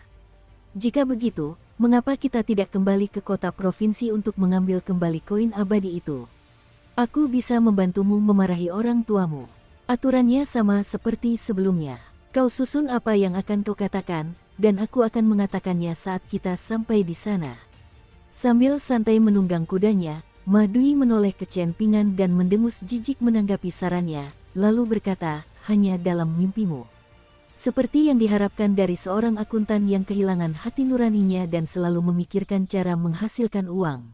Jika begitu, mengapa kita tidak kembali ke kota provinsi untuk mengambil kembali koin abadi itu? Aku bisa membantumu memarahi orang tuamu. Aturannya sama seperti sebelumnya. Kau susun apa yang akan kau katakan, dan aku akan mengatakannya saat kita sampai di sana." Sambil santai menunggang kudanya, Madui menoleh ke Chen Ping'an dan mendengus jijik menanggapi sarannya, lalu berkata, "Hanya dalam mimpimu." Seperti yang diharapkan dari seorang akuntan yang kehilangan hati nuraninya dan selalu memikirkan cara menghasilkan uang.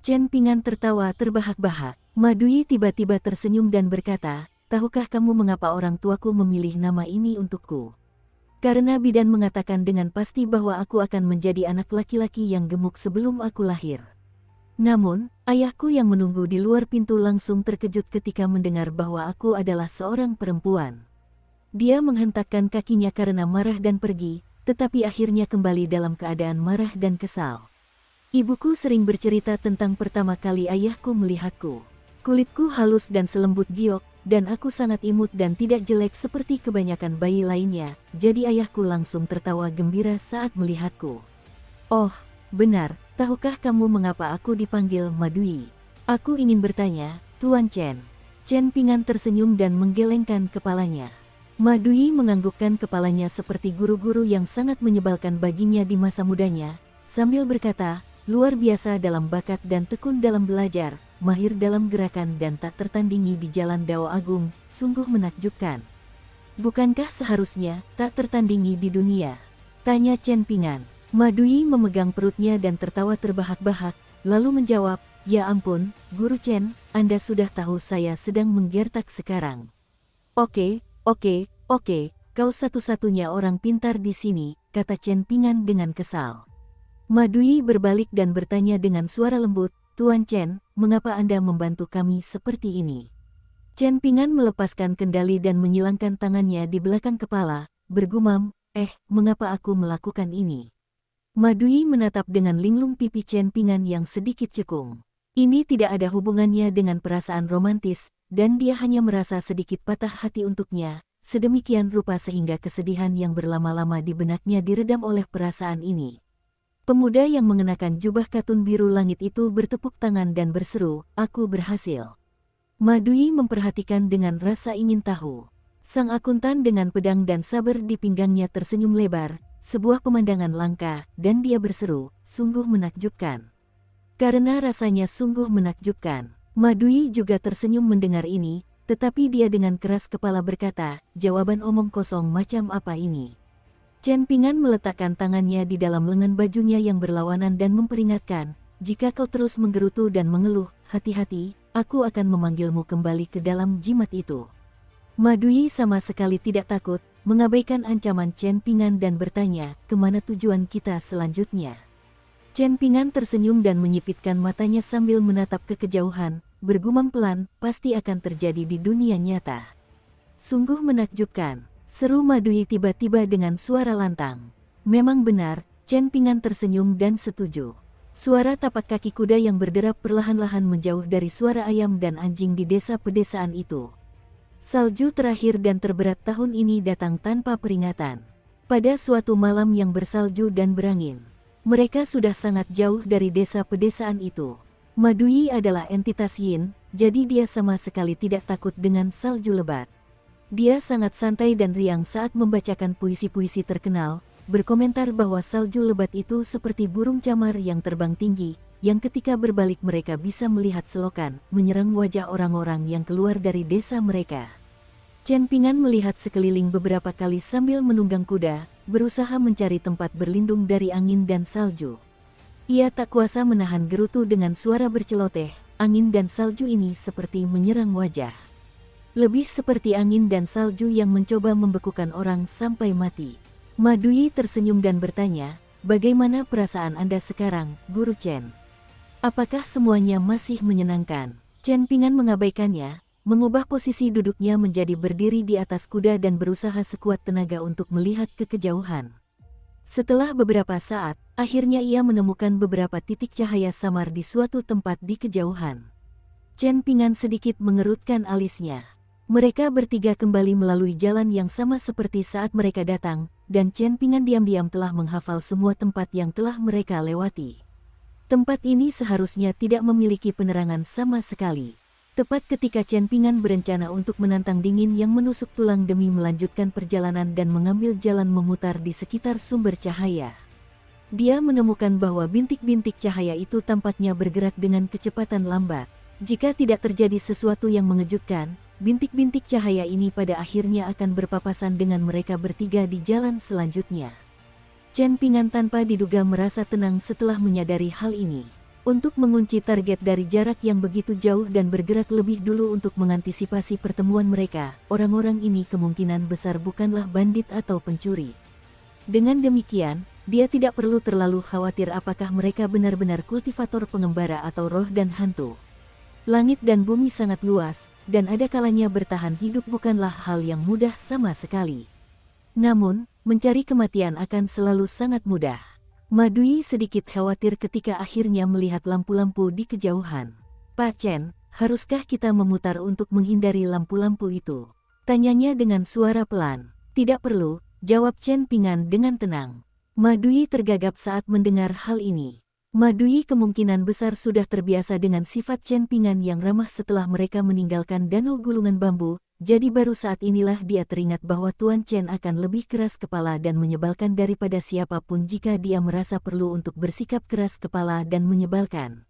Chen Pingan tertawa terbahak-bahak. Madui tiba-tiba tersenyum dan berkata, "Tahukah kamu mengapa orang tuaku memilih nama ini untukku? Karena bidan mengatakan dengan pasti bahwa aku akan menjadi anak laki-laki yang gemuk sebelum aku lahir." Namun, ayahku yang menunggu di luar pintu langsung terkejut ketika mendengar bahwa aku adalah seorang perempuan. Dia menghentakkan kakinya karena marah dan pergi, tetapi akhirnya kembali dalam keadaan marah dan kesal. Ibuku sering bercerita tentang pertama kali ayahku melihatku. Kulitku halus dan selembut giok, dan aku sangat imut dan tidak jelek seperti kebanyakan bayi lainnya, jadi ayahku langsung tertawa gembira saat melihatku. "Oh, benar, tahukah kamu mengapa aku dipanggil Madui?" "Aku ingin bertanya, Tuan Chen." Chen Pingan tersenyum dan menggelengkan kepalanya. Madui menganggukkan kepalanya seperti guru-guru yang sangat menyebalkan baginya di masa mudanya, sambil berkata, "Luar biasa dalam bakat dan tekun dalam belajar, mahir dalam gerakan dan tak tertandingi di jalan Dao Agung, sungguh menakjubkan. Bukankah seharusnya tak tertandingi di dunia?" tanya Chen Pingan. Madui memegang perutnya dan tertawa terbahak-bahak, lalu menjawab, "Ya ampun, Guru Chen, Anda sudah tahu saya sedang menggertak sekarang." Oke, kau satu-satunya orang pintar di sini," kata Chen Pingan dengan kesal. Madui berbalik dan bertanya dengan suara lembut, "Tuan Chen, mengapa Anda membantu kami seperti ini?" Chen Pingan melepaskan kendali dan menyilangkan tangannya di belakang kepala, bergumam, mengapa aku melakukan ini?" Madui menatap dengan linglung pipi Chen Pingan yang sedikit cekung. Ini tidak ada hubungannya dengan perasaan romantis, dan dia hanya merasa sedikit patah hati untuknya, sedemikian rupa sehingga kesedihan yang berlama-lama di benaknya diredam oleh perasaan ini. Pemuda yang mengenakan jubah katun biru langit itu bertepuk tangan dan berseru, "Aku berhasil." Madui memperhatikan dengan rasa ingin tahu. Sang akuntan dengan pedang dan saber di pinggangnya tersenyum lebar, sebuah pemandangan langka, dan dia berseru, "Sungguh menakjubkan." Karena rasanya sungguh menakjubkan, Madui juga tersenyum mendengar ini, tetapi dia dengan keras kepala berkata, "Jawaban omong kosong macam apa ini?" Chen Pingan meletakkan tangannya di dalam lengan bajunya yang berlawanan dan memperingatkan, "Jika kau terus menggerutu dan mengeluh, hati-hati, aku akan memanggilmu kembali ke dalam jimat itu." Madui sama sekali tidak takut, mengabaikan ancaman Chen Pingan dan bertanya, "Kemana tujuan kita selanjutnya?" Chen Pingan tersenyum dan menyipitkan matanya sambil menatap ke kejauhan, bergumam pelan, "Pasti akan terjadi di dunia nyata." "Sungguh menakjubkan," seru Madui tiba-tiba dengan suara lantang. Memang benar, Chen Pingan tersenyum dan setuju. Suara tapak kaki kuda yang berderap perlahan-lahan menjauh dari suara ayam dan anjing di desa pedesaan itu. Salju terakhir dan terberat tahun ini datang tanpa peringatan. Pada suatu malam yang bersalju dan berangin, mereka sudah sangat jauh dari desa pedesaan itu. Madui adalah entitas yin, jadi dia sama sekali tidak takut dengan salju lebat. Dia sangat santai dan riang saat membacakan puisi-puisi terkenal, berkomentar bahwa salju lebat itu seperti burung camar yang terbang tinggi, yang ketika berbalik mereka bisa melihat selokan, menyerang wajah orang-orang yang keluar dari desa mereka. Chen Pingan melihat sekeliling beberapa kali sambil menunggang kuda, berusaha mencari tempat berlindung dari angin dan salju. Ia tak kuasa menahan gerutu dengan suara berceloteh, angin dan salju ini seperti menyerang wajah. Lebih seperti angin dan salju yang mencoba membekukan orang sampai mati. Madui tersenyum dan bertanya, "Bagaimana perasaan Anda sekarang, Guru Chen? Apakah semuanya masih menyenangkan?" Chen Pingan mengabaikannya, mengubah posisi duduknya menjadi berdiri di atas kuda dan berusaha sekuat tenaga untuk melihat ke kejauhan. Setelah beberapa saat, akhirnya ia menemukan beberapa titik cahaya samar di suatu tempat di kejauhan. Chen Pingan sedikit mengerutkan alisnya. Mereka bertiga kembali melalui jalan yang sama seperti saat mereka datang, dan Chen Pingan diam-diam telah menghafal semua tempat yang telah mereka lewati. Tempat ini seharusnya tidak memiliki penerangan sama sekali. Tepat ketika Chen Pingan berencana untuk menantang dingin yang menusuk tulang demi melanjutkan perjalanan dan mengambil jalan memutar di sekitar sumber cahaya, dia menemukan bahwa bintik-bintik cahaya itu tampaknya bergerak dengan kecepatan lambat. Jika tidak terjadi sesuatu yang mengejutkan, Bintik-bintik cahaya ini pada akhirnya akan berpapasan dengan mereka bertiga di jalan selanjutnya. Chen Ping'an tanpa diduga merasa tenang setelah menyadari hal ini. Untuk mengunci target dari jarak yang begitu jauh dan bergerak lebih dulu untuk mengantisipasi pertemuan mereka, orang-orang ini kemungkinan besar bukanlah bandit atau pencuri. Dengan demikian, dia tidak perlu terlalu khawatir apakah mereka benar-benar kultivator pengembara atau roh dan hantu. Langit dan bumi sangat luas, dan ada kalanya bertahan hidup bukanlah hal yang mudah sama sekali. Namun, mencari kematian akan selalu sangat mudah. Madui sedikit khawatir ketika akhirnya melihat lampu-lampu di kejauhan. "Pak Chen, haruskah kita memutar untuk menghindari lampu-lampu itu?" tanyanya dengan suara pelan. "Tidak perlu," jawab Chen Ping'an dengan tenang. Madui tergagap saat mendengar hal ini. Madui kemungkinan besar sudah terbiasa dengan sifat Chen Ping'an yang ramah setelah mereka meninggalkan danau gulungan bambu, jadi baru saat inilah dia teringat bahwa Tuan Chen akan lebih keras kepala dan menyebalkan daripada siapapun jika dia merasa perlu untuk bersikap keras kepala dan menyebalkan.